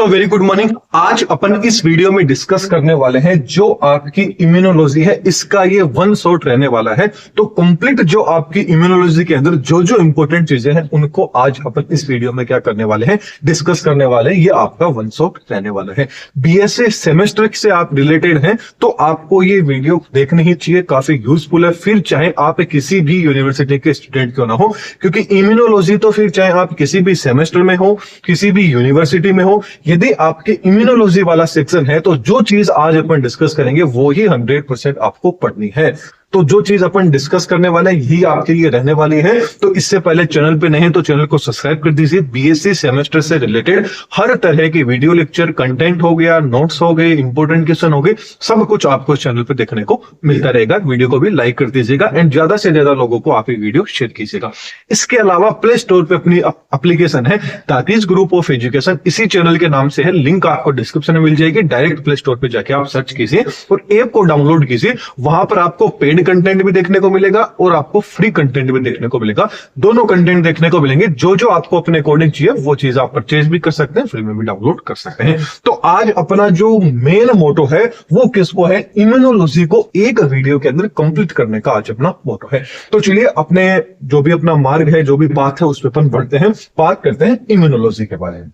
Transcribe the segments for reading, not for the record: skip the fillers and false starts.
So very good morning. आज अपन इस video में डिस्कस करने वाले हैं जो आपकी इम्यूनोलॉजी है, इसका ये वन शॉट रहने वाला है। तो कंप्लीट जो आपकी इम्यूनोलॉजी के अंदर जो जो इंपॉर्टेंट चीजें हैं उनको आज अपन इस वीडियो में क्या करने वाले हैं, डिस्कस करने वाले हैं। ये आपका वन शॉट रहने वाला है। बीएससी सेमेस्टर से आप रिलेटेड हैं तो आपको ये वीडियो देखनी ही चाहिए, काफी यूजफुल है। फिर चाहे आप किसी भी यूनिवर्सिटी के स्टूडेंट क्यों ना हो, क्योंकि इम्यूनोलॉजी तो फिर चाहे आप किसी भी सेमेस्टर में हो, किसी भी यूनिवर्सिटी में हो, यदि आपके इम्यूनोलॉजी वाला सेक्शन है तो जो चीज आज अपन डिस्कस करेंगे वो ही 100% आपको पढ़नी है। तो जो चीज अपन डिस्कस करने वाले हैं यही आपके लिए रहने वाली है। तो इससे पहले चैनल पे नहीं तो चैनल को सब्सक्राइब कर दीजिए। बीएससी सेमेस्टर से रिलेटेड हर तरह की वीडियो लेक्चर कंटेंट हो गया, नोट्स हो गए, इंपोर्टेंट क्वेश्चन हो गए, सब कुछ आपको चैनल पे देखने को मिलता रहेगा। वीडियो को भी लाइक कर दीजिएगा एंड ज्यादा से ज्यादा लोगों को आप ये वीडियो शेयर कीजिएगा। इसके अलावा प्ले स्टोर पे अपनी एप्लीकेशन है ताकीज ग्रुप ऑफ एजुकेशन, इसी चैनल के नाम से है। लिंक आपको डिस्क्रिप्शन में मिल जाएगी। डायरेक्ट प्ले स्टोर पे जाके आप सर्च कीजिए और ऐप को डाउनलोड कीजिए। वहां पर आपको पेड कंटेंट भी देखने को मिलेगा और आपको फ्री कंटेंट भी देखने को मिलेगा। दोनों कंटेंट देखने को मिलेंगे। जो जो आपको अपने अकॉर्डिंग चाहिए वो चीज आप परचेज भी कर सकते हैं, फ्री में भी डाउनलोड कर सकते हैं। तो आज अपना जो मेन मोटो है वो किसको है, इम्यूनोलॉजी को एक वीडियो के अंदर कंप्लीट करने का आज अपना मोटो है। तो चलिए अपने जो भी अपना मार्ग है, जो भी पाथ है, उस पर अपन बढ़ते हैं, बात करते हैं इम्यूनोलॉजी के बारे में।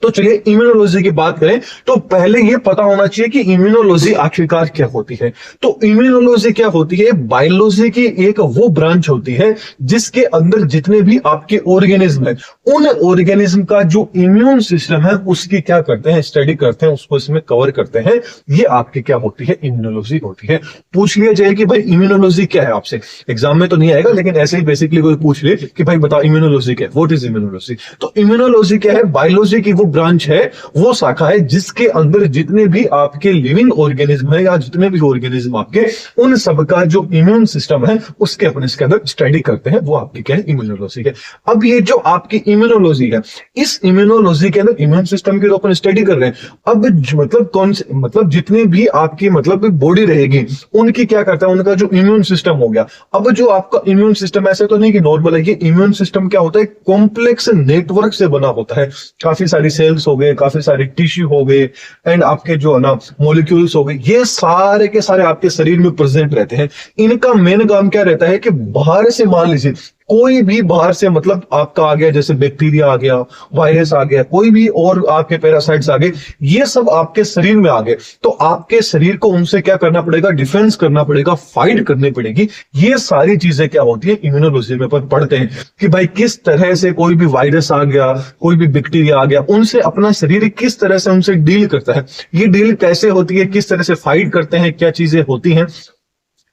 तो चलिए इम्यूनोलॉजी की बात करें तो पहले ये पता होना चाहिए कि इम्यूनोलॉजी आखिरकार क्या होती है। तो इम्यूनोलॉजी क्या होती है, बायोलॉजी की एक वो ब्रांच होती है जिसके अंदर जितने भी आपके ऑर्गेनिज्म है, उन ऑर्गेनिज्म का जो इम्यून सिस्टम है उसकी क्या करते हैं, स्टडी करते हैं, उसको इसमें कवर करते हैं। ये आपकी क्या होती है, इम्यूनोलॉजी होती है। पूछ लिया जाए कि भाई इम्यूनोलॉजी क्या है, आपसे एग्जाम में तो नहीं आएगा लेकिन ऐसे ही बेसिकली कोई पूछ ले कि भाई बताओ इम्यूनोलॉजी क्या है, व्हाट इज इम्यूनोलॉजी। तो इम्यूनोलॉजी क्या है, बायोलॉजी की वो ब्रांच है, वो शाखा है जिसके अंदर जितने भी आपके लिविंग ऑर्गेनिज्म है या जितने भी ऑर्गेनिज्म आपके, उन सबका जो इम्यून सिस्टम है उसके अपन इसके अंदर स्टडी करते हैं, वो आपकी क्या है, इम्यूनोलॉजी है। अब ये जो आपकी इम्यूनोलॉजी है, इस इम्यूनोलॉजी के अंदर इम्यून सिस्टम की तो अपन स्टडी कर रहे हैं। अब मतलब कौन से, मतलब जितने भी आपकी मतलब बॉडी रहेगी उनकी क्या करता है, उनका जो इम्यून सिस्टम हो गया। अब जो आपका इम्यून सिस्टम ऐसे तो नहीं कि नॉर्मल है, ये इम्यून सिस्टम क्या होता है, कॉम्प्लेक्स नेटवर्क से बना होता है। काफी सारी सेल्स हो गए, काफी सारे टिश्यू हो गए एंड आपके जो है ना मॉलिक्यूल्स हो गए, ये सारे के सारे आपके शरीर में प्रेजेंट रहते हैं। इनका मेन काम क्या रहता है कि बाहर से मान लीजिए कोई भी बाहर से मतलब आपका आ गया, जैसे बैक्टीरिया आ गया, वायरस आ गया, कोई भी और आपके पैरासाइट्स आ गए, ये सब आपके शरीर में आ गए, तो आपके शरीर को उनसे क्या करना पड़ेगा, डिफेंस करना पड़ेगा, फाइट करनी पड़ेगी। ये सारी चीजें क्या होती है, इम्यूनोलॉजी में अपन पढ़ते हैं कि भाई किस तरह से कोई भी वायरस आ गया, कोई भी बैक्टीरिया आ गया, उनसे अपना शरीर किस तरह से उनसे डील करता है, ये डील कैसे होती है, किस तरह से फाइट करते हैं, क्या चीजें होती हैं,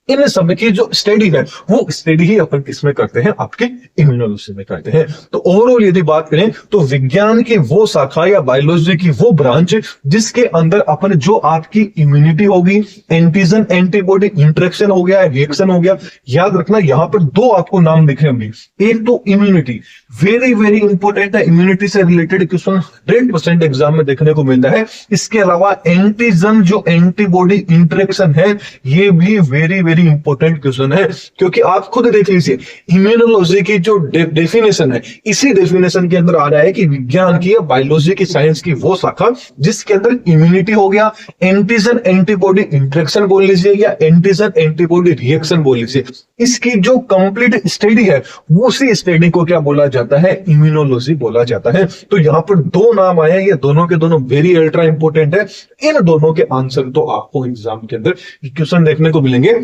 इन सब की जो स्टडी है वो स्टडी ही अपन किसमें करते हैं, आपके इम्यूनोलॉजी में करते हैं। तो ओवरऑल यदि बात करें तो विज्ञान की वो शाखा या बायोलॉजी की वो ब्रांच जिसके अंदर अपन जो आपकी इम्यूनिटी होगी, एंटीजन एंटीबॉडी इंटरेक्शन हो गया, रिएक्शन हो गया। याद रखना यहां पर दो आपको नाम दिखे होंगे, एक तो इम्यूनिटी, वेरी वेरी इंपॉर्टेंट है, इम्यूनिटी से रिलेटेड क्वेश्चन 100% एग्जाम में देखने को मिलता है। इसके अलावा एंटीजन जो एंटीबॉडी इंटरेक्शन है, ये भी वेरी वेरी इंपॉर्टेंट क्वेश्चन है, क्योंकि आप खुद देख लीजिए इम्यूनोलॉजी की जो डेफिनेशन है, इसी डेफिनेशन के अंदर आ रहा है कि विज्ञान की या बायोलॉजी की साइंस की वो शाखा जिसके अंदर इम्यूनिटी हो गया, एंटीजन एंटीबॉडी इंटरेक्शन बोल लीजिए या एंटीजन एंटीबॉडी रिएक्शन बोल लीजिए, इसकी जो कंप्लीट स्टडी है उसी स्टडी को क्या बोला जाता है, इम्यूनोलॉजी बोला जाता है। तो यहां पर दो नाम आए हैं, ये दोनों के दोनों वेरी अल्ट्रा इंपॉर्टेंट है। इन दोनों के आंसर तो आपको एग्जाम के अंदर क्वेश्चन देखने को मिलेंगे।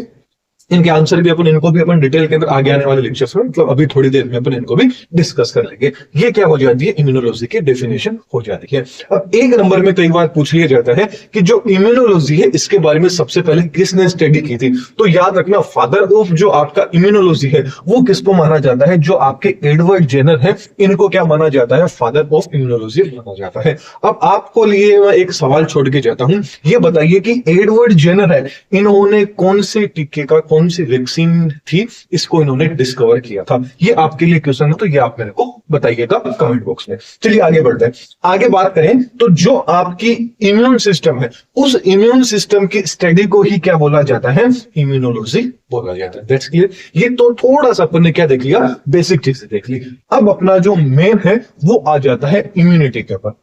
इनके आंसर भी अपन इनको भी अपन डिटेल के अंदर आगे आने वाले लेक्चर्स में, मतलब अभी थोड़ी देर में अपन इनको भी डिस्कस कर लेंगे। ये क्या हो जाती है, इम्यूनोलॉजी की डेफिनेशन हो जाती है। अब एक नंबर में कई बार पूछ लिया जाता है कि जो इम्यूनोलॉजी है इसके बारे में सबसे पहले किसने स्टडी की थी। तो याद रखना फादर ऑफ जो आपका इम्यूनोलॉजी है वो किसको माना जाता है, जो आपके एडवर्ड जेनर है, इनको क्या माना जाता है, फादर ऑफ इम्यूनोलॉजी माना जाता है। अब आपको लिए मैं एक सवाल छोड़ के जाता हूं, ये बताइए कि एडवर्ड जेनर है, इन्होंने कौन से टीके का, कौन सी वैक्सीन थी, इसको इन्होंने डिस्कवर किया था। ये आपके लिए क्वेश्चन है, तो ये आप मेरे को बताइएगा कमेंट बॉक्स में। चलिए आगे बढ़ते हैं। आगे बात करें तो जो आपकी इम्यून सिस्टम है, उस इम्यून सिस्टम की स्टडी को ही क्या बोला जाता है, इम्यूनोलॉजी बोला जाता है। That's clear. ये तो थोड़ा सा अपन ने क्या देख लिया, बेसिक चीजें देख ली। अब अपना जो मेन है वो आ जाता है इम्यूनिटी के ऊपर।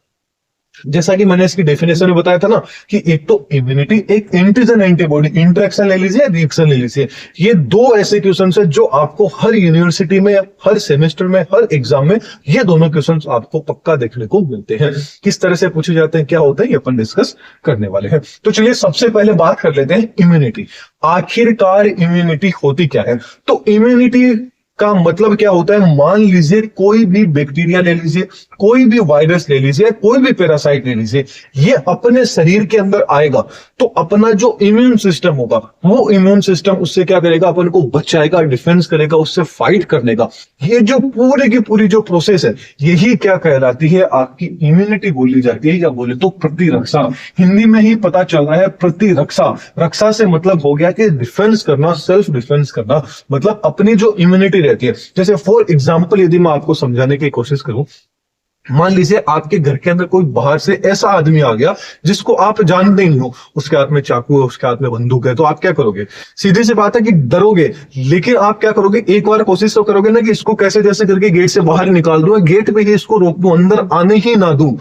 जैसा कि मैंने इसकी डेफिनेशन में बताया था ना कि एक तो इम्यूनिटी, एक एंटीजन एंटीबॉडी, इंटरेक्शन ले लीजिए, रिएक्शन ले लीजिए। ये दो ऐसे क्वेश्चन है जो आपको हर यूनिवर्सिटी में, हर सेमेस्टर में, हर एग्जाम में ये दोनों क्वेश्चन आपको पक्का देखने को मिलते हैं। किस तरह से पूछे जाते हैं, क्या होता है, ये अपन डिस्कस करने वाले हैं। तो चलिए सबसे पहले बात कर लेते हैं इम्यूनिटी। आखिरकार इम्यूनिटी होती क्या है? तो इम्यूनिटी का मतलब क्या होता है? मान लीजिए कोई भी बैक्टीरिया ले लीजिए, कोई भी वायरस ले लीजिए, कोई भी पैरासाइट ले लीजिए, ये अपने शरीर के अंदर आएगा तो अपना जो इम्यून सिस्टम होगा, वो इम्यून सिस्टम उससे क्या करेगा? अपन को बचाएगा, डिफेंस करेगा, उससे फाइट करने का। ये जो पूरी की पूरी जो प्रोसेस है, यही क्या कहलाती है? आपकी इम्यूनिटी बोली जाती है, या बोले तो प्रतिरक्षा। हिंदी में ही पता चल रहा है प्रतिरक्षा। रक्षा से मतलब हो गया कि डिफेंस करना, सेल्फ डिफेंस करना, मतलब अपनी जो इम्यूनिटी रहती है। जैसे फॉर एग्जांपल यदि मैं आपको समझाने की कोशिश करूं, मान लीजिए आपके घर के अंदर कोई बाहर से ऐसा आदमी आ गया जिसको आप जानते ही नहीं हो, उसके हाथ में चाकू है, उसके हाथ में बंदूक है, तो आप क्या करोगे? सीधी सी बात है कि डरोगे। लेकिन आप क्या करोगे? एक बार कोशिश तो करोगे ना कि इसको कैसे जैसे करके गेट से बाहर निकाल दूं, गेट पे ही इसको रोक दूं, अंदर आने ही ना दूं।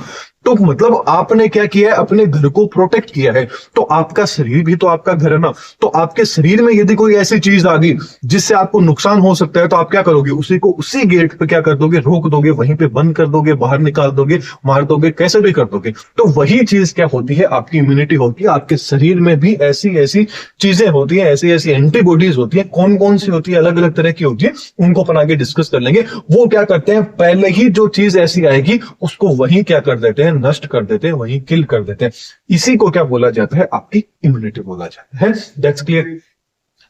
तो मतलब आपने क्या किया है? अपने घर को प्रोटेक्ट किया है। तो आपका शरीर भी तो आपका घर है ना। तो आपके शरीर में यदि कोई ऐसी चीज आ गई जिससे आपको नुकसान हो सकता है, तो आप क्या करोगे? उसी को उसी गेट पे क्या कर दोगे? रोक दोगे, वहीं पे बंद कर दोगे, बाहर निकाल दोगे, मार दोगे, कैसे भी कर दोगे। तो वही चीज क्या होती है? आपकी इम्यूनिटी होती है। आपके शरीर में भी ऐसी ऐसी चीजें होती है, ऐसी ऐसी एंटीबॉडीज होती है। कौन कौन सी होती है? अलग अलग तरह की होती है, उनको अपन आगे डिस्कस कर लेंगे। वो क्या करते हैं? पहले ही जो चीज ऐसी आएगी उसको वही क्या कर देते हैं? नष्ट कर देते हैं, वही किल कर देते हैं। इसी को क्या बोला जाता है? आपकी इम्यूनिटी बोला जाता है। That's clear.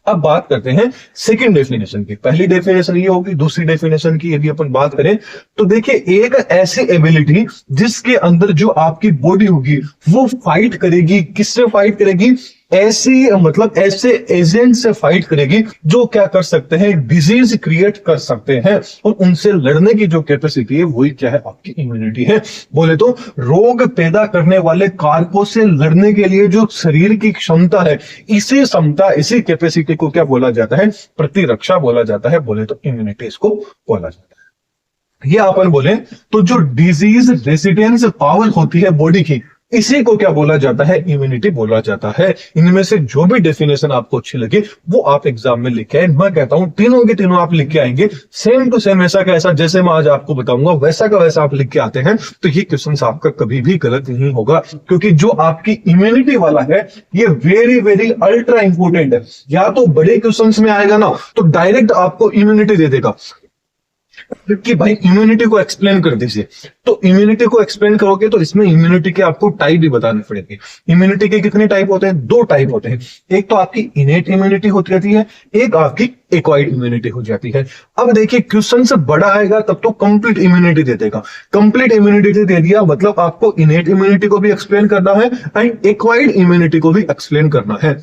अब बात करते हैं सेकंड डेफिनेशन की। पहली डेफिनेशन ये होगी, दूसरी डेफिनेशन की यदि अपन बात करें तो देखिए, एक ऐसी एबिलिटी जिसके अंदर जो आपकी बॉडी होगी वो फाइट करेगी। किससे फाइट करेगी? ऐसी मतलब ऐसे एजेंट से फाइट करेगी जो क्या कर सकते हैं? डिजीज क्रिएट कर सकते हैं, और उनसे लड़ने की जो कैपेसिटी है वही क्या है? आपकी इम्यूनिटी है। बोले तो रोग पैदा करने वाले कारकों से लड़ने के लिए जो शरीर की क्षमता है, इसी क्षमता, इसी कैपेसिटी को क्या बोला जाता है? प्रतिरक्षा बोला जाता है। बोले तो इम्यूनिटी इसको बोला जाता है। ये अपन बोले तो जो डिजीज रेजिस्टेंस पावर होती है बॉडी की, इसी को क्या बोला जाता है? इम्यूनिटी बोला जाता है। इनमें से जो भी डेफिनेशन आपको अच्छी लगे वो आप एग्जाम में लिख के आए। मैं कहता हूं तीनों के तीनों आप लिख के आएंगे, सेम टू सेम, ऐसा का ऐसा, जैसे मैं आज आपको बताऊंगा वैसा का वैसा आप लिख के आते हैं, तो ये क्वेश्चन आपका कभी भी गलत नहीं होगा। क्योंकि जो आपकी इम्यूनिटी वाला है ये वेरी वेरी अल्ट्रा इंपोर्टेंट है। या तो बड़े क्वेश्चन में आएगा ना तो डायरेक्ट आपको इम्यूनिटी दे देगा कि भाई इम्यूनिटी को एक्सप्लेन कर दीजिए। तो इम्यूनिटी को एक्सप्लेन करोगे तो इसमें इम्यूनिटी के आपको टाइप भी बताने पड़ेंगे। इम्यूनिटी के कितने टाइप होते हैं? दो टाइप होते हैं। एक तो आपकी इनेट इम्यूनिटी होती रहती है, एक आपकी एक्वायर्ड इम्यूनिटी हो जाती है। अब देखिए क्वेश्चन से बड़ा आएगा तब तो कंप्लीट इम्यूनिटी दे देगा। कंप्लीट इम्यूनिटी दे दिया मतलब आपको इनेट इम्यूनिटी को भी एक्सप्लेन करना है एंड एक्वायर्ड इम्यूनिटी को भी एक्सप्लेन करना है।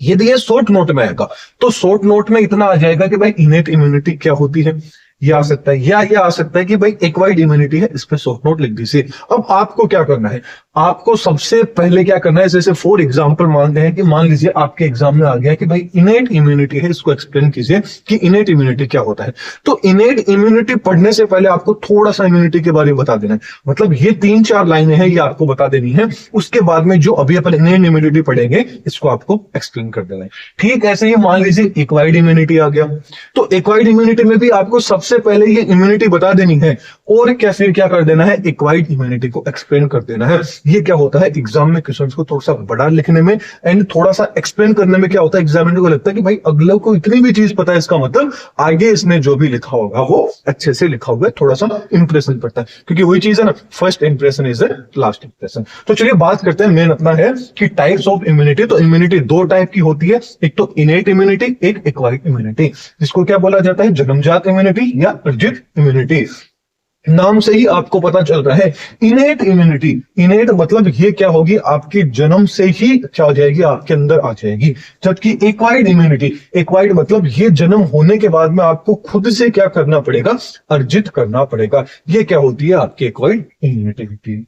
यदि ये शॉर्ट नोट में आएगा तो शॉर्ट नोट में इतना आ जाएगा कि भाई इनेट इम्यूनिटी क्या होती है, ये आ सकता है, या ये आ सकता है कि भाई एक्वायर्ड इम्यूनिटी है, इस पे शॉर्ट नोट लिख दीजिए। अब आपको क्या करना है? आपको सबसे पहले क्या करना है? जैसे फॉर एग्जांपल मानते हैं कि मान लीजिए आपके एग्जाम में आ गया कि भाई इनेट इम्यूनिटी है, इसको एक्सप्लेन कीजिए कि इनेट इम्यूनिटी क्या होता है। तो इनेट इम्यूनिटी पढ़ने से पहले आपको थोड़ा सा इम्यूनिटी के बारे में बता देना है। मतलब ये 3-4 लाइनें हैं, ये आपको बता देनी है। उसके बाद में जो अभी अपन इनेट इम्यूनिटी पढ़ेंगे इसको आपको एक्सप्लेन कर देना है। ठीक ऐसे ही मान लीजिए एक्वायर्ड इम्यूनिटी आ गया, तो एक्वायर्ड इम्यूनिटी में भी आपको सबसे पहले ये इम्यूनिटी बता देनी है और क्या फिर क्या कर देना है? एक्वायर्ड इम्यूनिटी को एक्सप्लेन कर देना है। ये क्या होता है? एग्जाम में क्वेश्चंस को थोड़ा सा बड़ा लिखने में एंड थोड़ा सा एक्सप्लेन करने में क्या होता है? एग्जामिनर को लगता है कि भाई अगले को इतनी भी चीज पता है, इसका मतलब आगे इसने जो भी लिखा होगा वो अच्छे से लिखा हुआ है। थोड़ा सा इंप्रेशन पड़ता है, क्योंकि वही चीज है ना, first impression is the last impression. तो चलिए बात करते हैं, मेन अपना है कि टाइप्स ऑफ इम्यूनिटी। तो इम्यूनिटी दो टाइप की होती है, एक तो इनेट इम्यूनिटी, एक एक्वायर्ड इम्यूनिटी। जिसको क्या बोला जाता है? जन्मजात इम्यूनिटी या अर्जित इम्यूनिटी। नाम से ही आपको पता चल रहा है इनेट इम्यूनिटी। इनेट मतलब ये क्या होगी? आपके जन्म से ही क्या हो जाएगी? आपके अंदर आ जाएगी। जबकि एक्वायर्ड इम्यूनिटी, एक्वायर्ड मतलब ये जन्म होने के बाद में आपको खुद से क्या करना पड़ेगा? अर्जित करना पड़ेगा। ये क्या होती है? आपकी एक्वायर्ड इम्यूनिटी होती है।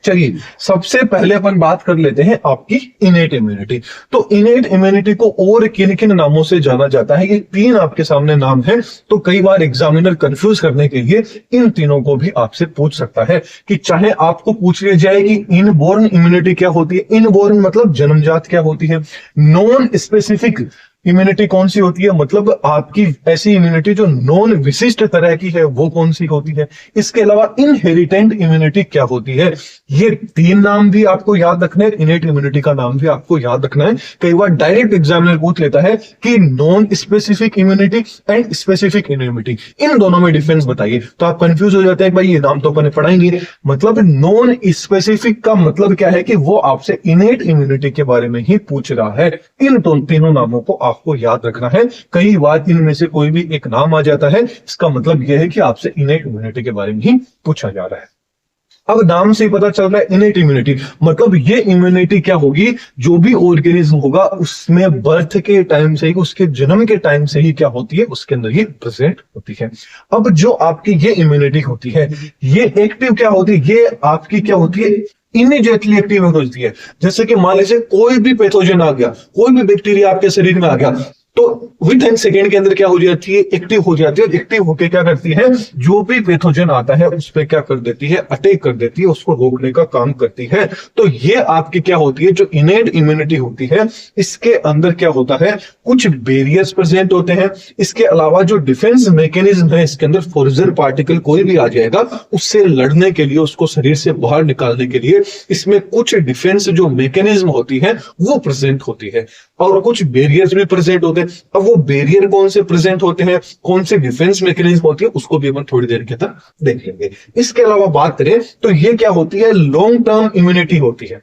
चलिए, सबसे पहले अपन बात कर लेते हैं आपकी इनेट इम्यूनिटी। तो इनेट इम्यूनिटी को और किन किन नामों से जाना जाता है, ये तीन आपके सामने नाम है। तो कई बार एग्जामिनर कंफ्यूज करने के लिए इन तीनों को भी आपसे पूछ सकता है कि चाहे आपको पूछ लिया जाए कि इनबॉर्न इम्यूनिटी क्या होती है, इनबॉर्न मतलब जन्मजात क्या होती है, नॉन स्पेसिफिक इम्यूनिटी कौन सी होती है, मतलब आपकी ऐसी इम्यूनिटी जो नॉन विशिष्ट तरह की है वो कौन सी होती है, इसके अलावा इनहेरिटेंट इम्यूनिटी क्या होती है। ये तीन नाम भी आपको याद रखना है, इनेट इम्यूनिटी का नाम भी आपको याद रखना है। कई बार डायरेक्ट एग्जामिनर पूछ लेता है कि non specific immunity and specific immunity, इन दोनों में डिफरेंस बताइए। तो आप कंफ्यूज हो जाते हैं, भाई ये नाम तो अपन पढ़ाएंगे, मतलब नॉन स्पेसिफिक का मतलब क्या है कि वो आपसे इनेट इम्यूनिटी के बारे में ही पूछ रहा है। इन तीनों नामों को आपको याद रखना है। कई बार इनमें से कोई भी एक नाम आ जाता है, इसका मतलब यह है कि आपसे इनेट इम्यूनिटी के बारे में ही पूछा जा रहा है। अब नाम से ही पता चल रहा है इनेट इम्यूनिटी, मतलब ये इम्यूनिटी क्या होगी, जो भी ऑर्गेनिज्म होगा उसमें बर्थ के टाइम से ही, उसके जन्म के टाइम से ही क्या होती है, उसके अंदर ही प्रेजेंट होती है। अब जो आपकी ये इम्यूनिटी होती है, ये एक्टिव क्या होती है, ये आपकी क्या होती है, इमीडिएटली एक्टिव होती है। जैसे कि मान लीजिए कोई भी पैथोजन आ गया, कोई भी बैक्टीरिया आपके शरीर में आ गया, तो विद इन सेकेंड के अंदर क्या हो जाती है, एक्टिव हो जाती है। और एक्टिव होकर क्या करती है, जो भी पैथोजन आता है उस पर क्या कर देती है, अटैक कर देती है, उसको रोकने का काम करती है। तो ये आपकी क्या होती है, जो इनेट इम्यूनिटी होती है, इसके अंदर क्या होता है, कुछ बैरियर्स प्रेजेंट होते हैं। इसके अलावा जो डिफेंस मैकेनिज्म है, इसके अंदर फॉरेजर पार्टिकल कोई भी आ जाएगा, उससे लड़ने के लिए, उसको शरीर से बाहर निकालने के लिए इसमें कुछ डिफेंस जो मैकेनिज्म होती है वो प्रेजेंट होती है, और कुछ बैरियर्स भी प्रेजेंट होते हैं। अब वो बैरियर कौन से प्रेजेंट होते हैं, कौन से डिफेंस मैकेनिज्म होती है, उसको भी अपन थोड़ी देर के अंदर देख लेंगे। इसके अलावा बात करें तो ये क्या होती है, लॉन्ग टर्म इम्यूनिटी होती है।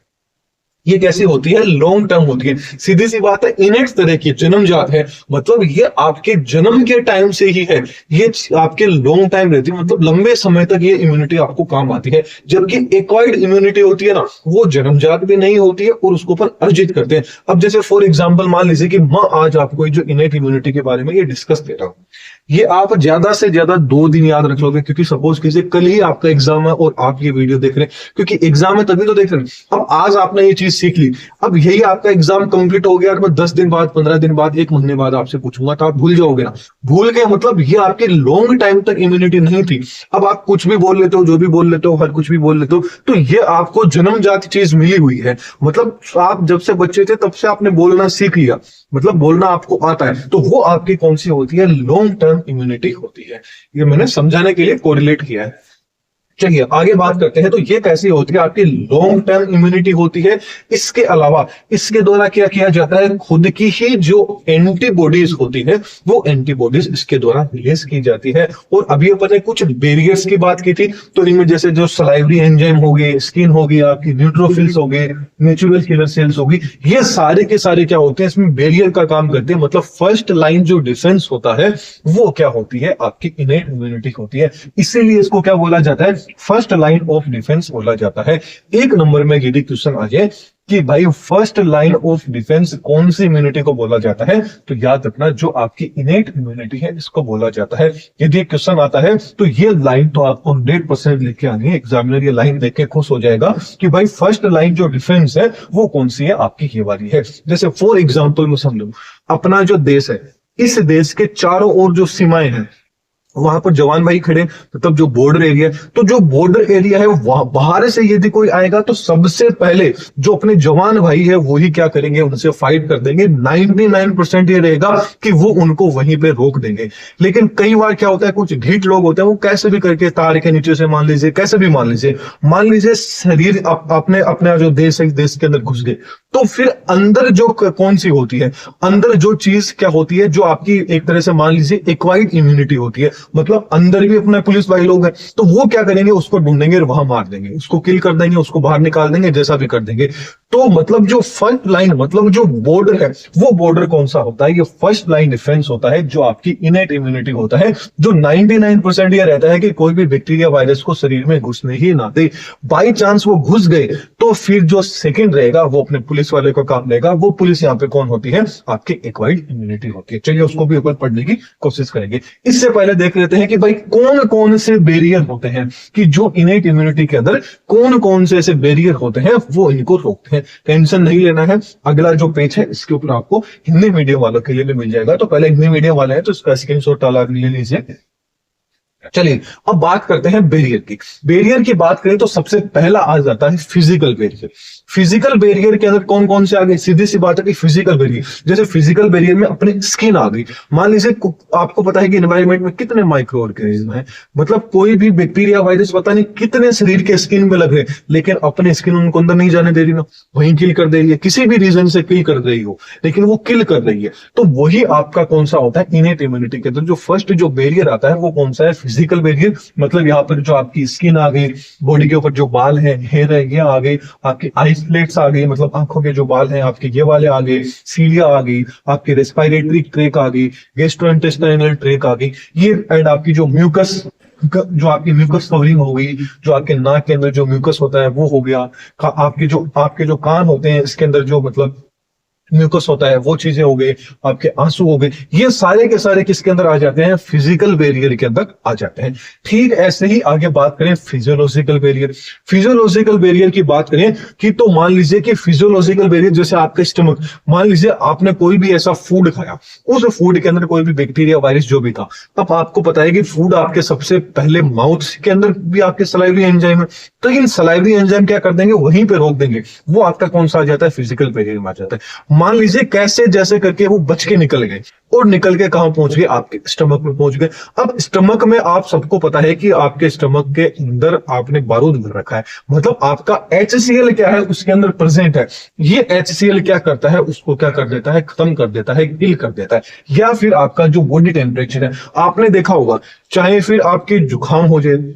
ये कैसी होती है, लॉन्ग टर्म होती है। सीधी सी बात है, इनेट तरह की जन्मजात है, मतलब ये आपके जन्म के टाइम से ही है, ये आपके लॉन्ग टाइम रहती है, मतलब लंबे समय तक ये इम्यूनिटी आपको काम आती है। जबकि एक्वायर्ड इम्यूनिटी होती है ना, वो जन्मजात भी नहीं होती है और उसको अपन अर्जित करते हैं। अब जैसे फॉर एग्जाम्पल मान लीजिए कि मैं आज आपको जो इनेट इम्यूनिटी के बारे में ये डिस्कस दे रहा हूँ, ये आप ज्यादा से ज्यादा 2 दिन याद रख लोगे, क्योंकि सपोज कीजिए कल ही आपका एग्जाम है और आप ये वीडियो देख रहे हैं, क्योंकि एग्जाम है तभी तो देख रहे हैं। अब आज आपने ये चीज सीख ली, अब यही आपका एग्जाम कंप्लीट हो गया और मैं 10 दिन बाद, 15 दिन बाद, 1 महीने बाद आपसे पूछूंगा तो आप भूल जाओगे ना। भूल गए मतलब ये आपके लॉन्ग टाइम तक इम्यूनिटी नहीं थी। अब आप कुछ भी बोल लेते हो, जो भी बोल लेते हो, हर कुछ भी बोल लेते हो, तो ये आपको जन्मजात चीज मिली हुई है। मतलब आप जब से बच्चे थे तब से आपने बोलना सीख लिया, मतलब बोलना आपको आता है, तो वो आपकी कौन सी होती है, लॉन्ग टर्म इम्यूनिटी होती है। ये मैंने समझाने के लिए कोरिलेट किया है। चलिए आगे बात करते हैं, तो ये कैसी होती है, आपकी लॉन्ग टर्म इम्यूनिटी होती है। इसके अलावा इसके द्वारा क्या किया जाता है, खुद की ही जो एंटीबॉडीज होती है वो एंटीबॉडीज इसके द्वारा रिलीज की जाती है। और अभी अपन ने कुछ बैरियर्स की बात की थी, तो इनमें जैसे जो सलाइवरी एंजाइम हो गए, स्किन हो गई, आपकी न्यूट्रोफिल्स हो गए, नेचुरल किलर सेल्स हो गई, ये सारे के सारे क्या होते हैं, इसमें बैरियर का काम करते हैं। मतलब फर्स्ट लाइन जो डिफेंस होता है वो क्या होती है, आपकी इनेट इम्यूनिटी होती है। इसीलिए इसको क्या बोला जाता है, फर्स्ट लाइन ऑफ डिफेंस बोला जाता है। एक नंबर में यदि क्वेश्चन आ जाए कि भाई फर्स्ट लाइन ऑफ डिफेंस कौन सी इम्यूनिटी को बोला जाता है, तो याद रखना जो आपकी इनेट इम्यूनिटी है इसको बोला जाता है। यदि क्वेश्चन आता है तो ये लाइन तो आपको 100% लेके आनी है, एग्जामिनर ये लाइन देख के खुश हो जाएगा कि भाई फर्स्ट लाइन जो डिफेंस है वो कौन सी है, आपकी ये वाली है। जैसे फॉर एग्जाम्पल मैं समझू, अपना जो देश है, इस देश के चारों ओर जो सीमाएं हैं, वहां पर जवान भाई खड़े, मतलब जो बॉर्डर एरिया, तो जो बॉर्डर एरिया है बाहर से यदि कोई आएगा तो सबसे पहले जो अपने जवान भाई है वो ही क्या करेंगे, उनसे फाइट कर देंगे। 99% ये रहेगा कि वो उनको वहीं पे रोक देंगे। लेकिन कई बार क्या होता है, कुछ ढीठ लोग होते हैं, वो कैसे भी करके तार के नीचे से मान लीजिए शरीर अपने अपना जो देश है, देश के अंदर घुस गए, तो फिर अंदर जो कौन सी होती है, अंदर जो चीज क्या होती है, जो आपकी एक तरह से मान लीजिए एक्वायर्ड इम्यूनिटी होती है, मतलब अंदर भी अपने पुलिस भाई लोग हैं, तो वो क्या करेंगे, उसको ढूंढेंगे और वहां मार देंगे, उसको किल कर देंगे, उसको बाहर निकाल देंगे, जैसा भी कर देंगे। तो मतलब जो फर्स्ट लाइन, मतलब जो बॉर्डर है, वो बॉर्डर कौन सा होता है? ये फर्स्ट लाइन डिफेंस होता है, जो आपकी इनेट इम्यूनिटी होता है, जो 99% ये रहता है कि कोई भी बैक्टीरिया वायरस को शरीर में घुसने ही ना दे। बाई चांस वो घुस गए तो फिर जो सेकंड रहेगा वो अपने पुलिस वाले को काम रहेगा। वो पुलिस यहाँ पे कौन होती है? आपकी एक्वायर्ड इम्यूनिटी होती है। चलिए उसको भी ऊपर पढ़ने की कोशिश करेंगे। इससे पहले देख लेते हैं कि भाई कौन कौन से बैरियर होते हैं, कि जो इनेट इम्यूनिटी के अंदर कौन कौन से ऐसे बैरियर होते हैं वो इनको रोकते हैं। टेंशन नहीं लेना है, अगला जो पेज है इसके ऊपर आपको हिंदी मीडियम वालों के लिए भी मिल जाएगा। तो पहले हिंदी मीडियम वाले हैं तो इसका स्क्रीनशॉट ले लीजिए। चलिए अब बात करते हैं बैरियर की। बैरियर की बात करें तो सबसे पहला आ जाता है फिजिकल बैरियर। फिजिकल बैरियर के अंदर कौन कौन से आ गए? सीधी सी बात है कि फिजिकल बैरियर, जैसे फिजिकल बैरियर में अपनी स्किन आ गई। मान लीजिए आपको पता है कि एनवायरमेंट में कितने माइक्रो ऑर्गेनिज्म है, मतलब कोई भी बैक्टीरिया वायरस पता नहीं कितने शरीर के स्किन में लग रहे, लेकिन अपने स्किन उनको अंदर नहीं जाने दे रही ना, वहीं किल कर दे रही है। किसी भी रीजन से किल कर रही हो, लेकिन वो किल कर रही है। तो वही आपका कौन सा होता है? इनेट इम्यूनिटी के अंदर जो फर्स्ट जो बैरियर आता है वो कौन सा है? Physical barrier. मतलब यहाँ पर जो आपकी स्किन आ गई, बॉडी के ऊपर जो बाल है, हेयर है, ये आ गई, आपकी आईज प्लेट्स आ गई, मतलब आंखों के जो बाल हैं आपके ये वाले आ गए, सीलिया आ गई, आपकी रेस्पिरेटरी ट्रैक आ गई, गैस्ट्रोइंटेस्टाइनल ट्रैक आ गई, ये एंड आपकी जो म्यूकस, जो आपकी म्यूकस कवरिंग हो गई, जो आपके नाक के अंदर जो म्यूकस होता है वो हो गया, आपके जो कान होते हैं इसके अंदर जो मतलब म्यूकस होता है वो चीजें हो गई, आपके आंसू हो गए, ये सारे के सारे किसके अंदर आ जाते हैं? फिजिकल बैरियर के अंदर आ जाते हैं। ठीक ऐसे ही आगे बात करें फिजियोलॉजिकल बैरियर। फिजियोलॉजिकल बैरियर की बात करें कि तो मान लीजिए कि फिजियोलॉजिकल बैरियर जैसे आपका स्टमक, मान लीजिए आपने कोई भी ऐसा फूड खाया, उस फूड के अंदर कोई भी बैक्टीरिया वायरस जो भी था, अब आपको पता है कि फूड आपके सबसे पहले माउथ के अंदर भी आपके सलाइवरी एंजाइम है, तो इन सलाइवरी एंजाइम क्या कर देंगे? वहीं पे रोक देंगे। वो आपका कौन सा आ जाता है? फिजिकल बैरियर में आ जाता है। मान लीजिए कैसे जैसे करके वो बच के निकल गए और निकल के कहां पहुंच गए? आपके स्टमक में पहुंच गए। अब स्टमक में आप सबको पता है कि आपके स्टमक के अंदर आपने बारूद भर रखा है, मतलब आपका HCl क्या है उसके अंदर प्रेजेंट है। ये HCl क्या करता है? उसको क्या कर देता है? खत्म कर देता है, किल कर देता है। या फिर आपका जो बॉडी टेम्परेचर है, आपने देखा होगा, चाहे फिर आपके जुकाम हो जाए,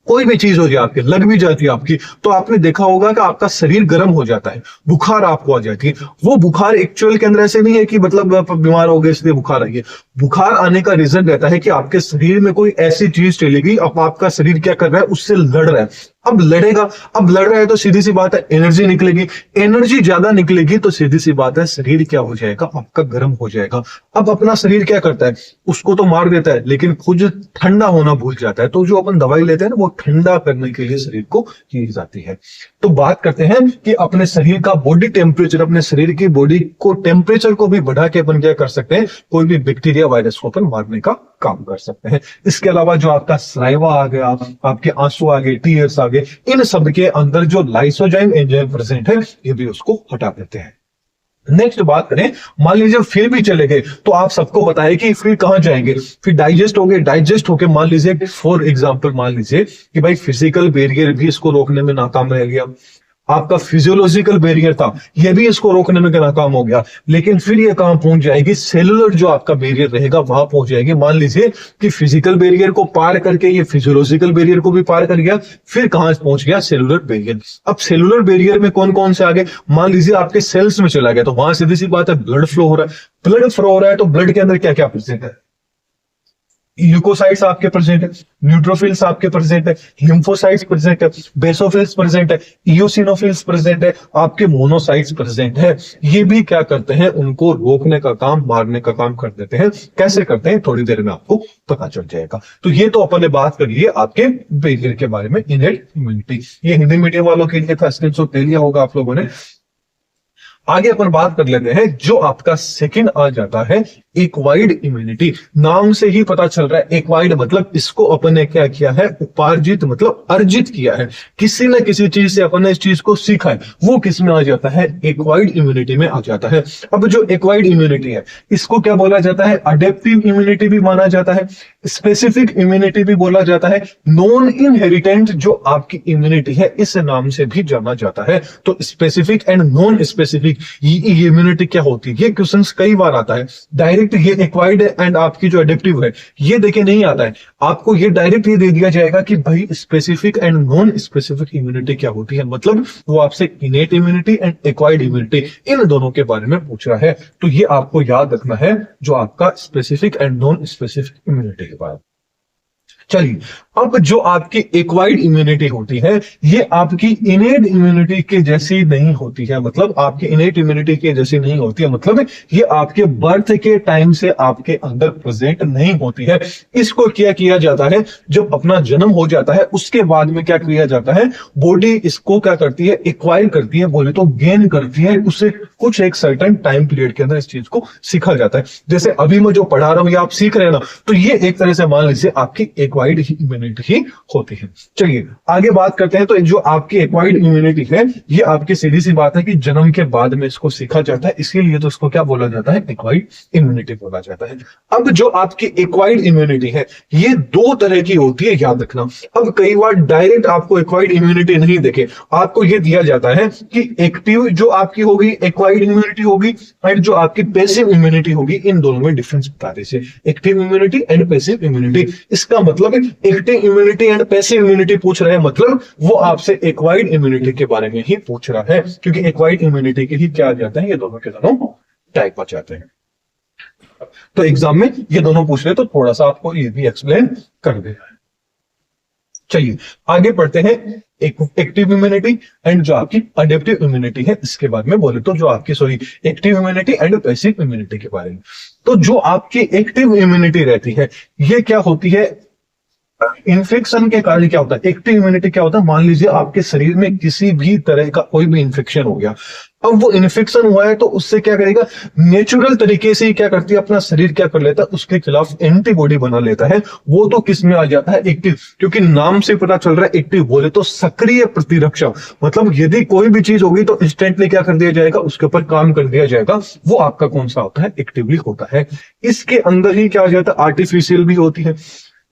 कोई भी चीज हो जाए, आपके लग भी जाती है आपकी, तो आपने देखा होगा कि आपका शरीर गर्म हो जाता है, बुखार आपको आ जाती है। वो बुखार एक्चुअल के अंदर ऐसे नहीं है कि मतलब आप बीमार हो गए इसलिए बुखार आई है। बुखार आने का रीजन रहता है कि आपके शरीर में कोई ऐसी चीज चलेगी, अब आपका शरीर क्या कर रहा है? उससे लड़ रहा है। अब लड़ेगा, अब लड़ रहा है तो सीधी सी बात है एनर्जी निकलेगी, एनर्जी ज्यादा निकलेगी तो सीधी सी बात है शरीर क्या हो जाएगा? आपका गर्म हो जाएगा। अब अपना शरीर क्या करता है? उसको तो मार देता है, लेकिन खुद ठंडा होना भूल जाता है। तो जो अपन दवाई लेते हैं ना, वो ठंडा करने के लिए शरीर को की जाती है। तो बात करते हैं कि अपने शरीर का बॉडी टेम्परेचर, अपने शरीर की बॉडी को टेम्परेचर को भी बढ़ा के अपन क्या कर सकते हैं? कोई भी बैक्टीरिया वायरस को अपन मारने का काम कर सकते हैं। इसके अलावा जो आपका सलाइवा आ गया, आपके आंसू आ गए, टीयर्स आ गए, इन सब के अंदर जो लाइसोजाइम एंजाइम प्रेजेंट है, ये भी उसको हटा देते हैं। नेक्स्ट बात करें, मान लीजिए फिर भी चले गए, तो आप सबको पता है कि फिर कहां जाएंगे? फिर डाइजेस्ट हो गए, डाइजेस्ट होके मान लीजिए फॉर एग्जांपल मान लीजिए कि भाई फिजिकल बैरियर भी इसको रोकने में नाकाम रह गया, आपका फिजियोलॉजिकल बैरियर था ये भी इसको रोकने में नाकाम हो गया, लेकिन फिर ये कहां पहुंच जाएगी? सेलुलर जो आपका बैरियर रहेगा वहां पहुंच जाएगी। मान लीजिए कि फिजिकल बैरियर को पार करके ये फिजियोलॉजिकल बैरियर को भी पार कर गया, फिर कहां पहुंच गया? Cellular barrier. अब सेलुलर बैरियर में कौन कौन से आ गए? मान लीजिए आपके सेल्स में चला गया, तो वहां सीधी सी बात है ब्लड फ्लो हो रहा है। ब्लड फ्लो हो रहा है तो ब्लड के अंदर क्या क्या प्रेजेंट है? ल्यूकोसाइट्स आपके प्रेजेंट है, न्यूट्रोफिल्स आपके प्रेजेंट है, लिम्फोसाइट्स प्रेजेंट है, बेसोफिल्स प्रेजेंट है, इओसिनोफिल्स प्रेजेंट है, आपके मोनोसाइट्स प्रेजेंट है। ये भी क्या करते हैं? उनको रोकने का काम, मारने का काम कर देते हैं। कैसे करते हैं थोड़ी देर में आपको पता चल जाएगा। तो ये तो अपन ने बात करी है आपके बैरियर के बारे में, इनेट इम्यूनिटी। ये हिंदी मीडियम वालों के लिए था, स्क्रीनशॉट ले लिया होगा आप लोगों ने। आगे अपन बात कर लेते हैं, जो आपका सेकंड आ जाता है एक्वायर्ड इम्यूनिटी। नाम से ही पता चल रहा है, एक्वायर्ड मतलब इसको अपन ने क्या किया है? उपार्जित, मतलब अर्जित किया है। किसी न किसी चीज से अपन ने इस चीज को सीखा है, वो किस में आ जाता है? एक्वायर्ड इम्यूनिटी में आ जाता है। अब जो एक्वायर्ड इम्यूनिटी है, इसको क्या बोला जाता है? अडेप्टिव इम्यूनिटी भी माना जाता है, स्पेसिफिक इम्यूनिटी भी बोला जाता है, नॉन इनहेरिटेंट जो आपकी इम्यूनिटी है इस नाम से भी जाना जाता है। तो स्पेसिफिक एंड नॉन स्पेसिफिक ये इम्यूनिटी क्या होती है? ये क्वेश्चन कई बार आता है। डायरेक्ट डायरेक्ट ये एक्वायर्ड एंड आपकी जो एडेप्टिव है ये देखे नहीं आता है। आपको ये डायरेक्ट ये दे दिया जाएगा कि भाई specific and non specific immunity क्या होती है, मतलब वो आपसे innate immunity and acquired immunity इन दोनों के बारे में पूछ रहा है। तो ये आपको याद रखना है जो आपका specific and non specific immunity के बारे में। चलिए, अब जो आपकी एक्वायर्ड इम्यूनिटी होती है ये आपकी इनेट इम्यूनिटी के जैसी नहीं होती है, मतलब आपकी इनेट इम्यूनिटी के जैसी नहीं होती है, मतलब ये आपके बर्थ के टाइम से आपके अंदर प्रेजेंट नहीं होती है। इसको क्या किया जाता है, जब अपना जन्म हो जाता है उसके बाद में क्या किया जाता है, बॉडी इसको क्या करती है, एक्वायर करती है, बोले तो गेन करती है, उससे कुछ एक सर्टेन टाइम पीरियड के अंदर इस चीज को सीखा जाता है। जैसे अभी मैं जो पढ़ा रहा हूं या आप सीख रहे हैं ना, तो ये एक तरह से मान लीजिए आपकी एक्वायर्ड इम्यूनिटी ही होती है। चलिए आगे बात करते हैं। तो जो आपकी एक्वायर्ड इम्यूनिटी है ये आपकी सीधी सी बात है कि जन्म के बाद में इसको सीखा जाता है, इसीलिए तो इसको क्या बोला जाता है, एक्वायर्ड इम्यूनिटी बोला जाता है। अब जो आपकी एक्वायर्ड इम्यूनिटी है ये दो तरह की होती है, याद रखना। अब कई बार डायरेक्ट आपको एक्वायर्ड इम्यूनिटी नहीं देखे, आपको ये दिया जाता है कि एक्टिव जो आपकी होगी एक्वायर्ड इम्यूनिटी होगी और जो आपकी पैसिव इम्यूनिटी होगी, इन दोनों में डिफरेंस बता दीजिए, active immunity and passive immunity. इसका मतलब active immunity and passive immunity पूछ रहे हैं, मतलब वो आपसे एक्वायर्ड इम्यूनिटी के बारे में ही पूछ रहा है, क्योंकि एक्वायर्ड इम्यूनिटी के ही क्या आ जाते हैं, ये दोनों के दोनों टाइप आ जाते हैं। तो एग्जाम में ये दोनों पूछ रहे तो थोड़ा सा आपको ये भी एक्सप्लेन कर देना है। चलिए आगे बढ़ते हैं। एक्टिव इम्यूनिटी एंड जो आपकी अडेप्टिव इम्यूनिटी है इसके बारे में बोले तो जो आपकी active immunity and passive immunity के बारे में। तो जो आपकी एक्टिव इम्यूनिटी रहती है ये क्या होती है, इन्फेक्शन के कारण क्या होता है, एक्टिव इम्यूनिटी क्या होता है, मान लीजिए आपके शरीर में किसी भी तरह का कोई भी इन्फेक्शन हो गया, अब वो इन्फेक्शन हुआ है तो उससे क्या करेगा, नेचुरल तरीके से क्या करती है, अपना शरीर क्या कर लेता है, उसके खिलाफ एंटीबॉडी बना लेता है। वो तो किस में आ जाता है, एक्टिव, क्योंकि नाम से पता चल रहा है एक्टिव बोले तो सक्रिय प्रतिरक्षा, मतलब यदि कोई भी चीज होगी तो इंस्टेंटली क्या कर दिया जाएगा, उसके ऊपर काम कर दिया जाएगा, वो आपका कौन सा होता है, एक्टिवली होता है। इसके अंदर ही क्या आ जाता है, आर्टिफिशियल भी होती है।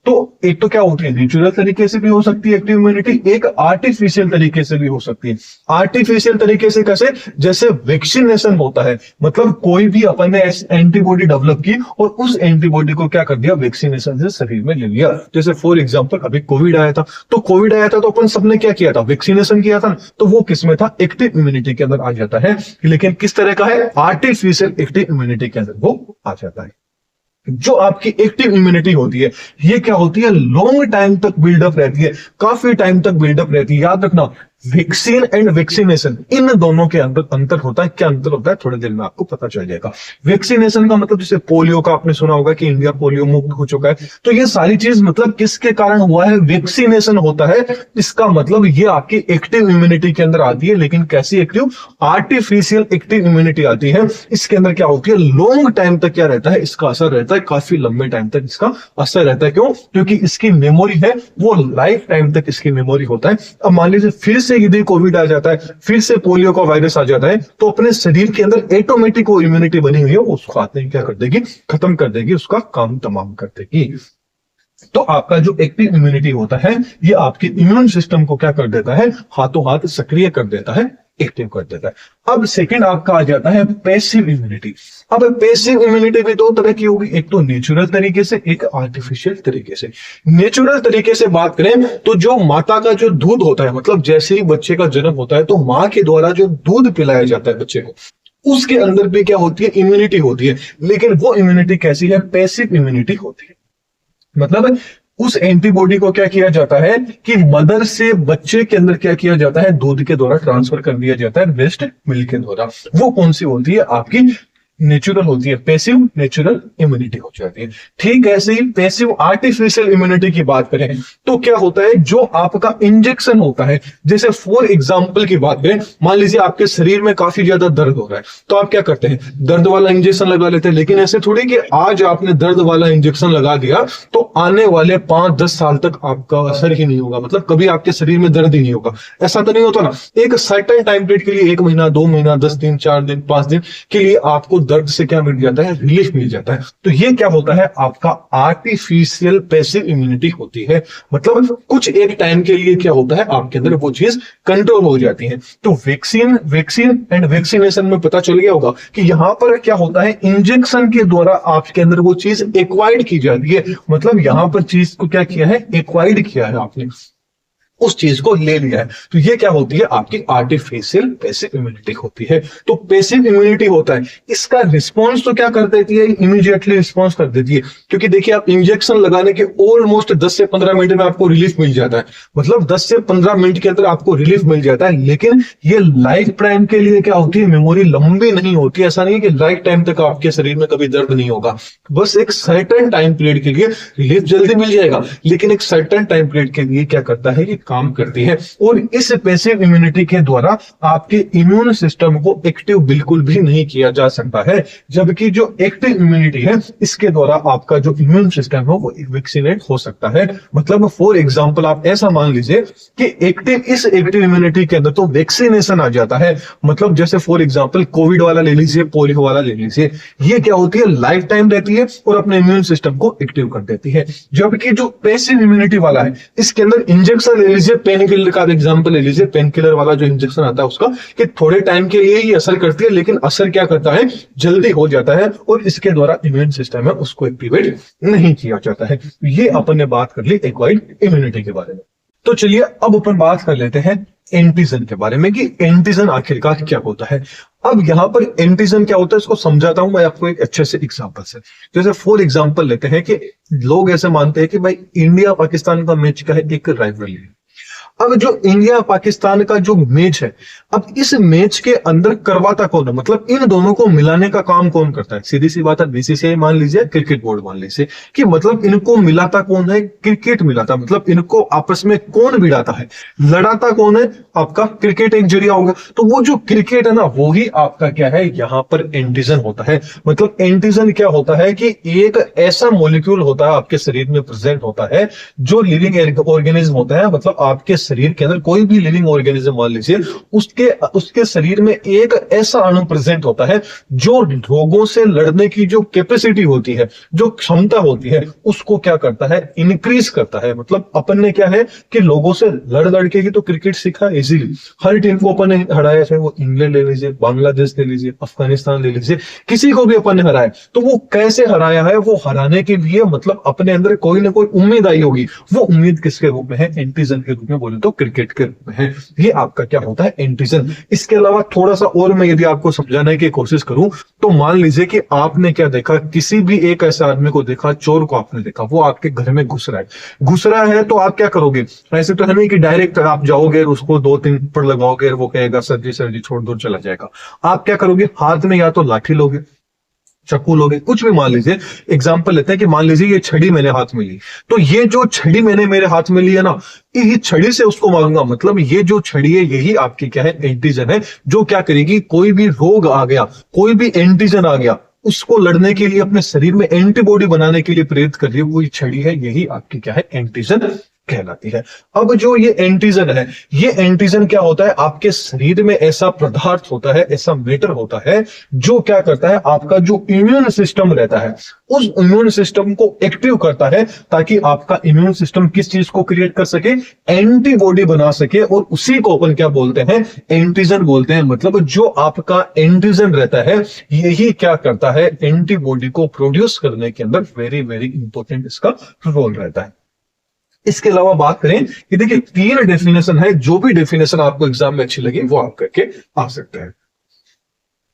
तो एक तो क्या होती है, नेचुरल तरीके से भी हो सकती है एक्टिव इम्यूनिटी, एक आर्टिफिशियल तरीके से भी हो सकती है। आर्टिफिशियल तरीके से कैसे, जैसे वैक्सीनेशन होता है, मतलब कोई भी अपन ने एंटीबॉडी डेवलप की और उस एंटीबॉडी को क्या कर दिया, वैक्सीनेशन से शरीर में ले लिया। जैसे फॉर एग्जांपल अभी कोविड आया था, तो कोविड आया था तो अपन सबने क्या किया था, वैक्सीनेशन किया था, तो वो किसमें था, एक्टिव इम्यूनिटी के अंदर आ जाता है। लेकिन किस तरह का है, आर्टिफिशियल एक्टिव इम्यूनिटी के अंदर वो आ जाता है। जो आपकी एक्टिव इम्यूनिटी होती है ये क्या होती है, लॉन्ग टाइम तक बिल्डअप रहती है, काफी टाइम तक बिल्डअप रहती है। याद रखना, वैक्सीन एंड वैक्सीनेशन इन दोनों के अंदर अंतर होता है। क्या अंतर होता है, थोड़ी देर में आपको पता चल जाएगा। वैक्सीनेशन का मतलब जैसे पोलियो का आपने सुना होगा कि इंडिया पोलियो मुक्त हो चुका है, तो ये सारी चीज मतलब किसके कारण हुआ है, वैक्सीनेशन होता है। इसका मतलब ये आपकी एक्टिव इम्यूनिटी के अंदर आती है, लेकिन कैसी एक्टिव, आर्टिफिशियल एक्टिव इम्यूनिटी आती है। इसके अंदर क्या होती है, लॉन्ग टाइम तक क्या रहता है, इसका असर रहता है, काफी लंबे टाइम तक इसका असर रहता है। क्यों, क्योंकि इसकी मेमोरी है वो लाइफ टाइम तक इसकी मेमोरी होता है। अब मान लीजिए फिर से यदि कोविड आ जाता है, फिर से पोलियो का वायरस आ जाता है, तो अपने शरीर के अंदर ऑटोमेटिक वो इम्यूनिटी बनी हुई है, उसको आते ही क्या कर देगी, खत्म कर देगी, उसका काम तमाम कर देगी। तो आपका जो एक्टिव इम्यूनिटी होता है ये आपके इम्यून सिस्टम को क्या कर देता है, हाथों हाथ सक्रिय कर देता है, एक्टिव कर देता है। अब सेकंड आपका आ जाता है पैसिव इम्यूनिटी। अब पैसिव इम्यूनिटी भी दो तरह की होगी, एक तो नेचुरल तरीके से, एक आर्टिफिशियल तरीके से। नेचुरल तरीके से बात करें तो जो माता का जो दूध होता है, मतलब जैसे ही बच्चे का जन्म होता है तो माँ के द्वारा जो दूध पिलाया जाता है बच्चे को, उसके अंदर भी क्या होती है, इम्यूनिटी होती है। लेकिन वो इम्यूनिटी कैसी है, पैसिव इम्यूनिटी होती है। मतलब उस एंटीबॉडी को क्या किया जाता है कि मदर से बच्चे के अंदर क्या किया जाता है, दूध के द्वारा ट्रांसफर कर दिया जाता है, ब्रेस्ट मिल्क के द्वारा। वो कौन सी होती है, आपकी नेचुरल होती है, पैसिव नेचुरल इम्यूनिटी हो जाती है। ठीक ऐसे ही पैसिव आर्टिफिशियल इम्यूनिटी की बात करें तो क्या होता है, जो आपका इंजेक्शन होता है, जैसे फॉर एग्जांपल की बात करें, मान लीजिए आपके शरीर में काफी ज्यादा दर्द हो रहा है, तो आप क्या करते हैं, दर्द वाला इंजेक्शन लगा लेते हैं। लेकिन ऐसे थोड़ी कि आज आपने दर्द वाला इंजेक्शन लगा दिया तो आने वाले 5-10 साल तक आपका असर ही नहीं होगा, मतलब कभी आपके शरीर में दर्द ही नहीं होगा, ऐसा तो नहीं होता ना। एक सर्टेन टाइम पीरियड के लिए, 1 महीना, 2 महीना, 10 दिन, 4 दिन, 5 दिन के लिए आपको दर्द से क्या मिल जाता है, रिलीफ मिल जाता है। तो ये क्या होता है, आपका आर्टिफिशियल पैसिव इम्यूनिटी होती है। मतलब कुछ एक टाइम के लिए क्या होता है, आपके अंदर वो चीज कंट्रोल हो जाती है। तो वैक्सीन एंड वैक्सीनेशन में पता चल गया होगा कि यहां पर क्या होता है, इंजेक्शन के द्वारा आपके अंदर वो चीज एक्वायर्ड की जाती है। मतलब यहां पर चीज को क्या किया है, एक्वायर्ड किया है आपने, उस चीज को ले लिया है। तो ये क्या होती है, आपकी आर्टिफिशियल पैसिव इम्यूनिटी होती है। तो पैसिव इम्यूनिटी होता है, इसका रिस्पॉन्स तो क्या कर देती है, इमीडिएटली रिस्पॉन्स कर देती है। क्योंकि देखिए आप इंजेक्शन लगाने के ऑलमोस्ट 10 से 15 मिनट में आपको रिलीफ मिल जाता है। मतलब 10 से 15 मिनट के अंदर आपको रिलीफ मिल जाता है। लेकिन ये लाइफ टाइम के लिए क्या होती है, मेमोरी लंबी नहीं होती। ऐसा नहीं है कि लाइफ टाइम तक आपके शरीर में कभी दर्द नहीं होगा। बस एक सर्टेन टाइम पीरियड के लिए रिलीफ जल्दी मिल जाएगा, लेकिन एक सर्टेन टाइम पीरियड के लिए क्या करता है, ये काम करती है। और इस पैसिव इम्यूनिटी के द्वारा आपके इम्यून सिस्टम को एक्टिव बिल्कुल भी नहीं किया जा सकता है। जबकि जो एक्टिव इम्यूनिटी है, इसके द्वारा आपका जो इम्यून सिस्टम है वो वैक्सीनेट हो सकता है। मतलब फॉर एग्जांपल आप ऐसा मान लीजिए कि इस एक्टिव इम्यूनिटी के अंदर तो वैक्सीनेशन आ जाता है। मतलब जैसे फॉर एग्जांपल कोविड वाला ले लीजिए, पोलियो वाला ले लीजिए, ये क्या होती है, लाइफ टाइम रहती है और अपने इम्यून सिस्टम को एक्टिव कर देती है। जबकि जो पैसिव इम्यूनिटी वाला है, इसके अंदर इंजेक्शन ले लीजिए, पेन किलर का एग्जांपल ले लीजिए, पेन किलर वाला जो इंजेक्शन आता है उसका, कि थोड़े टाइम के लिए ही असर करती है, लेकिन असर क्या करता है, जल्दी हो जाता है और इसके द्वारा इम्यून सिस्टम है उसको एक्टिवेट नहीं किया जाता है। ये अपन ने बात कर ली एक्वायर्ड इम्यूनिटी के बारे में। तो चलिए अब अपन बात कर लेते हैं एंटीजन के बारे में, कि एंटीजन आखिरकार क्या होता है। अब यहां पर एंटीजन क्या होता है, इसको समझाता हूं मैं आपको एक अच्छे से एग्जांपल से। जैसे फॉर एग्जांपल लेते हैं कि लोग ऐसे मानते हैं कि भाई इंडिया पाकिस्तान का मैच का है, एक राइवलरी है। अब जो इंडिया पाकिस्तान का जो मैच है, अब इस मैच के अंदर करवाता कौन है, मतलब इन दोनों को मिलाने का काम कौन करता है। सीधी सी बात है, बीसीसीआई मान लीजिए, क्रिकेट बोर्ड मान लीजिए, कि मतलब इनको मिलाता कौन है, क्रिकेट मिलाता, मतलब इनको आपस में कौन भिड़ाता है, लड़ाता कौन है, आपका क्रिकेट एक जरिया होगा। तो वो जो क्रिकेट है ना, वो ही आपका क्या है, यहां पर एंटीजन होता है। मतलब एंटीजन क्या होता है कि एक ऐसा मॉलिक्यूल होता है आपके शरीर में प्रेजेंट होता है, जो लिविंग ऑर्गेनिज्म होता है। मतलब आपके शरीर के अंदर कोई भी लिविंग ऑर्गेनिज्म मान लीजिए, उसके शरीर में एक ऐसा अणु प्रेजेंट होता है जो रोगों से लड़ने की जो कैपेसिटी होती है, जो क्षमता होती है, उसको क्या करता है, इंक्रीज करता है। मतलब अपन ने क्या है कि लोगों से लड़ के ही तो क्रिकेट सीखा इजीली। हर टीम को अपन ने हराया, चाहे वो इंग्लैंड ले लीजिए, बांग्लादेश ले लीजिए, अफगानिस्तान ले लीजिए, किसी को भी अपन ने हराया। तो वो कैसे हराया है, वो हराने के लिए मतलब अपने अंदर कोई ना कोई उम्मीद आई होगी। वो उम्मीद किसके रूप में है, एंटीजन के रूप में, बोले तो क्रिकेट के रूप में है। ये आपका क्या होता है, एंटीजन। इसके अलावा थोड़ा सा और मैं यदि आपको समझाने की कोशिश करूं, तो मान लीजिए कि आपने क्या देखा, किसी भी एक ऐसे आदमी को देखा, चोर को आपने देखा, वो आपके घर में घुस रहा है, तो आप क्या करोगे। ऐसे तो है नहीं कि डायरेक्ट आप जाओगे उसको 2-3 थप्पड़ लगाओगे, वो कहेगा सर जी छोड़ दो, चला जाएगा। आप क्या करोगे, हाथ में या तो लाठी लोगे, चाकू लोगे, कुछ भी। मान लीजिए एग्जांपल लेते हैं कि मान लीजिए ये छड़ी मैंने हाथ में ली, तो ये जो छड़ी मैंने मेरे हाथ में ली है ना, ये छड़ी से उसको मारूंगा। मतलब ये जो छड़ी है, यही आपकी क्या है, एंटीजन है, जो क्या करेगी, कोई भी रोग आ गया, कोई भी एंटीजन आ गया, उसको लड़ने के लिए, अपने शरीर में एंटीबॉडी बनाने के लिए प्रेरित कर रही है, वो छड़ी है, यही आपकी क्या है, एंटीजन कहलाती है। अब जो ये एंटीजन है, ये एंटीजन क्या होता है, आपके शरीर में ऐसा पदार्थ होता है, ऐसा मैटर होता है, जो क्या करता है, आपका जो इम्यून सिस्टम रहता है, उस इम्यून सिस्टम को एक्टिव करता है, ताकि आपका इम्यून सिस्टम किस चीज को क्रिएट कर सके, एंटीबॉडी बना सके। और उसी को अपन क्या बोलते हैं, एंटीजन बोलते हैं। मतलब जो आपका एंटीजन रहता है, यही क्या करता है, एंटीबॉडी को प्रोड्यूस करने के अंदर वेरी वेरी इंपॉर्टेंट इसका रोल रहता है। इसके अलावा बात करें कि देखिए 3 डेफिनेशन है, जो भी डेफिनेशन आपको एग्जाम में अच्छी लगी वो आप करके आ सकते हैं।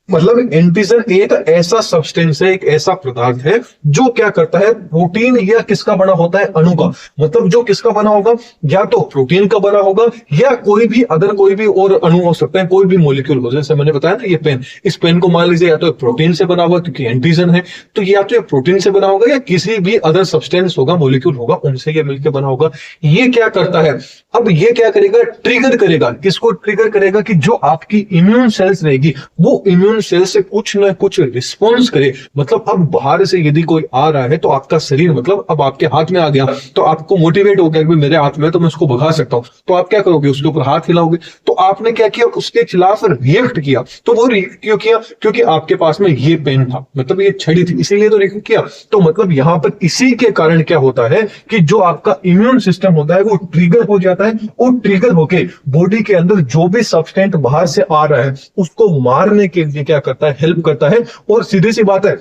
मतलब एंटीजन एक ऐसा सब्सटेंस है, एक ऐसा पदार्थ है, जो क्या करता है, प्रोटीन या किसका बना होता है, अणु का। मतलब जो किसका बना होगा, या तो प्रोटीन का बना होगा, या कोई भी अदर कोई भी और अणु हो सकता है, कोई भी मॉलिक्यूल हो। जैसे मैंने बताया ना, ये पेन, इस पेन को मान लीजिए या तो प्रोटीन से बना होगा, क्योंकि एंटीजन है, तो या तो प्रोटीन से बना होगा, या किसी भी अदर सब्सटेंस होगा, मॉलिक्यूल होगा, उनसे ये मिलकर बना होगा। ये क्या करता है, अब ये क्या करेगा, ट्रिगर करेगा। किसको ट्रिगर करेगा, कि जो आपकी इम्यून सेल्स रहेगी, वो इम्यून इम्यून सेल से कुछ ना कुछ रिस्पॉन्स करे। मतलब अब बाहर से यदि कोई आ रहा है तो आपका शरीर मतलब अब आपके हाथ में आ गया तो आपको मोटिवेट हो गया कि मेरे हाथ में तो मैं उसको भगा सकता हूं, तो आप क्या करोगे, उसके ऊपर हाथ हिलाओगे। तो आपने क्या किया, उसके खिलाफ रिएक्ट किया। तो वो रिएक्ट क्यों किया, क्योंकि आपके पास में ये पेन था, मतलब ये छड़ी थी, इसीलिए तो रिएक्ट किया। तो मतलब यहां पर इसी के कारण क्या होता है कि जो आपका इम्यून सिस्टम होता है वो ट्रिगर हो जाता है, और ट्रिगर होके बॉडी के अंदर जो भी सब्सटेंस बाहर से आ रहा है उसको मारने के लिए क्या करता है, हेल्प करता है। और सीधी सी बात है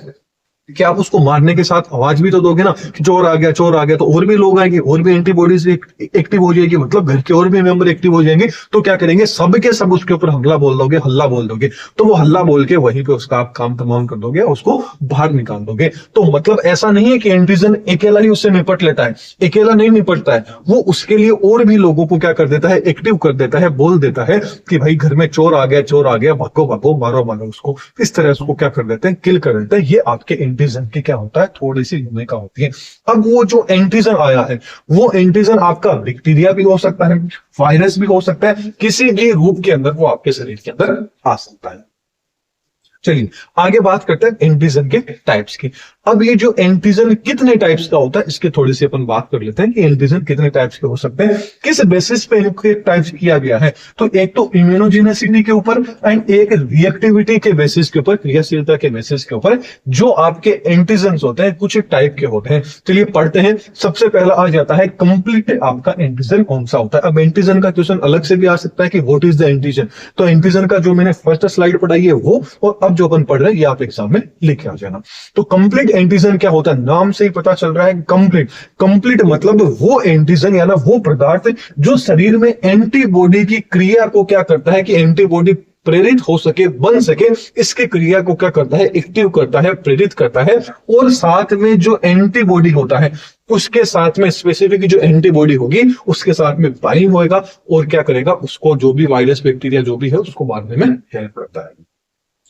कि आप उसको मारने के साथ आवाज भी तो दोगे ना कि चोर आ गया, चोर आ गया, तो और भी लोग आएंगे, और भी एंटीबॉडीज एक्टिव हो जाएगी, मतलब घर के और भी मेंबर एक्टिव हो जाएंगे। तो क्या करेंगे, सब के सब उसके ऊपर हल्ला बोल दोगे, तो वो हल्ला बोल के वहीं पे उसका आप काम तमाम कर दोगे, उसको बाहर निकाल दोगे। तो मतलब ऐसा नहीं है कि एंटीजन अकेला ही उससे निपट लेता है, अकेला नहीं निपटता है, वो उसके लिए और भी लोगों को क्या कर देता है, एक्टिव कर देता है, बोल देता है कि भाई घर में चोर आ गया, भागो भागो, मारो मारो उसको। इस तरह उसको क्या कर देते हैं, किल कर देते हैं। ये आपके एंटीजन की क्या होता है, थोड़ी सी भूमिका होती है। अब वो जो एंटीजन आया है वो एंटीजन आपका बैक्टीरिया भी हो सकता है, वायरस भी हो सकता है, किसी भी रूप के अंदर वो आपके शरीर के अंदर आ सकता है। चलिए आगे बात करते हैं एंटीजन के टाइप्स की। अब ये जो एंटीजन कितने टाइप्स का होता है इसके थोड़ी सी अपन बात कर लेते हैं कि एंटीजन कितने टाइप्स के हो सकते हैं, किस बेसिस पे इनके टाइप्स किया गया है। तो एक तो इम्यूनोजेनेसिटी के ऊपर एंड एक रिएक्टिविटी के बेसिस के ऊपर, क्रियाशीलता के बेसिस के ऊपर जो आपके एंटीजन होते हैं कुछ टाइप के होते हैं। चलिए पढ़ते हैं। सबसे पहला आ जाता है कंप्लीट आपका एंटीजन कौन सा होता है। अब एंटीजन का क्वेश्चन अलग से भी आ सकता है कि व्हाट इज द एंटीजन। तो एंटीजन का जो मैंने फर्स्ट स्लाइड पढ़ाई है वो, और अब जो अपन पढ़ रहे हैं ये आप एग्जाम में लिख आ जाना। तो कंप्लीट एंटीजन क्या होता है, नाम से ही पता चल रहा है कंप्लीट। कंप्लीट मतलब वो एंटीजन या ना वो पदार्थ जो शरीर में एंटीबॉडी की क्रिया को क्या करता है कि एंटीबॉडी प्रेरित हो सके, बन सके, इसके क्रिया को क्या करता है, एक्टिव करता है, प्रेरित करता है। और साथ में जो एंटीबॉडी होता है उसके साथ में स्पेसिफिक जो एंटीबॉडी होगी उसके साथ में बाइंड होएगा और क्या करेगा, उसको जो भी वायरस बैक्टीरिया जो भी है उसको मारने में हेल्प करता है।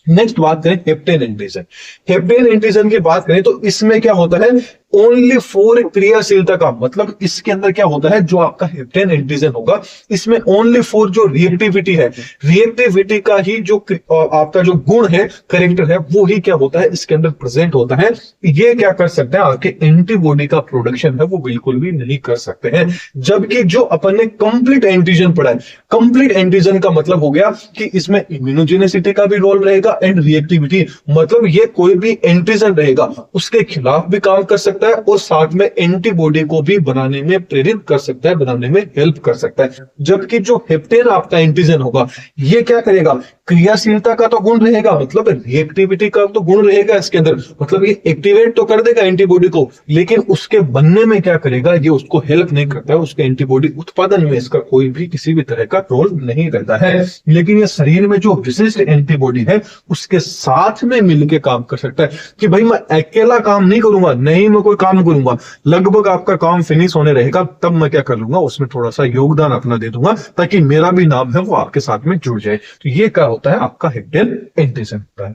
नेक्स्ट बात करें हेप्टेन एंटीजन। हेप्टेन एंटीजन की बात करें तो इसमें क्या होता है, ओनली फॉर क्रियाशीलता का, मतलब इसके अंदर क्या होता है जो आपका हेप्टेन एंटीजन होगा इसमें ओनली फॉर जो रिएक्टिविटी है, रिएक्टिविटी का ही जो आपका जो गुण है, कैरेक्टर है, वो ही क्या होता है इसके अंदर प्रेजेंट होता है। ये क्या कर सकते हैं, आपके एंटीबॉडी का प्रोडक्शन है वो बिल्कुल भी नहीं कर सकते हैं। जबकि जो अपन ने कंप्लीट एंटीजन पढ़ा है, कंप्लीट एंटीजन का मतलब हो गया कि इसमें इम्यूनोजेनेसिटी का भी रोल रहेगा एंड रिएक्टिविटी, मतलब ये कोई भी एंटीजन रहेगा उसके खिलाफ भी काम कर सकता है और साथ में एंटीबॉडी को भी बनाने में प्रेरित कर सकता है, बनाने में हेल्प कर सकता है। जबकि जो हेप्टेन आपका एंटीजन होगा ये क्या करेगा, क्रियाशीलता का तो गुण रहेगा, मतलब रिएक्टिविटी का तो गुण रहेगा इसके अंदर, मतलब ये एक्टिवेट तो कर देगा एंटीबॉडी को, लेकिन उसके बनने में क्या करेगा, ये उसको हेल्प नहीं करता है, उसके एंटीबॉडी उत्पादन में इसका कोई भी किसी भी तरह का रोल नहीं रहता है। लेकिन ये शरीर में जो विशिष्ट एंटीबॉडी है उसके साथ में मिलकर काम कर सकता है कि भाई मैं अकेला काम नहीं करूंगा, नहीं मैं कोई काम करूंगा, लगभग आपका काम फिनिश होने रहेगा तब मैं क्या कर लूंगा, उसमें थोड़ा सा योगदान अपना दे दूंगा ताकि मेरा भी नाम है वो आपके साथ में जुड़ जाए। तो ये क्या होता है, आपका हेप्टेन एंटीजन होता है।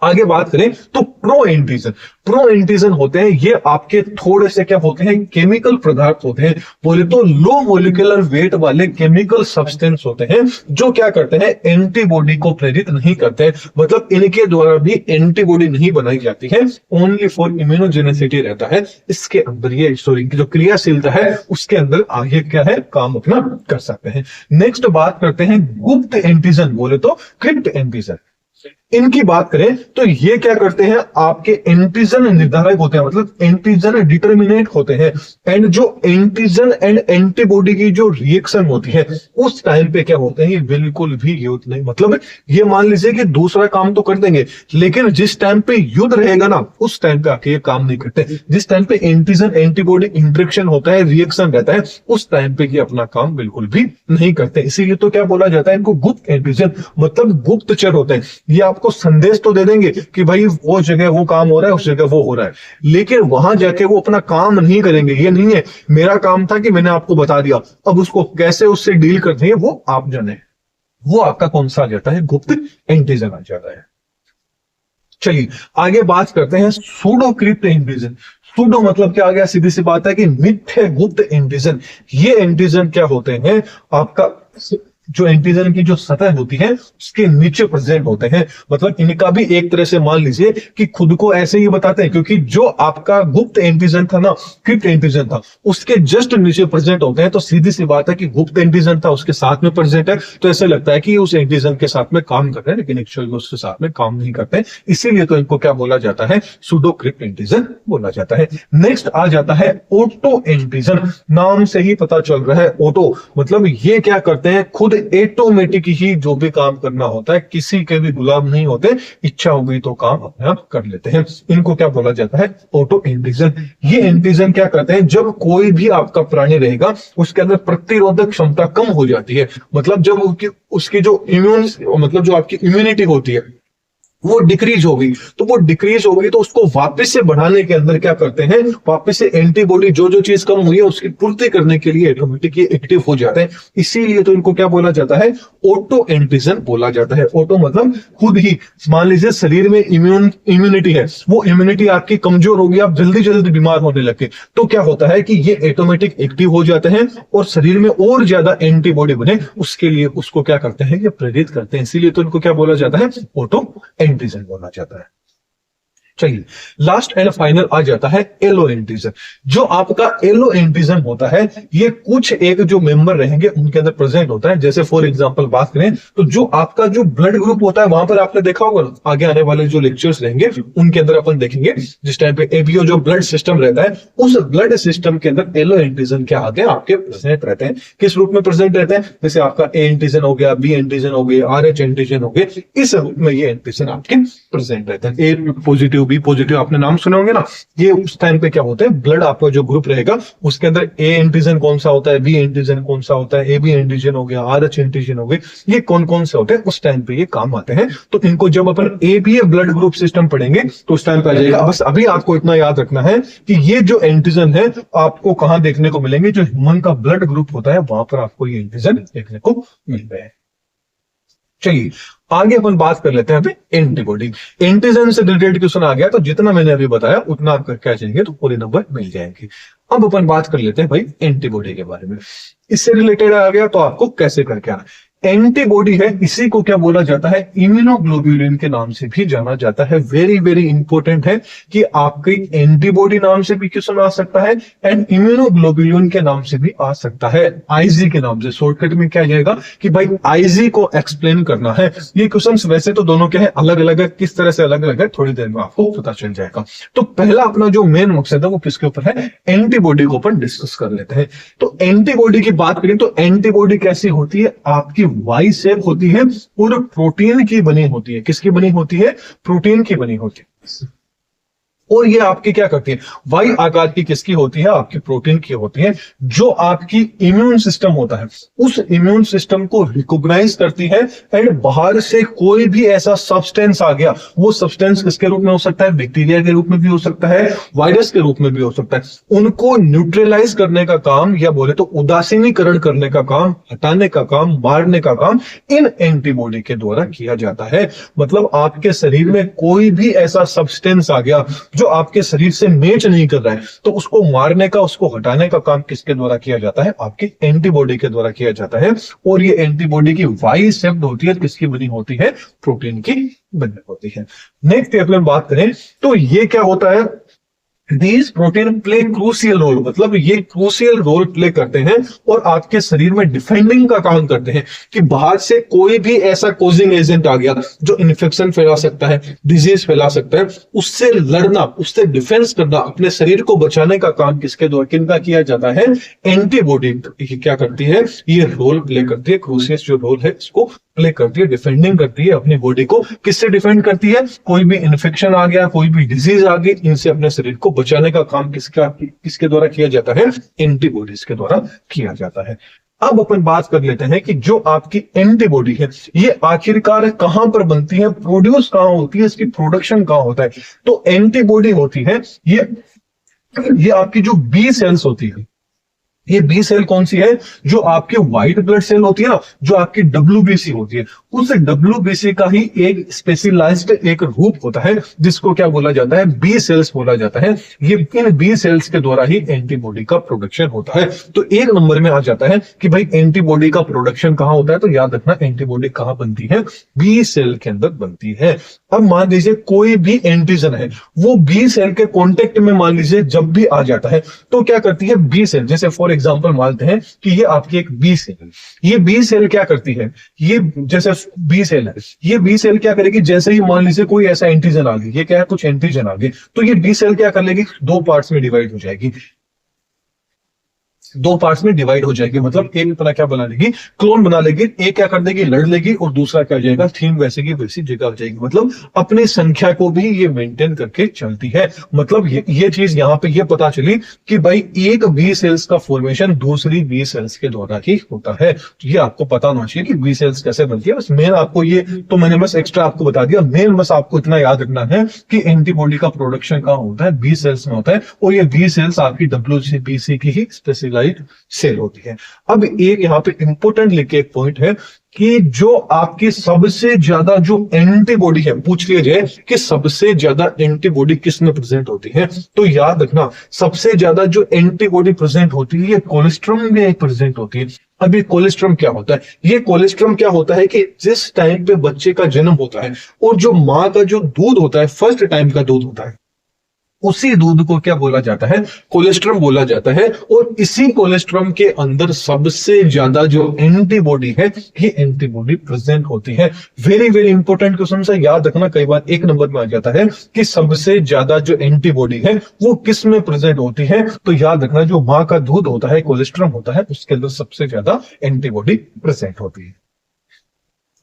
आगे बात करें तो प्रो एंटीजन। प्रो एंटीजन होते हैं ये आपके थोड़े से क्या होते हैं, केमिकल पदार्थ होते हैं, बोले तो लो मोलिकुलर वेट वाले केमिकल सब्सटेंस होते हैं जो क्या करते हैं, एंटीबॉडी को प्रेरित नहीं करते हैं, मतलब इनके द्वारा भी एंटीबॉडी नहीं बनाई जाती है, ओनली फॉर इम्यूनोजेनेसिटी रहता है इसके अंदर, ये जो क्रियाशीलता है उसके अंदर आगे क्या है, काम अपना कर सकते हैं। नेक्स्ट बात करते हैं गुप्त एंटीजन, बोले तो क्रिप्ट एंटीजन। इनकी बात करें तो ये क्या करते हैं, आपके एंटीजन निर्धारक होते हैं, मतलब एंटीजन डिटर्मिनेट होते हैं, एंड जो एंटीजन एंड एंटीबॉडी की जो रिएक्शन होती है उस टाइम पे क्या होते हैं, ये बिल्कुल भी युद्ध नहीं, मतलब ये मान लीजिए कि दूसरा काम तो कर देंगे लेकिन जिस टाइम पे युद्ध रहेगा ना उस टाइम पे आके ये काम नहीं करते। जिस टाइम पे एंटीजन एंटीबॉडी इंटरेक्शन होता है, रिएक्शन रहता है, उस टाइम पे ये अपना काम बिल्कुल भी नहीं करते। इसीलिए तो क्या बोला जाता है इनको गुप्त एंटीजन, मतलब गुप्तचर होते हैं। ये आपको संदेश तो दे देंगे कि भाई वो जगह वो काम हो रहा है, उस जगह वो हो रहा है, लेकिन वहां जाके वो अपना काम नहीं करेंगे। ये नहीं है मेरा काम था कि मैंने आपको बता दिया, अब उसको कैसे उससे डील करनी है वो आप जाने। वो आपका कौन सा आ जाता है, गुप्त एंटीजन आ जाता है। चलिए आगे बात करते हैं सूडो क्रिप्ट एंटीजन। सूडो मतलब क्या आ गया, सीधी सी बात है कि मिथ्या गुप्त एंटीजन। ये एंटीजन क्या होते हैं, आपका जो एंटीजन की जो सतह होती है उसके नीचे प्रेजेंट होते हैं। मतलब इनका भी एक तरह से मान लीजिए कि खुद को ऐसे ही बताते हैं, क्योंकि जो आपका गुप्त एंटीजन था ना, क्रिप्ट एंटीजन था, उसके जस्ट नीचे प्रेजेंट होते हैं। तो सीधी सी बात है कि गुप्त एंटीजन था उसके साथ में प्रेजेंट है, तो ऐसा लगता है कि उस एंटीजन के साथ में काम कर रहे हैं, लेकिन एक्चुअली उसके साथ में काम नहीं करते। इसीलिए तो इनको क्या बोला जाता है, सूडो क्रिप्ट एंटीजन बोला जाता है। नेक्स्ट आ जाता है ऑटो एंटीजन। नाम से ही पता चल रहा है ऑटो, मतलब ये क्या करते हैं, खुद ऑटोमेटिक ही जो भी काम करना होता है, किसी के भी गुलाम नहीं होते, इच्छा हो गई तो काम अपने आप कर लेते हैं। इनको क्या बोला जाता है, ऑटो एंटीजन। ये एंटीजन क्या करते हैं, जब कोई भी आपका प्राणी रहेगा उसके अंदर प्रतिरोधक क्षमता कम हो जाती है, मतलब जब उसकी जो मतलब जो आपकी इम्यूनिटी होती है वो डिक्रीज हो गई, तो वो डिक्रीज हो गई तो उसको वापस से बढ़ाने के अंदर क्या करते हैं, वापस से एंटीबॉडी जो चीज कम हुई है उसकी पूर्ति करने के लिए ऑटोमेटिक एक्टिव हो जाते हैं। इसीलिए तो इनको क्या बोला जाता है, ऑटो एंटीजन बोला जाता है। ऑटो मतलब खुद ही, मान लीजिए शरीर में इम्यूनिटी है, वो इम्यूनिटी आपकी कमजोर होगी, आप जल्दी जल्दी बीमार होने लगे, तो क्या होता है कि ये ऑटोमेटिक एक्टिव हो जाते हैं और शरीर में और ज्यादा एंटीबॉडी बने, उसके लिए उसको क्या करते हैं, ये प्रेरित करते हैं। इसीलिए तो इनको क्या बोला जाता है, ऑटो एंटीजन बोला जाता है। चलिए लास्ट एंड फाइनल आ जाता है एलो एंटीजन। जो आपका एलो एंटीजन होता है, ये कुछ एक जो मेंबर रहेंगे उनके अंदर प्रेजेंट होता है। जैसे फॉर एग्जांपल बात करें तो जो आपका जो ब्लड ग्रुप होता है, वहां पर आपने देखा होगा, आगे आने वाले जो लेक्चर्स रहेंगे उनके अंदर अपन देखेंगे, जिस टाइम पे एबीओ जो ब्लड सिस्टम रहता है, उस ब्लड सिस्टम के अंदर एलो एंटीजन क्या आते हैं, आपके प्रेजेंट रहते हैं। किस रूप में प्रेजेंट रहते हैं, जैसे आपका ए एंटीजन हो गया, बी एंटीजन हो गया, आरएच एंटीजन हो गया, इस रूप में ये एंटीजन आपके प्रेजेंट रहते हैं। ए पॉजिटिव, बी पॉजिटिव आपने नाम सुने होंगे ना, ये उस टाइम पे क्या होते हैं, ब्लड आपका जो ग्रुप रहेगा उसके अंदर ए एंटीजन कौन सा होता है, बी एंटीजन कौन सा होता है, ए बी एंटीजन हो गया, आरएच एंटीजन हो गए, ये कौन कौन से होते हैं, उस टाइम पे ये काम आते हैं। तो इनको जब अपन A B blood group system पढ़ेंगे तो उस टाइम पे आ जाएगा। बस अभी आपको इतना याद रखना है कि ये जो एंटीजन है आपको कहां देखने को मिलेंगे, जो ह्यूमन का ब्लड ग्रुप होता है वहां पर आपको ये एंटीजन देखने को मिल रहे हैं। चलिए आगे अपन बात कर लेते हैं अभी एंटीबॉडी। एंटीजन से रिलेटेड क्वेश्चन आ गया तो जितना मैंने अभी बताया उतना आप करके आ जाएंगे तो पूरे नंबर मिल जाएंगे। अब अपन बात कर लेते हैं भाई एंटीबॉडी के बारे में। इससे रिलेटेड आ गया तो आपको कैसे करके आना। एंटीबॉडी है, इसी को क्या बोला जाता है, इम्यूनोग्लोबुलिन के नाम से भी जाना जाता है। वेरी वेरी इंपॉर्टेंट है कि आपकी एंटीबॉडी नाम से भी क्वेश्चन आ सकता है एंड इम्यूनोग्लोबुलिन के नाम से भी आ सकता है, आईजी के नाम से। शॉर्टकट में क्या जाएगा कि भाई आईजी को एक्सप्लेन करना है। ये क्वेश्चन वैसे तो दोनों के हैं अलग अलग है, किस तरह से अलग अलग है थोड़ी देर में आपको पता चल जाएगा। तो पहला अपना जो मेन मकसद है वो किसके ऊपर है, एंटीबॉडी को अपन डिस्कस कर लेते हैं। तो एंटीबॉडी की बात करें तो एंटीबॉडी कैसी होती है, आपकी वाई शेप होती है और प्रोटीन की बनी होती है। किसकी बनी होती है, प्रोटीन की बनी होती है। और ये आपकी क्या करती है, वाई आकार की किसकी होती है, आपकी प्रोटीन की होती है। जो आपकी इम्यून सिस्टम होता है उस इम्यून सिस्टम को रिकॉग्नाइज करती है एंड बाहर से कोई भी ऐसा सब्सटेंस आ गया, वो सब्सटेंस किसके रूप में हो सकता है, बैक्टीरिया के रूप में भी हो सकता है, वायरस के रूप में भी हो सकता है। उनको न्यूट्रलाइज करने का काम या बोले तो उदासीनीकरण करने का काम, हटाने का काम, मारने का काम इन एंटीबॉडी के द्वारा किया जाता है। मतलब आपके शरीर में कोई भी ऐसा सब्सटेंस आ गया जो आपके शरीर से मैच नहीं कर रहा है, तो उसको मारने का, उसको हटाने का काम किसके द्वारा किया जाता है, आपकी एंटीबॉडी के द्वारा किया जाता है। और ये एंटीबॉडी की वाई शेप्ड होती है, किसकी बनी होती है, प्रोटीन की बनी होती है। नेक्स्ट अपन बात करें तो ये क्या होता है, These protein play crucial role, मतलब ये क्रूशियल रोल प्ले करते हैं और आपके शरीर में डिफेंडिंग का काम करते हैं कि बाहर से कोई भी ऐसा कोजिंग एजेंट आ गया जो इन्फेक्शन फैला सकता है, डिजीज फैला सकता है, उससे लड़ना, उससे डिफेंस करना, अपने शरीर को बचाने का काम किसके द्वारा, किनका किया जाता है, एंटीबॉडी क्या करती है, ये रोल प्ले करती है। क्रूशियल जो रोल है इसको प्ले करती है, डिफेंडिंग करती है अपनी बॉडी को। किससे डिफेंड करती है, कोई भी इन्फेक्शन आ गया, कोई भी डिजीज आ गई, इनसे अपने शरीर को बचाने का काम किसके द्वारा किया जाता है, एंटीबॉडीज के द्वारा किया जाता है। अब अपन बात कर लेते हैं कि जो आपकी एंटीबॉडी है ये आखिरकार कहां पर बनती है, प्रोड्यूस कहां होती है, इसकी प्रोडक्शन कहां होता है। तो एंटीबॉडी होती है ये आपकी जो बी सेल्स होती है, ये बी सेल कौन सी है? जो आपकी व्हाइट ब्लड सेल होती है ना, जो आपकी डब्ल्यूबीसी होती है, उस डब्ल्यूबीसी का ही एक स्पेशलाइज्ड एक रूप होता है जिसको क्या बोला जाता है? बी सेल्स बोला जाता है। ये इन बी सेल्स के द्वारा ही एंटीबॉडी का प्रोडक्शन होता है। तो एक नंबर में आ जाता है कि भाई एंटीबॉडी का प्रोडक्शन कहां होता है, तो याद रखना एंटीबॉडी कहां बनती है? बी सेल के अंदर बनती है। अब मान लीजिए कोई भी एंटीजन है, वो बी सेल के कांटेक्ट में मान लीजिए जब भी आ जाता है, तो क्या करती है बी सेल, जैसे फॉर एग्जांपल मानते हैं कि ये आपकी एक बी सेल है, ये बी सेल क्या करती है, ये जैसे बी सेल है, ये बी सेल क्या करेगी, जैसे ही मान लीजिए कोई ऐसा एंटीजन आ गया, ये क्या है, कुछ एंटीजन आ गए, तो ये बी सेल क्या कर लेगी, दो पार्ट्स में डिवाइड हो जाएगी, दो पार्ट्स में डिवाइड हो जाएगी, मतलब एक तरह क्या बना लेगी, क्लोन बना लेगी। एक क्या कर देगी, लड़ लेगी, और दूसरा क्या हो जाएगा, थीम वैसे की वैसी जगह हो जाएगी। मतलब अपनी संख्या को भी ये मेंटेन करके चलती है। मतलब ये चीज यहाँ पे ये पता चली कि भाई एक बी सेल्स का फॉर्मेशन दूसरी बी सेल्स के द्वारा ही होता है। तो ये आपको पता होना चाहिए कि बी सेल्स कैसे बनती है। बस मेन आपको ये तो मैंने बस एक्स्ट्रा आपको बता दिया। मेन बस आपको इतना याद रखना है कि एंटीबॉडी का प्रोडक्शन कहाँ होता है, बी सेल्स में होता है, और ये बी सेल्स आपकी डब्ल्यूबीसी की ही स्पेशलाइज्ड सेल होती है। अब एक यहाँ पे इंपोर्टेंट लिखे एक पॉइंट है कि जो आपकी सबसे ज्यादा जो एंटीबॉडी है, पूछ लिया जाए कि सबसे ज्यादा एंटीबॉडी किस में प्रेजेंट होती है, तो याद रखना सबसे ज्यादा जो एंटीबॉडी प्रेजेंट होती है ये कोलेस्ट्रम में प्रेजेंट होती है। अब ये कोलेस्ट्रम क्या होता है? ये कोलेस्ट्रम क्या होता है कि जिस टाइम पे बच्चे का जन्म होता है और जो माँ का जो दूध होता है, फर्स्ट टाइम का दूध होता है, उसी दूध को क्या बोला जाता है, कोलेस्ट्रम बोला जाता है। और इसी कोलेस्ट्रम के अंदर सबसे ज्यादा जो एंटीबॉडी है, ये एंटीबॉडी प्रेजेंट होती है। वेरी वेरी इंपॉर्टेंट क्वेश्चन है, याद रखना, कई बार एक नंबर में आ जाता है कि सबसे ज्यादा जो एंटीबॉडी है वो किस में प्रेजेंट होती है। तो याद रखना जो माँ का दूध होता है, कोलेस्ट्रम होता है, उसके अंदर सबसे ज्यादा एंटीबॉडी प्रेजेंट होती है।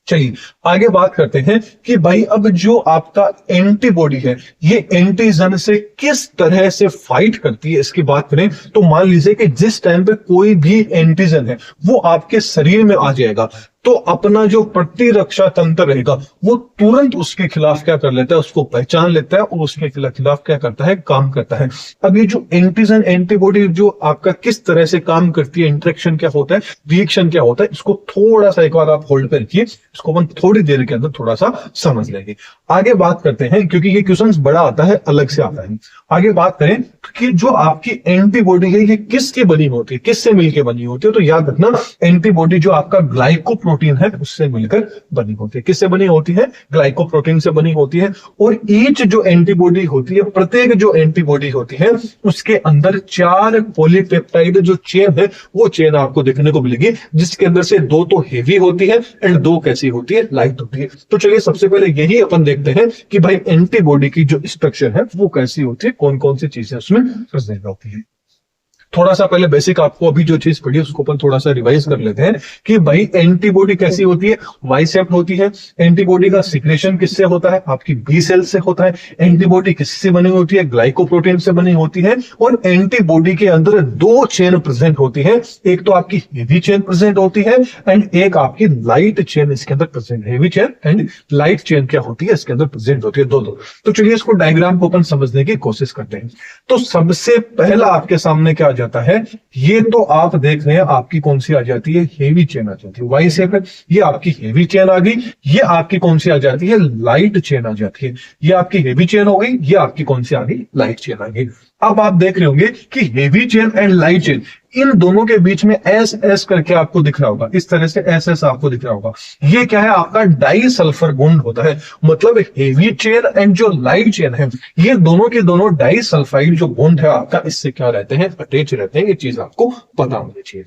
चलिए आगे बात करते हैं कि भाई अब जो आपका एंटीबॉडी है, ये एंटीजन से किस तरह से फाइट करती है, इसकी बात करें तो मान लीजिए कि जिस टाइम पे कोई भी एंटीजन है वो आपके शरीर में आ जाएगा, तो अपना जो प्रतिरक्षा तंत्र रहेगा वो तुरंत उसके खिलाफ क्या कर लेता है, उसको पहचान लेता है और उसके खिलाफ क्या करता है, काम करता है। अब ये जो एंटीजन एंटीबॉडी जो आपका किस तरह से काम करती है, इंटरेक्शन क्या होता है, रिएक्शन क्या होता है, इसको थोड़ा सा एक बार आप होल्ड पे रखिए, इसको हम थोड़ी देर के अंदर थोड़ा सा समझ लेंगे। आगे बात करते हैं, क्योंकि ये क्वेश्चन बड़ा आता है, अलग से आता है। आगे बात करें कि जो आपकी एंटीबॉडी है ये किसकी बनी होती है, किससे मिलकर बनी होती है, तो याद रखना एंटीबॉडी जो आपका ग्लाइकोप्रोटीन है उससे मिलकर बनी होती है। किससे बनी होती है? ग्लाइकोप्रोटीन से बनी होती है। और ईच जो एंटीबॉडी होती है, प्रत्येक जो एंटीबॉडी होती है उसके अंदर 4 पॉलीपेप्टाइड जो चेन है वो चेन आपको देखने को मिलेगी, जिसके अंदर से 2 तो हेवी होती है एंड 2 कैसी होती है, लाइट होती है। तो चलिए सबसे पहले यही अपन देखते हैं कि भाई एंटीबॉडी की जो स्ट्रक्चर है वो कैसी होती है, कौन कौन सी चीजें उसमें प्रेजेंट होती है। थोड़ा सा पहले बेसिक आपको अभी जो चीज पढ़ी उसको अपन थोड़ा सा रिवाइज कर लेते हैं कि भाई एंटीबॉडी कैसी होती है, वाई शेप्ड होती है। एंटीबॉडी का सिक्रेशन किससे होता है, आपकी बी सेल से होता है। एंटीबॉडी किससे बनी होती है, ग्लाइकोप्रोटीन से बनी होती है। और एंटीबॉडी के अंदर 2 चेन प्रेजेंट होती है, एक तो आपकी हेवी चेन प्रेजेंट होती है एंड एक आपकी लाइट चेन इसके अंदर present. Heavy chain and light chain क्या होती है, इसके अंदर प्रेजेंट होती है, दो। तो चलिए इसको डायग्राम को अपन समझने की कोशिश करते हैं। तो सबसे पहला आपके सामने क्या जाता है, ये तो आप देख रहे हैं आपकी कौन सी आ जाती है, हेवी चेन आ जाती है, वाई शेप है। ये आपकी हेवी चेन आ गई। ये आपकी कौन सी आ जाती है, लाइट चेन आ जाती है। ये आपकी हेवी चेन हो गई, ये आपकी कौन सी आ गई, लाइट चेन आ गई। अब आप देख रहे होंगे कि heavy chain and light chain, इन दोनों के बीच में एस एस करके आपको दिख रहा होगा, इस तरह से एस एस आपको दिख रहा होगा। ये क्या है, आपका डाई सल्फर बॉन्ड होता है। मतलब हेवी चेन एंड जो लाइट चेन है, ये दोनों के दोनों डाई सल्फाइड जो बॉन्ड है आपका, इससे क्या रहते हैं, अटैच रहते हैं। ये चीज आपको पता होनी चाहिए।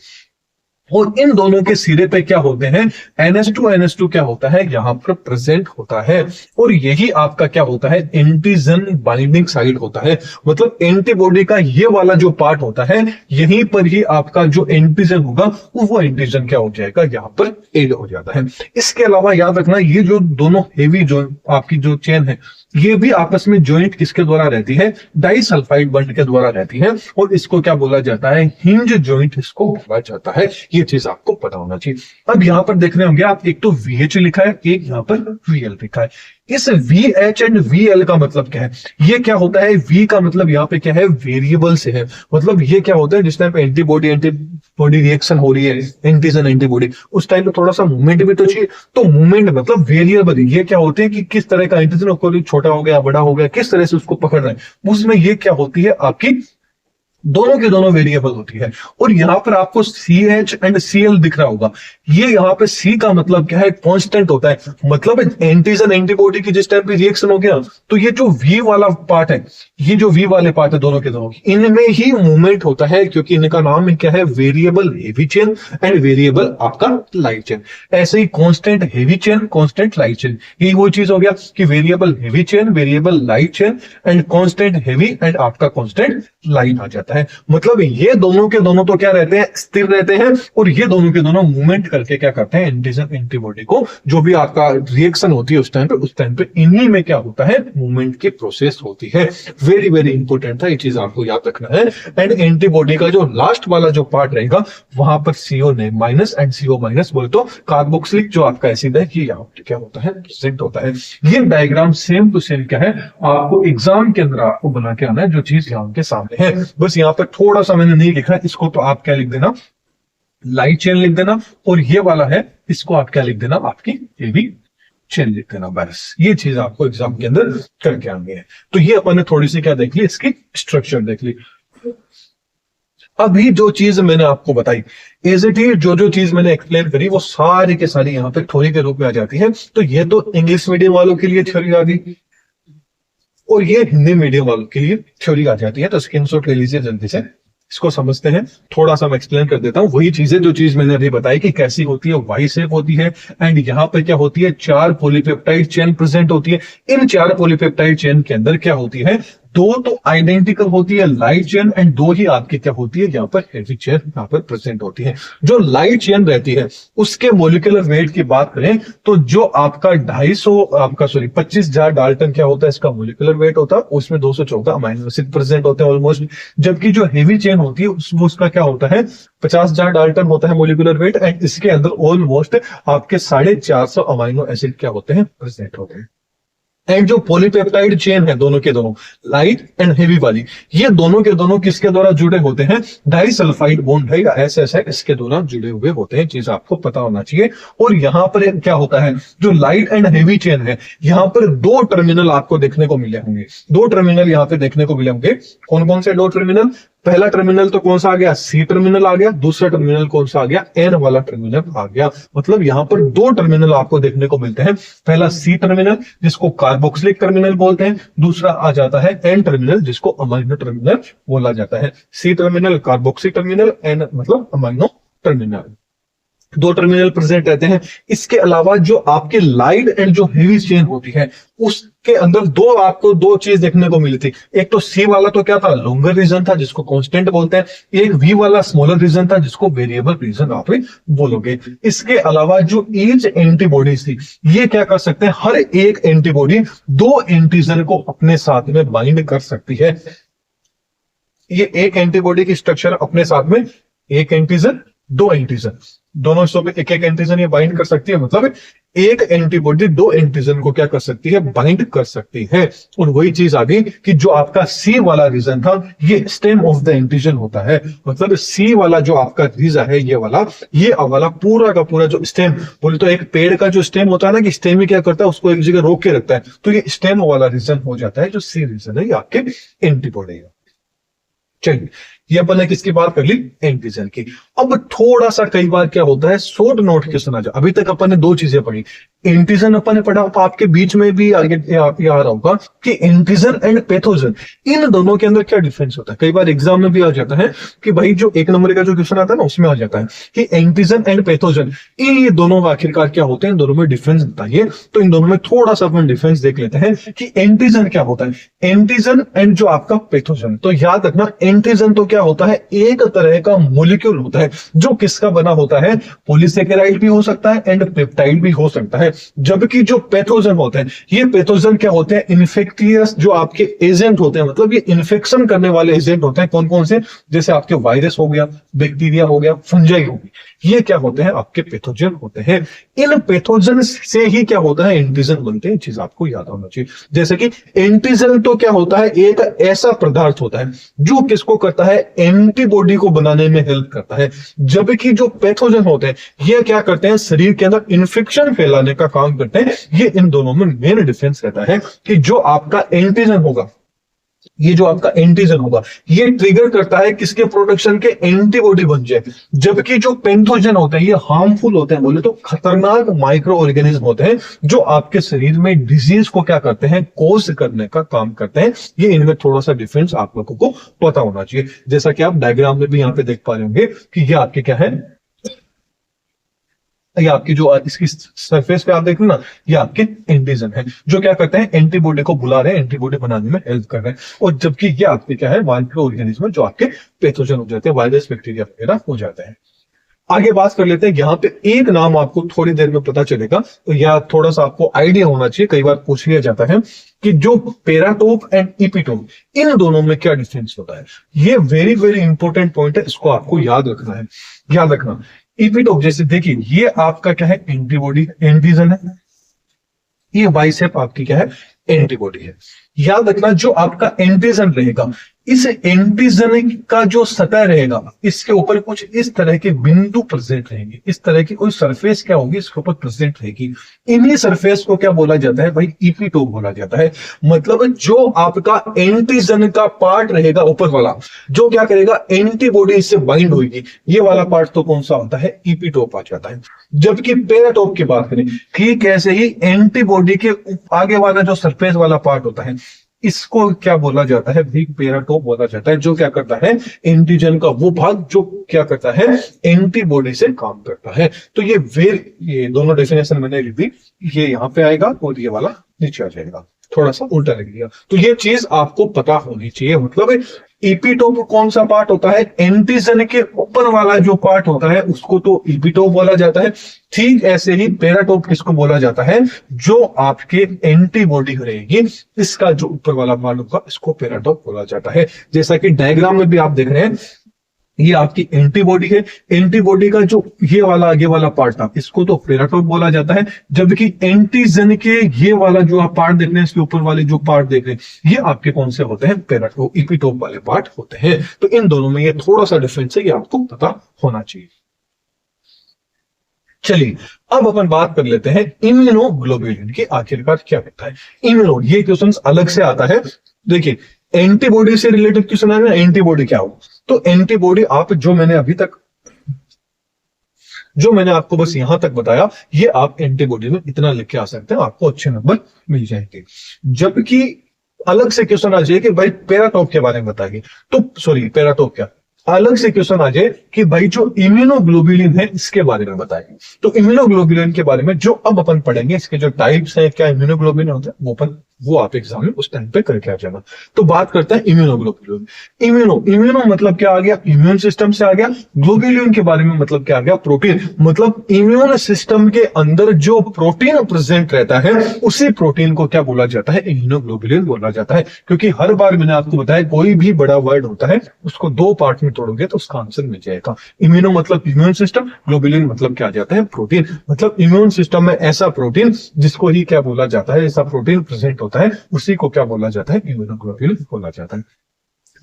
और इन दोनों के सिरे पे क्या होते हैं, NH2 क्या होता है, यहां पर प्रेजेंट होता है। और यही आपका क्या होता है, एंटीजन बाइंडिंग साइट होता है। मतलब एंटीबॉडी का ये वाला जो पार्ट होता है, यहीं पर ही आपका जो एंटीजन होगा वो एंटीजन क्या हो जाएगा, यहां पर एड हो जाता है। इसके अलावा याद रखना ये जो दोनों हेवी जो आपकी जो चेन है, ये भी आपस में ज्वाइंट किसके द्वारा रहती है, डाइसल्फाइड बॉन्ड के द्वारा रहती है। और इसको क्या बोला जाता है, हिंज ज्वाइंट इसको बोला जाता है। ये चीज आपको पता होना चाहिए। अब यहाँ पर देख रहे होंगे आप, एक तो VH लिखा है, एक यहाँ पर VL लिखा है। इस VH एंड VL का मतलब क्या है? ये क्या होता है? V का मतलब यहाँ पे क्या है? वेरिएबल से है। मतलब ये क्या होता है, जिस टाइम पे एंटीबॉडी रिएक्शन हो रही है, एंटीजन एंटीबॉडी, उस टाइम पे थोड़ा सा मूवमेंट भी तो चाहिए। तो मूवमेंट मतलब वेरिएबल, ये क्या होते हैं कि किस तरह का एंटीजन, छोटा हो गया, बड़ा हो गया, किस तरह से उसको पकड़ रहे हैं, उसमें ये क्या होती है आपकी, दोनों के दोनों वेरिएबल होती है। और यहाँ पर आपको CH एंड CL दिख रहा होगा। ये यहाँ पे C का मतलब क्या है? कांस्टेंट होता है। मतलब एंटीजन एंटीबॉडी की जिस टाइप की रिएक्शन हो गया, तो ये जो V वाला पार्ट है, ये जो V वाले पार्ट है दोनों के दोनों, इनमें ही मूवमेंट होता है, क्योंकि इनका नाम है क्या है? Variable heavy chain and variable आपका लाइट चेन। ऐसे ही constant heavy chain, constant light chain, यही वो चीज हो गया कि variable heavy chain, variable light chain and constant heavy and आपका कांस्टेंट लाइट आ जाता है। मतलब ये दोनों के दोनों तो क्या रहते हैं? स्थिर रहते हैं। और ये दोनों के दोनों मूवमेंट करके क्या करते हैं? एंटीजन एंटीबॉडी को, जो भी आपका रिएक्शन होती है उस टाइम पे इन्हीं में क्या होता है? मूवमेंट की प्रोसेस होती है। वेरी वेरी इंपॉर्टेंट था, ये चीज आपको याद रखना है। एंड एंटीबॉडी का जो लास्ट वाला जो पार्ट रहेगा, वहां पर CO minus and CO minus बोले तो कार्बोक्सिलिक जो आपका एसिड है, ये यहाँ पे क्या होता है? प्रेजेंट होता है। ये डायग्राम सेम टू सेम क्या है, आपको एग्जाम के अंदर आपको बना के आना है, जो चीज यहाँ के सामने है। बस यहाँ पर थोड़ा सा मैंने नहीं लिखा, इसको तो आप क्या लिख देना? लाइट चेन लिख देना। और ये वाला है, इसको आप क्या लिख देना? आपकी हेवी चेन लिख देना। बस ये चीज आपको एग्जाम के अंदर करके आनी है। तो ये अपन ने थोड़ी सी क्या देख ली? इसकी स्ट्रक्चर देख ली। अभी जो चीज मैंने आपको बताई, एज इट इज जो चीज मैंने एक्सप्लेन करी, वो सारी के सारी यहाँ पे थ्योरी के रूप में आ जाती है। तो ये तो इंग्लिश मीडियम वालों के लिए थ्योरी आ गई, और ये हिंदी मीडियम वालों के लिए थ्योरी आ जाती है। तो स्क्रीनशॉट ले लीजिए, जल्दी से इसको समझते हैं। थोड़ा सा मैं एक्सप्लेन कर देता हूँ। वही चीजें जो चीज मैंने अभी बताई कि कैसी होती है, वाई शेप होती है। एंड यहाँ पे क्या होती है? 4 पॉलीपेप्टाइड चेन प्रेजेंट होती है। इन 4 पॉलीपेप्टाइड चेन के अंदर क्या होती है? 2 तो आइडेंटिकल होती है लाइट चेन, एंड 2 ही आपकी क्या होती है? यहाँ पर हेवी चेन यहाँ पर प्रेजेंट होती है। जो लाइट चेन रहती है, उसके मोलिकुलर वेट की बात करें तो जो आपका 25 जार डाल्टन क्या होता है? इसका मोलिकुलर वेट होता है। उसमें 214 अमाइनो एसिड प्रेजेंट होते हैं ऑलमोस्ट। जबकि जो हेवी चेन होती है उसका क्या होता है? 50 जार डाल्टन होता है मोलिकुलर वेट, एंड इसके अंदर ऑलमोस्ट आपके 450 अमाइनो एसिड क्या होते हैं? प्रेजेंट होते हैं। एंड जो पॉलीपेप्टाइड चेन है, दोनों के दोनों लाइट एंड हेवी वाली, ये दोनों के दोनों किसके द्वारा जुड़े होते हैं? डाइसल्फाइड बॉन्ड है या SS है, इसके द्वारा जुड़े हुए होते हैं। चीज आपको पता होना चाहिए। और यहाँ पर क्या होता है? जो लाइट एंड हेवी चेन है, यहाँ पर 2 टर्मिनल आपको देखने को मिले होंगे। 2 टर्मिनल यहाँ पे देखने को मिले होंगे। कौन कौन से 2 टर्मिनल? पहला टर्मिनल तो कौन सा आ गया? C टर्मिनल आ गया। दूसरा टर्मिनल कौन सा आ गया? N वाला टर्मिनल आ गया। मतलब यहाँ पर 2 टर्मिनल आपको देखने को मिलते हैं। पहला C टर्मिनल, जिसको कार्बोक्सिलिक टर्मिनल बोलते हैं। दूसरा आ जाता है N टर्मिनल, जिसको अमाइनो टर्मिनल बोला जाता है। C terminal carboxylic terminal, N मतलब अमाइनो टर्मिनल। 2 टर्मिनल प्रेजेंट रहते हैं। इसके अलावा जो आपके लाइट एंड जो हेवी चेन होती है, उसके अंदर आपको 2 चीज देखने को मिली थी। एक तो C वाला तो क्या था? लॉन्गर रीजन था, जिसको कांस्टेंट बोलते हैं। एक V वाला स्मॉलर रीजन था, जिसको वेरिएबल रीजन आप बोलोगे। इसके अलावा जो ईच एंटीबॉडी थी, ये क्या कर सकते हैं? हर एक एंटीबॉडी 2 एंटीजन को अपने साथ में बाइंड कर सकती है। ये एक एंटीबॉडी की स्ट्रक्चर अपने साथ में, एक एंटीजन 2 एंटीजन, दोनों हिस्सों में एक एक एंटीजन ये बाइंड कर सकती है। मतलब एक एंटीबॉडी 2 एंटीजन को क्या कर सकती है? बाइंड कर सकती है। और वही चीज आ गई कि जो आपका C वाला रीजन था, ये स्टेम ऑफ द एंटीजन होता है। मतलब C वाला जो आपका रीजन है, ये वाला पूरा का पूरा जो स्टेम, बोले तो एक पेड़ का जो स्टेम होता है ना, कि स्टेम ही क्या करता है? उसको एक जगह रोक के रखता है। तो ये स्टेम वाला रीजन हो जाता है। जो C रीजन है, ये आपके एंटीबॉडी है। चलिए, ये अपन ने किसकी बात कर ली? एंटीजन की। अब थोड़ा सा कई बार क्या होता है, शॉर्ट नोट क्वेश्चन आ जाए। अभी तक अपन ने 2 चीजें पढ़ी, एंटीजन अपन ने पढ़ा, तो आपके बीच में भी आगे आ रहा होगा कि एंटीजन एंड पैथोजन, इन दोनों के अंदर क्या डिफरेंस होता है। कई बार एग्जाम में भी आ जाता है कि भाई जो 1 नंबर का जो क्वेश्चन आता है ना, उसमें आ जाता है कि एंटीजन एंड पैथोजन, ये दोनों आखिरकार क्या होते हैं, इन दोनों में डिफरेंस बताइए। तो इन दोनों में थोड़ा सा अपन डिफरेंस देख लेते हैं कि एंटीजन क्या होता है, एंटीजन एंड जो आपका पैथोजन। तो याद रखना, एंटीजन तो क्या होता है, एक तरह का मॉलिक्यूल होता है जो किसका बना होता है, पॉलीसेकेराइड भी हो सकता है एंड पेप्टाइड भी हो सकता है। जबकि जो पैथोजन होते हैं, ये पैथोजन क्या होते हैं, इन्फेक्टियस जो आपके एजेंट होते हैं, मतलब ये इन्फेक्शन करने वाले एजेंट होते हैं। कौन कौन से, जैसे आपके वायरस हो गया, बैक्टीरिया हो गया, फंजाई हो गई, ये क्या होते हैं, आपके पैथोजन होते हैं। इन पैथोजन से ही क्या होता है, एंटीजन बनते हैं। चीज आपको याद होना चाहिए। जैसे कि एंटीजन तो क्या होता है, एक ऐसा पदार्थ होता है जो किसको करता है, एंटीबॉडी को बनाने में हेल्प करता है। जबकि जो पैथोजन होते हैं ये क्या करते हैं, शरीर के अंदर इंफेक्शन फैलाने का काम करते हैं। ये इन दोनों में मेन डिफरेंस रहता है कि जो आपका एंटीजन होगा, ये जो आपका एंटीजन होगा, ये ट्रिगर करता है किसके प्रोडक्शन के, एंटीबॉडी बन जाए। जबकि जो पैथोजन होते हैं ये हार्मफुल होते हैं, बोले तो खतरनाक माइक्रो ऑर्गेनिज्म होते हैं जो आपके शरीर में डिजीज को क्या करते हैं, कोज करने का काम करते हैं। ये इनमें थोड़ा सा डिफरेंस आप लोगों को पता होना चाहिए। जैसा कि आप डायग्राम में भी यहां पे देख पा रहे होंगे कि ये आपके क्या है, ये आपकी जो इसकी सरफेस पे आप देख लो ना, ये आपके एंटीजन है जो क्या करते हैं, एंटीबॉडी को बुला रहे हैं, एंटीबॉडी बनाने में हेल्प कर रहे हैं। और जबकि ये आपके क्या है, माइक्रो ऑर्गेनिज्म जो आपके पैथोजन हो जाते हैं, वायरस बैक्टीरिया वगैरह हो जाते हैं। आगे बात कर लेते हैं। यहाँ पे एक नाम आपको थोड़ी देर में पता चलेगा, तो या थोड़ा सा आपको आइडिया होना चाहिए। कई बार पूछ लिया जाता है कि जो पेराटोप एंड इपिटोप, इन दोनों में क्या डिफरेंस होता है। ये वेरी वेरी इंपॉर्टेंट पॉइंट है, इसको आपको याद रखना है। याद रखना, इपिटोप जैसे देखिए ये आपका क्या है, एंटीबॉडी एंटीजन है। ये बाइसेप आपकी क्या है, एंटीबॉडी है। याद रखना जो आपका एंटीजन रहेगा, इस एंटीजन का जो सतह रहेगा, इसके ऊपर कुछ इस तरह के बिंदु प्रेजेंट रहेंगे। इस तरह की कोई सरफेस क्या होगी, इसके ऊपर प्रेजेंट रहेगी। इन्हीं सरफेस को क्या बोला जाता है भाई, इपिटोप बोला जाता है। मतलब जो आपका एंटीजन का पार्ट रहेगा ऊपर वाला, जो क्या करेगा, एंटीबॉडी से बाइंड होगी, ये वाला पार्ट तो कौन सा होता है, इपिटोप आ जाता है। जबकि पेराटोप की बात करें, ठीक ऐसे ही एंटीबॉडी के आगे वाला जो सरफेस वाला पार्ट होता है, इसको क्या बोला जाता है भाई, पेराटोप बोला जाता है। जो क्या करता है, एंटीजन का वो भाग जो क्या करता है, एंटीबॉडी से काम करता है। तो ये दोनों डेफिनेशन मैंने लिख दी, ये यहाँ पे आएगा और ये वाला नीचे आ जाएगा। थोड़ा सा उल्टा लिख दिया, तो ये चीज आपको पता होनी चाहिए। मतलब इपिटोप कौन सा पार्ट होता है, एंटीजन के ऊपर वाला जो पार्ट होता है उसको तो इपिटोप बोला जाता है। ठीक ऐसे ही पेराटोप किसको बोला जाता है, जो आपके एंटीबॉडी रहेगी, इसका जो ऊपर वाला पार्ट होगा इसको पेराटोप बोला जाता है। जैसा कि डायग्राम में भी आप देख रहे हैं, ये आपकी एंटीबॉडी है। एंटीबॉडी का जो ये वाला आगे वाला पार्ट था, इसको तो पेराटोप बोला जाता है। जबकि एंटीजन के ये वाला जो आप पार्ट देख रहे हैं, इसके ऊपर वाले जो पार्ट देख रहे हैं, ये आपके कौन से होते हैं, पेराटोप इपिटोप वाले पार्ट होते हैं। तो इन दोनों में ये थोड़ा सा डिफरेंस है, ये आपको पता होना चाहिए। चलिए अब अपन बात कर लेते हैं इम्यूनोग्लोबुलिन की आखिरकार क्या होता है। इम्यूनो, ये क्वेश्चन अलग से आता है। देखिए एंटीबॉडी से रिलेटेड क्वेश्चन है ना, एंटीबॉडी क्या हो, तो एंटीबॉडी आप जो मैंने आपको बस यहां तक बताया, ये आप एंटीबॉडी में इतना लिख के आ सकते हैं, आपको अच्छे नंबर मिल जाएंगे। जबकि अलग से क्वेश्चन आ जाए कि भाई पेराटोप के बारे में बताइए, तो सॉरी पेराटोप क्या, अलग से क्वेश्चन आ जाए कि भाई जो इम्यूनोग्लोबुलिन है इसके बारे में बताइए। तो इम्यूनोग्लोबुलिन के बारे में जो अब अपन पढ़ेंगे, इसके जो टाइप्स हैं, क्या इम्यूनोग्लोबुलिन होता है, वो आप एग्जाम में उस टाइम पे करके आ जाना। तो बात करते हैं इम्यूनोग्लोबुलिन। इम्यूनो मतलब क्या आ गया, इम्यून सिस्टम से आ गया। ग्लोबुलिन के बारे में मतलब क्या आ गया, प्रोटीन। मतलब इम्यून सिस्टम के अंदर जो प्रोटीन प्रेजेंट रहता है, उसी प्रोटीन को क्या बोला जाता है, इम्यूनोग्लोबुलिन बोला जाता है। क्योंकि हर बार मैंने आपको बताया, कोई भी बड़ा वर्ड होता है उसको दो पार्ट में तोड़ोगे तो उसका आंसर मिल जाएगा। इम्यूनो मतलब इम्यून सिस्टम, ग्लोबुलिन मतलब क्या आ जाता है, प्रोटीन। मतलब इम्यून सिस्टम में ऐसा प्रोटीन जिसको ही क्या बोला जाता है, ऐसा प्रोटीन प्रेजेंट होता है, उसी को क्या बोला जाता है, इम्यूनोग्लोबुलिन बोला जाता है।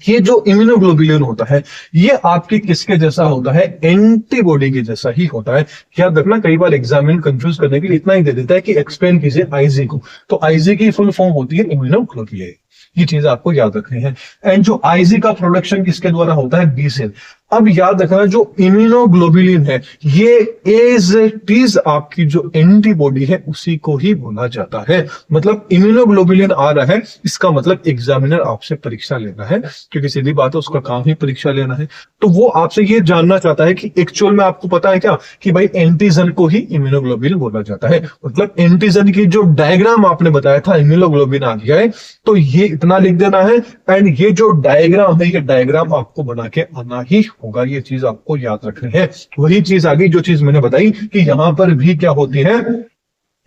ये जो इम्यूनोग्लोबुलिन होता है, ये आपके किसके जैसा होता है, एंटीबॉडी के जैसा ही होता है। याद रखना, कई बार एग्जाम में कंफ्यूज करने के लिए इतना ही दे देता है कि एक्सप्लेन कीजिए आईजी को, तो आईजी की फुल फॉर्म होती है इम्यूनोग्लोबुलिन। ये चीज आपको याद रखनी है। एंड जो आईजी का प्रोडक्शन किसके द्वारा होता है, बी सेल। अब याद रखना, जो इम्यूनोग्लोबुलिन है ये एज इट इज आपकी जो एंटीबॉडी है उसी को ही बोला जाता है। मतलब इम्यूनोग्लोबुलिन आ रहा है, इसका मतलब एग्जामिनर आपसे परीक्षा लेना है, क्योंकि सीधी बात है उसका काम ही परीक्षा लेना है। तो वो आपसे ये जानना चाहता है कि एक्चुअल में आपको पता है क्या, कि भाई एंटीजन को ही इम्यूनोग्लोबुलिन बोला जाता है। मतलब एंटीजन की जो डायग्राम आपने बताया था, इम्यूनोग्लोबुलिन आ गया है, तो ये इतना लिख देना है। एंड ये जो डायग्राम है, ये डायग्राम आपको बना के आना ही होगा। ये चीज आपको याद रखनी है। वही चीज आ गई जो चीज मैंने बताई कि यहां पर भी क्या होती है,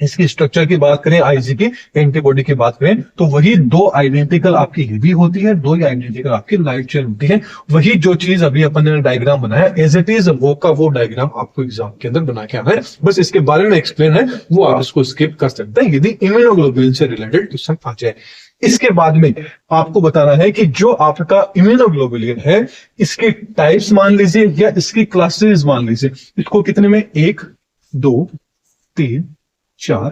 इसकी स्ट्रक्चर की बात करें, आईजी की एंटीबॉडी की बात करें, तो वही दो आइडेंटिकल आपकी हेवी होती है, दो ही आइडेंटिकल आपकी लाइट चेन होती है। वही जो चीज अभी अपन ने डायग्राम बनाया एज इट इज वो का वो डायग्राम आपको एग्जाम के अंदर बना के आना है। बस इसके बारे में एक्सप्लेन है, वो आप इसको स्किप कर सकते हैं यदि इम्यूनोग्लोबुलिन से रिलेटेड क्वेश्चन आ जाए। इसके बाद में आपको बताना है कि जो आपका इम्यूनोग्लोबुलिन है, इसके टाइप्स मान लीजिए या इसकी क्लासेस मान लीजिए। इसको कितने में, 1 2 3 4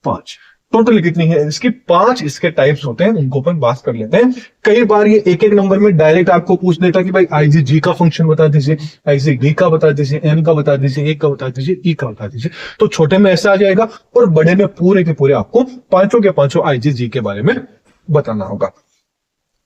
5, टोटल कितनी है इसकी, 5 इसके टाइप्स होते हैं, उनको अपन बात कर लेते हैं। कई बार ये एक एक नंबर में डायरेक्ट आपको पूछ देता कि भाई आईजीजी का फंक्शन बता दीजिए, आईजीडी का बता दीजिए, एम का बता दीजिए, ए का बता दीजिए, ई का बता दीजिए। तो छोटे में ऐसा आ जाएगा और बड़े में पूरे के पूरे आपको पांचों के पांचों आईजीजी के बारे में बताना होगा।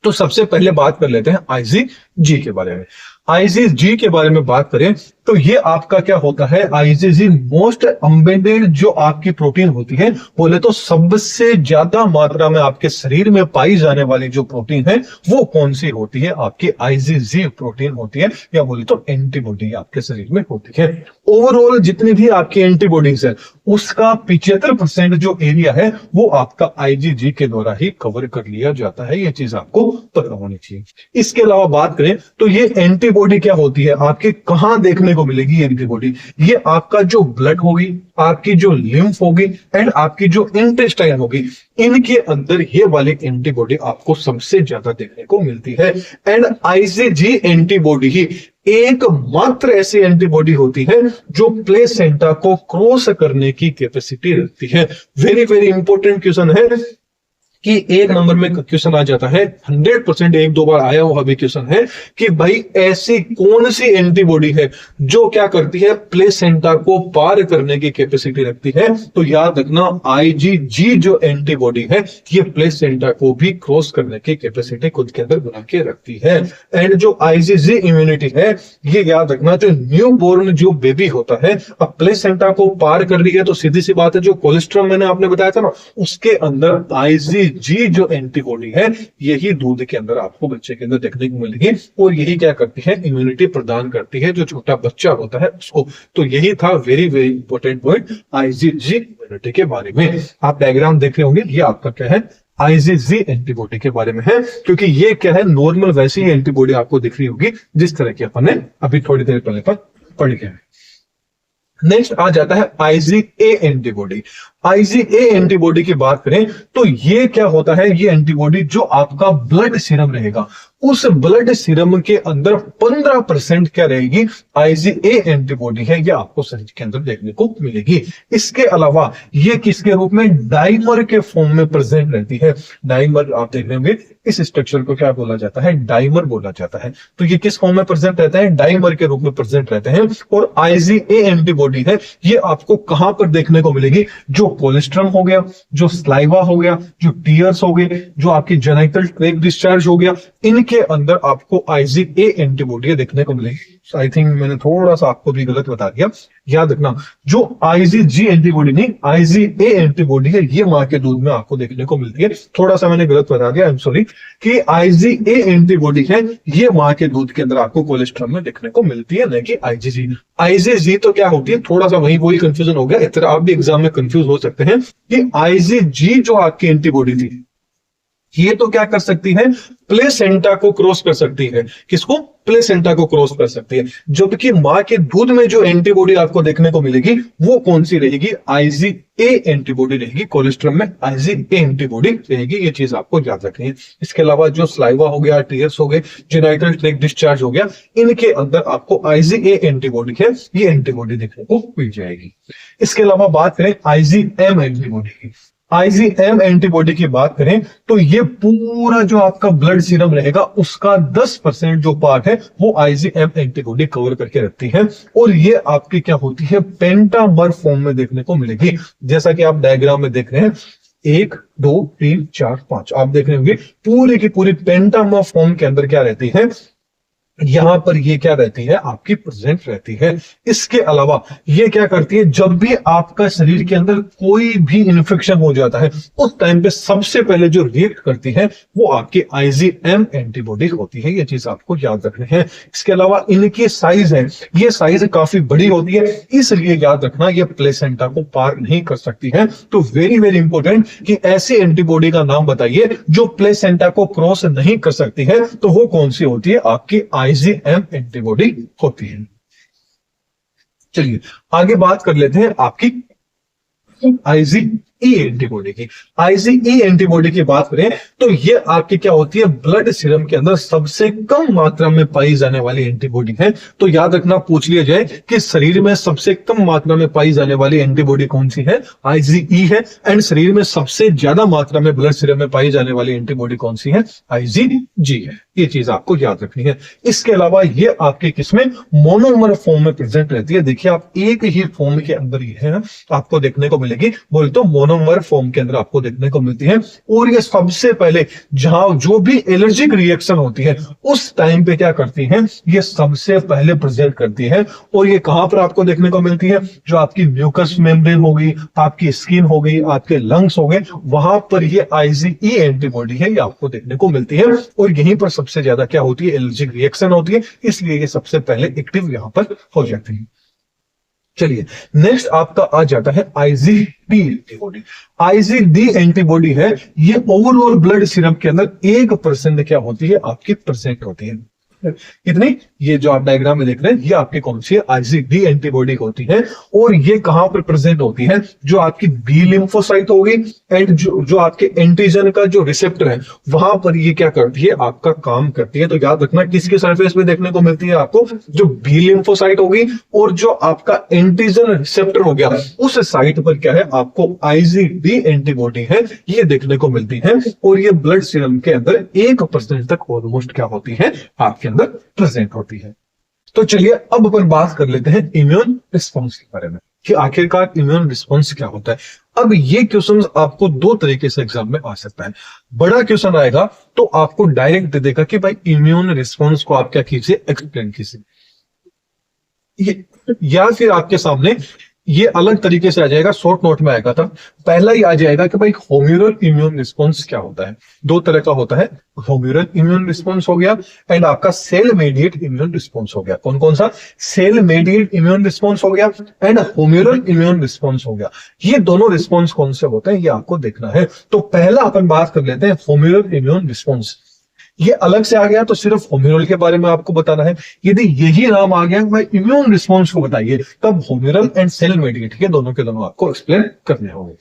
तो सबसे पहले बात कर लेते हैं आईजीजी के बारे में। आईजीजी के बारे में बात करें तो ये आपका क्या होता है, आईजीजी मोस्ट अम्बेडेड जो आपकी प्रोटीन होती है, बोले तो सबसे ज्यादा मात्रा में आपके शरीर में पाई जाने वाली जो प्रोटीन है वो कौन सी होती है, आपकी आईजीजी प्रोटीन होती है, या बोले तो एंटीबॉडी आपके शरीर में होती है। ओवरऑल जितनी भी आपकी एंटीबॉडीज है उसका 75% जो एरिया है वो आपका आईजीजी के द्वारा ही कवर कर लिया जाता है। ये चीज आपको पता होनी चाहिए। इसके अलावा बात करें तो ये एंटीबॉडी क्या होती है, आपके कहां देखने को मिलेगी एंटीबॉडी, ये आपका जो ब्लड होगी, आपकी जो लिम्फ होगी एंड आपकी जो इंटेस्टाइन होगी, इनके अंदर ये वाली एंटीबॉडी आपको सबसे ज्यादा देखने को मिलती है। एंड आईजीजी एंटीबॉडी ही एकमात्र ऐसी एंटीबॉडी होती है जो प्लेसेंटा को क्रॉस करने की कैपेसिटी रखती है। वेरी वेरी इंपॉर्टेंट क्वेश्चन है कि एक नंबर में क्वेश्चन आ जाता है, 100% एक दो बार आया हुआ भी क्वेश्चन है कि भाई ऐसी कौन सी एंटीबॉडी है जो क्या करती है, प्लेसेंटा को पार करने की कैपेसिटी रखती है। तो याद रखना आईजीजी जो एंटीबॉडी है ये प्लेसेंटा को भी क्रॉस करने की कैपेसिटी खुद के अंदर बना के रखती है। एंड जो आईजीजी इम्यूनिटी है ये याद रखना, जो न्यू बोर्न जो बेबी होता है अब प्लेसेंटा को पार कर रही है तो सीधी सी बात है, जो कोलेस्ट्रॉल मैंने आपने बताया था ना उसके अंदर आईजीजी जो एंटीबॉडी है यही दूध के अंदर आपको बच्चे के अंदर देखने को मिलेगी और यही क्या करती है, इम्यूनिटी प्रदान करती है जो छोटा बच्चा होता है उसको। तो यही था very very important point IgG immunity के बारे में। आप डायग्राम देख रहे होंगे, ये आपका क्या है, आईजीजी एंटीबॉडी के बारे में है, क्योंकि ये क्या है, नॉर्मल वैसी ही एंटीबॉडी आपको दिख रही होगी जिस तरह की अपन ने अभी थोड़ी देर पहले पर पढ़ी है। नेक्स्ट आ जाता है आईजीए एंटीबॉडी। आईजीए एंटीबॉडी की बात करें तो ये क्या होता है, ये एंटीबॉडी जो आपका ब्लड सीरम रहेगा उस ब्लड सीरम के अंदर 15% क्या रहेगी, आईजीए एंटीबॉडी है, ये आपको शरीर के अंदर देखने को मिलेगी। इसके अलावा ये किसके रूप में, डाइमर के फॉर्म में प्रेजेंट रहती है। डाइमर आप देख रहे होंगे, इस स्ट्रक्चर को क्या बोला जाता है, डाइमर बोला जाता है। तो ये किस फॉर्म में प्रेजेंट रहता है, डाइमर के रूप में प्रेजेंट रहते हैं। और आईजीए एंटीबॉडी है ये आपको कहां पर देखने को मिलेगी, जो कोलेस्ट्रम हो गया, जो स्लाइवा हो गया, जो टीयर्स हो गए, जो आपकी जेनिटल ट्रैक्ट डिस्चार्ज हो गया, इनके अंदर आपको आईजीए एंटीबॉडी देखने को मिलेगी। आई थिंक मैंने थोड़ा सा आपको भी गलत बता दिया, याद रखना जो आईजीजी एंटीबॉडी नहीं आईजीए एंटीबॉडी है ये मां के दूध में आपको देखने को मिलती है। थोड़ा सा मैंने गलत बता दिया, आई एम सॉरी, कि आईजीए एंटीबॉडी है ये मां के दूध के अंदर आपको कोलेस्ट्रॉल में देखने को मिलती है, नहीं कि आईजीजी। आईजीजी तो क्या होती है, थोड़ा सा वही कंफ्यूजन हो गया, इतना आप भी एग्जाम में कंफ्यूज हो सकते हैं कि आईजीजी जो आपकी एंटीबॉडी थी ये तो क्या कर सकती है, प्लेसेंटा को क्रॉस कर सकती है। किसको, प्लेसेंटा को क्रॉस कर सकती है। जबकि मां के दूध में जो एंटीबॉडी आपको देखने को मिलेगी वो कौन सी रहेगी, आईजीए एंटीबॉडी रहेगी। कोलेस्ट्रॉल में आईजीए एंटीबॉडी रहेगी, ये चीज आपको याद रखनी है। इसके अलावा जो स्लाइवा हो गया, टीयर्स हो गए, जेनिटल ट्रैक्ट डिस्चार्ज हो गया, इनके अंदर आपको आईजीए एंटीबॉडी है ये एंटीबॉडी देखने को मिल जाएगी। इसके अलावा बात करें आईजीएम एंटीबॉडी की। आईजीएम एंटीबॉडी की बात करें तो ये पूरा जो आपका ब्लड सीरम रहेगा उसका 10% जो पार्ट है वो आईजीएम एंटीबॉडी कवर करके रखती है। और ये आपकी क्या होती है, पेंटामर फॉर्म में देखने को मिलेगी। जैसा कि आप डायग्राम में देख रहे हैं, 1 2 3 4 5 आप देख रहे होंगे, पूरी की पूरी पेंटामर फॉर्म के अंदर क्या रहती है, यहां पर ये क्या रहती है, आपकी प्रेजेंट रहती है। इसके अलावा ये क्या करती है, जब भी आपका शरीर के अंदर कोई भी इन्फेक्शन हो जाता है उस टाइम पे सबसे पहले जो रिएक्ट करती है वो आपकी IgM एंटीबॉडी होती है। ये चीज आपको याद रखनी है। इसके अलावा इनकी साइज है, ये साइज काफी बड़ी होती है, इसलिए याद रखना ये प्लेसेंटा को पार नहीं कर सकती है। तो वेरी वेरी इंपॉर्टेंट कि ऐसी एंटीबॉडी का नाम बताइए जो प्लेसेंटा को क्रॉस नहीं कर सकती है, तो वो कौन सी होती है, आपकी IgM एंटीबॉडी होती है। चलिए आगे बात कर लेते हैं आपकी IgE एंटीबॉडी की। IgE एंटीबॉडी की बात करें तो ये आपकी क्या होती है, ब्लड सीरम के अंदर सबसे कम मात्रा में पाई जाने वाली एंटीबॉडी है। तो याद रखना, पूछ लिया जाए कि शरीर में सबसे कम मात्रा में पाई जाने वाली एंटीबॉडी कौन सी है, IgE है। एंड शरीर में सबसे ज्यादा मात्रा में ब्लड सीरम में पाई जाने वाली एंटीबॉडी कौन सी है, IgG है। ये चीज आपको याद रखनी है। इसके अलावा ये आपके किसमें, मोनोमर फॉर्म में प्रेजेंट रहती है। देखिए आप एक ही फॉर्म के अंदर ही है आपको देखने को मिलेगी, बोले तो मोनोमर फॉर्म के अंदर आपको देखने को मिलती है। और ये सबसे पहले जहां जो भी एलर्जिक रिएक्शन होती है उस टाइम पे क्या करती है, ये सबसे पहले प्रेजेंट करती है। और ये कहां पर आपको देखने को मिलती है, जो आपकी म्यूकस मेम्ब्रेन हो गई, आपकी स्किन हो गई, आपके लंग्स हो गए, वहां पर ये IgE एंटीबॉडी है, ये आपको देखने को मिलती है। और यहीं पर सबसे ज्यादा क्या होती है, एलर्जिक रिएक्शन होती है, इसलिए ये सबसे पहले एक्टिव यहां पर हो जाती है। चलिए नेक्स्ट आपका आ जाता है IgD एंटीबॉडी। IgD एंटीबॉडी है, ये ओवरऑल ब्लड सीरम के अंदर 1% क्या होती है, आपकी प्रेजेंट होती है। कितनी, ये जो आप डायग्राम में देख रहे हैं ये आपकी कौन सी है, IgD एंटीबॉडी होती है। और ये कहां पर प्रेजेंट होती है, जो आपकी बी लिम्फोसाइट होगी एंड जो आपके एंटीजन का जो रिसेप्टर है वहां पर ये क्या करती है, आपका काम करती है। तो याद रखना किसके सरफेस पे देखने को मिलती है आपको, जो बी लिम्फोसाइट होगी और जो आपका एंटीजन रिसेप्टर हो गया उस साइट पर क्या है, आपको IgD एंटीबॉडी है, ये देखने को मिलती है। और ये ब्लड सीरम के अंदर 1% तक ऑलमोस्ट क्या होती है, आपके अंदर प्रेजेंट होती है। तो चलिए अब अपन बात कर लेते हैं इम्यून रिस्पॉन्स के बारे में कि आखिरकार इम्यून रिस्पॉन्स क्या होता है। अब ये क्वेश्चन आपको दो तरीके से एग्जाम में आ सकता है। बड़ा क्वेश्चन आएगा तो आपको डायरेक्ट दे देगा कि भाई इम्यून रिस्पॉन्स को आप क्या कीजिए, एक्सप्लेन कीजिए, या फिर आपके सामने ये अलग तरीके से आ जाएगा, शॉर्ट नोट में आएगा था। पहला ही आ जाएगा कि भाई होम्यूरल इम्यून रिस्पॉन्स क्या होता है। दो तरह का होता है, होम्यूरल इम्यून रिस्पॉन्स हो गया एंड आपका सेल मेडिएट इम्यून रिस्पॉन्स हो गया। कौन कौन सा, सेल मेडिएट इम्यून रिस्पॉन्स हो गया एंड होम्यूरल इम्यून रिस्पॉन्स हो गया। ये दोनों रिस्पॉन्स कौन से होते हैं ये आपको देखना है। तो पहला अपन बात कर लेते हैं होम्यूरल इम्यून रिस्पॉन्स। ये अलग से आ गया तो सिर्फ होम्यूरल के बारे में आपको बताना है। यदि यही नाम आ गया भाई इम्यून रिस्पॉन्स को बताइए, तब होम्यूरल एंड सेल मेडिएट के दोनों आपको एक्सप्लेन करने होंगे।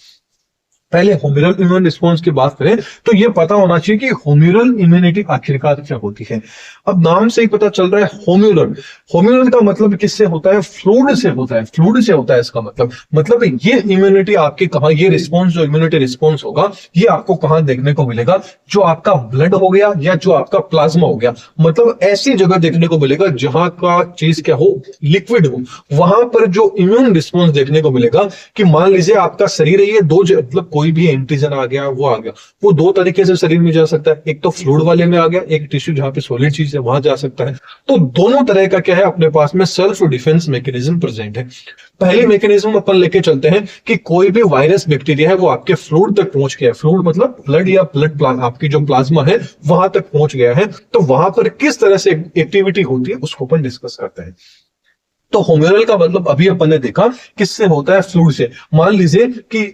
पहले होम्यूरल इम्यून रिस्पॉन्स की बात करें तो ये पता होना चाहिए कि होम्यूरल इम्यूनिटी आखिरकार क्या होती है। अब नाम से ही पता चल रहा है होम्यूरल, होम्यूरल का मतलब किससे होता है, फ्लूइड से होता है, फ्लूइड से होता है इसका मतलब ये इम्यूनिटी आपके कहां, ये रिस्पॉन्स जो इम्यूनिटी रिस्पॉन्स होगा ये आपको कहां देखने को मिलेगा, जो आपका ब्लड हो गया या जो आपका प्लाज्मा हो गया, मतलब ऐसी जगह देखने को मिलेगा जहां का चीज क्या हो, लिक्विड हो, वहां पर जो इम्यून रिस्पॉन्स देखने को मिलेगा। कि मान लीजिए आपका शरीर है, ये दो मतलब कोई भी एंटीजन आ गया, वो आ गया, वो दो तरीके से शरीर में जा सकता है, एक तो फ्लूइड वाले में आ गया, एक टिश्यू जहां पे सॉलिड चीज है वहां जा सकता है। तो दोनों तरह का क्या है अपने पास में सेल्फ डिफेंस मैकेनिज्म प्रेजेंट है। पहली मैकेनिज्म अपन लेके चलते हैं कि कोई भी वायरस बैक्टीरिया है वो आपके फ्लूइड तक पहुंच गया है, फ्लूइड मतलब ब्लड या ब्लड आपकी जो प्लाज्मा है वहां तक पहुंच गया है, तो वहां पर किस तरह से एक्टिविटी होती है उसको अपन डिस्कस करते हैं। तो होम्यूरल का मतलब अभी अपन ने देखा किससे होता है, फ्लूइड से। मान लीजिए कि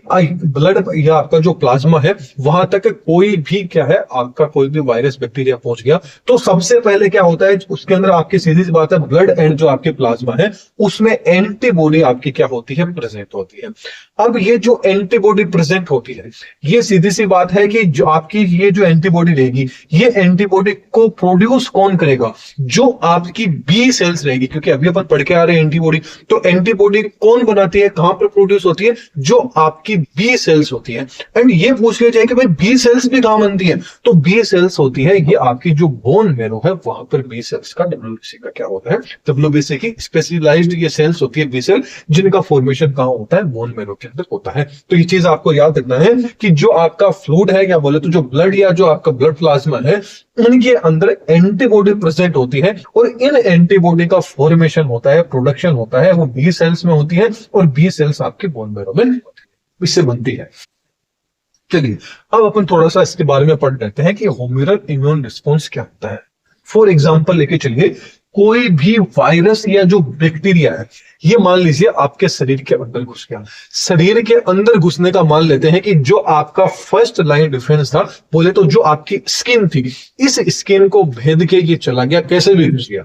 ब्लड या आपका जो प्लाज्मा है वहां तक कोई भी क्या है, आपका कोई भी वायरस बैक्टीरिया पहुंच गया, तो सबसे पहले क्या होता है उसके अंदर आपकी सीधी सी बात है ब्लड एंड जो आपके प्लाज्मा है उसमें एंटीबॉडी आपकी क्या होती है, प्रेजेंट होती है। अब ये जो एंटीबॉडी प्रेजेंट होती है ये सीधी सी बात है कि जो आपकी ये जो एंटीबॉडी रहेगी ये एंटीबॉडी को प्रोड्यूस कौन करेगा, जो आपकी बी सेल्स रहेगी, क्योंकि अभी अपन पढ़ के एंटीबॉडी, तो एंटीबॉडी कौन बनाती है, कहां पर प्रोड्यूस होती है, जो आपकी बी सेल्स होती है। एंड ये पूछ लिया जाए कि भाई बी सेल्स भी कहां बनती है, तो बी सेल्स होती है ये आपकी जो बोन मैरो है वहां पर बी सेल्स का, डब्ल्यूबीसी का क्या होता है, डब्ल्यूबीसी की स्पेशलाइज्ड ये सेल्स होती है बी सेल, जिनका फॉर्मेशन कहां होता है, बोन मैरो आपके अंदर होता है। तो ये चीज आपको याद रखना है कि जो आपका फ्लूइड है, या बोले तो जो ब्लड या जो आपका ब्लड प्लाज्मा है, उनके अंदर एंटीबॉडी प्रेजेंट होती है, और इन एंटीबॉडी का फॉर्मेशन होता है, प्रोडक्शन होता है, वो बी सेल्स में होती है, और बी सेल्स आपके बोन मैरो में इससे बनती है। चलिए अब अपन थोड़ा सा इसके बारे में पढ़ लेते हैं कि ह्यूमरल इम्यून रिस्पॉन्स क्या होता है। फॉर एग्जाम्पल लेके चलिए, कोई भी वायरस या जो बैक्टीरिया है, ये मान लीजिए आपके शरीर के अंदर घुस गया। शरीर के अंदर घुसने का मान लेते हैं कि जो आपका फर्स्ट लाइन डिफेंस था, बोले तो जो आपकी स्किन थी, इस स्किन को भेद के ये चला गया, कैसे भी घुस गया।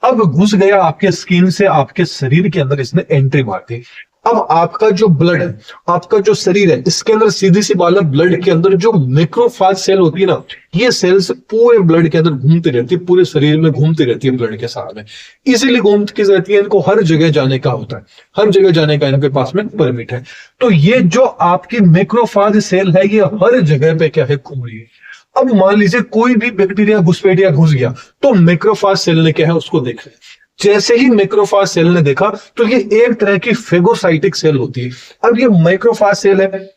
अब घुस गया आपके स्किन से आपके शरीर के अंदर, इसने एंट्री मार दी। अब आपका जो ब्लड है, आपका जो शरीर है, इसके अंदर सीधी सी बात है, ब्लड के अंदर जो मैक्रोफेज सेल होती है ना, ये सेल्स पूरे ब्लड के अंदर घूमती रहती है, पूरे शरीर में घूमती रहती है ब्लड के साथ में। इसीलिए घूमती रहती है, इनको हर जगह जाने का होता है, हर जगह जाने का इनके पास में परमिट है। तो ये जो आपकी मैक्रोफेज सेल है, ये हर जगह पे क्या है, घूम रही है। अब मान लीजिए कोई भी बैक्टीरिया घुसपैठिया घुस गया, तो मैक्रोफेज सेल ने क्या है, उसको देख लिया। जैसे ही मैक्रोफेज सेल ने देखा, तो ये एक तरह की फेगोसाइटिक सेल होती है। अब ये मैक्रोफेज सेल है,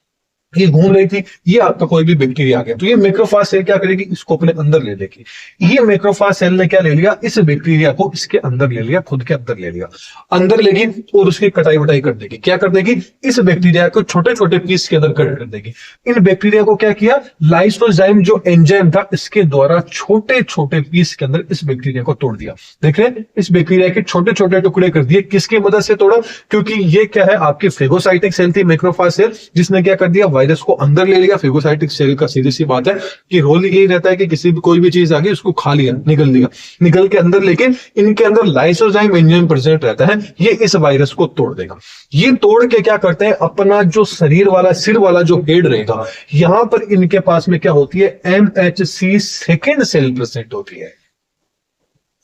ये घूम रही थी, ये आपका कोई भी बैक्टीरिया आ गया, तो ये मैक्रोफेज सेल क्या करेगी, इसको अपने अंदर ले लेगी। ये मैक्रोफेज सेल ने क्या ले लिया, इस बैक्टीरिया को इसके अंदर ले लिया, खुद के अंदर ले लिया, अंदर लेगी और उसकी कटाई वटाई कर देगी। क्या कर देगी, इस बैक्टीरिया को छोटे छोटे पीस के अंदर कट कर देगी। इन बैक्टीरिया को क्या किया, लाइसोजाइम जो एंजाइम था, इसके द्वारा छोटे छोटे पीस के अंदर इस बैक्टीरिया को तोड़ दिया। देख रहे हैं, इस बैक्टीरिया के छोटे छोटे टुकड़े कर दिए। किसकी मदद से तोड़ा, क्योंकि ये क्या है, आपकी फेगोसाइटिक सेल थी, मैक्रोफेज सेल, जिसने क्या कर दिया, वायरस को अंदर ले लिया। फेगोसाइटिक सेल का सीधी सी बात है कि रोल यही रहता है कि किसी भी कोई भी चीज आ गई, उसको खा लिया, निगल लिया, निगल के अंदर लेके इनके अंदर लाइसोजाइम एंजाइम प्रेजेंट रहता है, ये इस वायरस को तोड़ देगा। ये तोड़ के क्या करते हैं, अपना जो शरीर वाला, सिर वाला जो हेड रहेगा, यहां पर इनके पास में क्या होती है, MHC सेकेंड सेल प्रेजेंट होती है।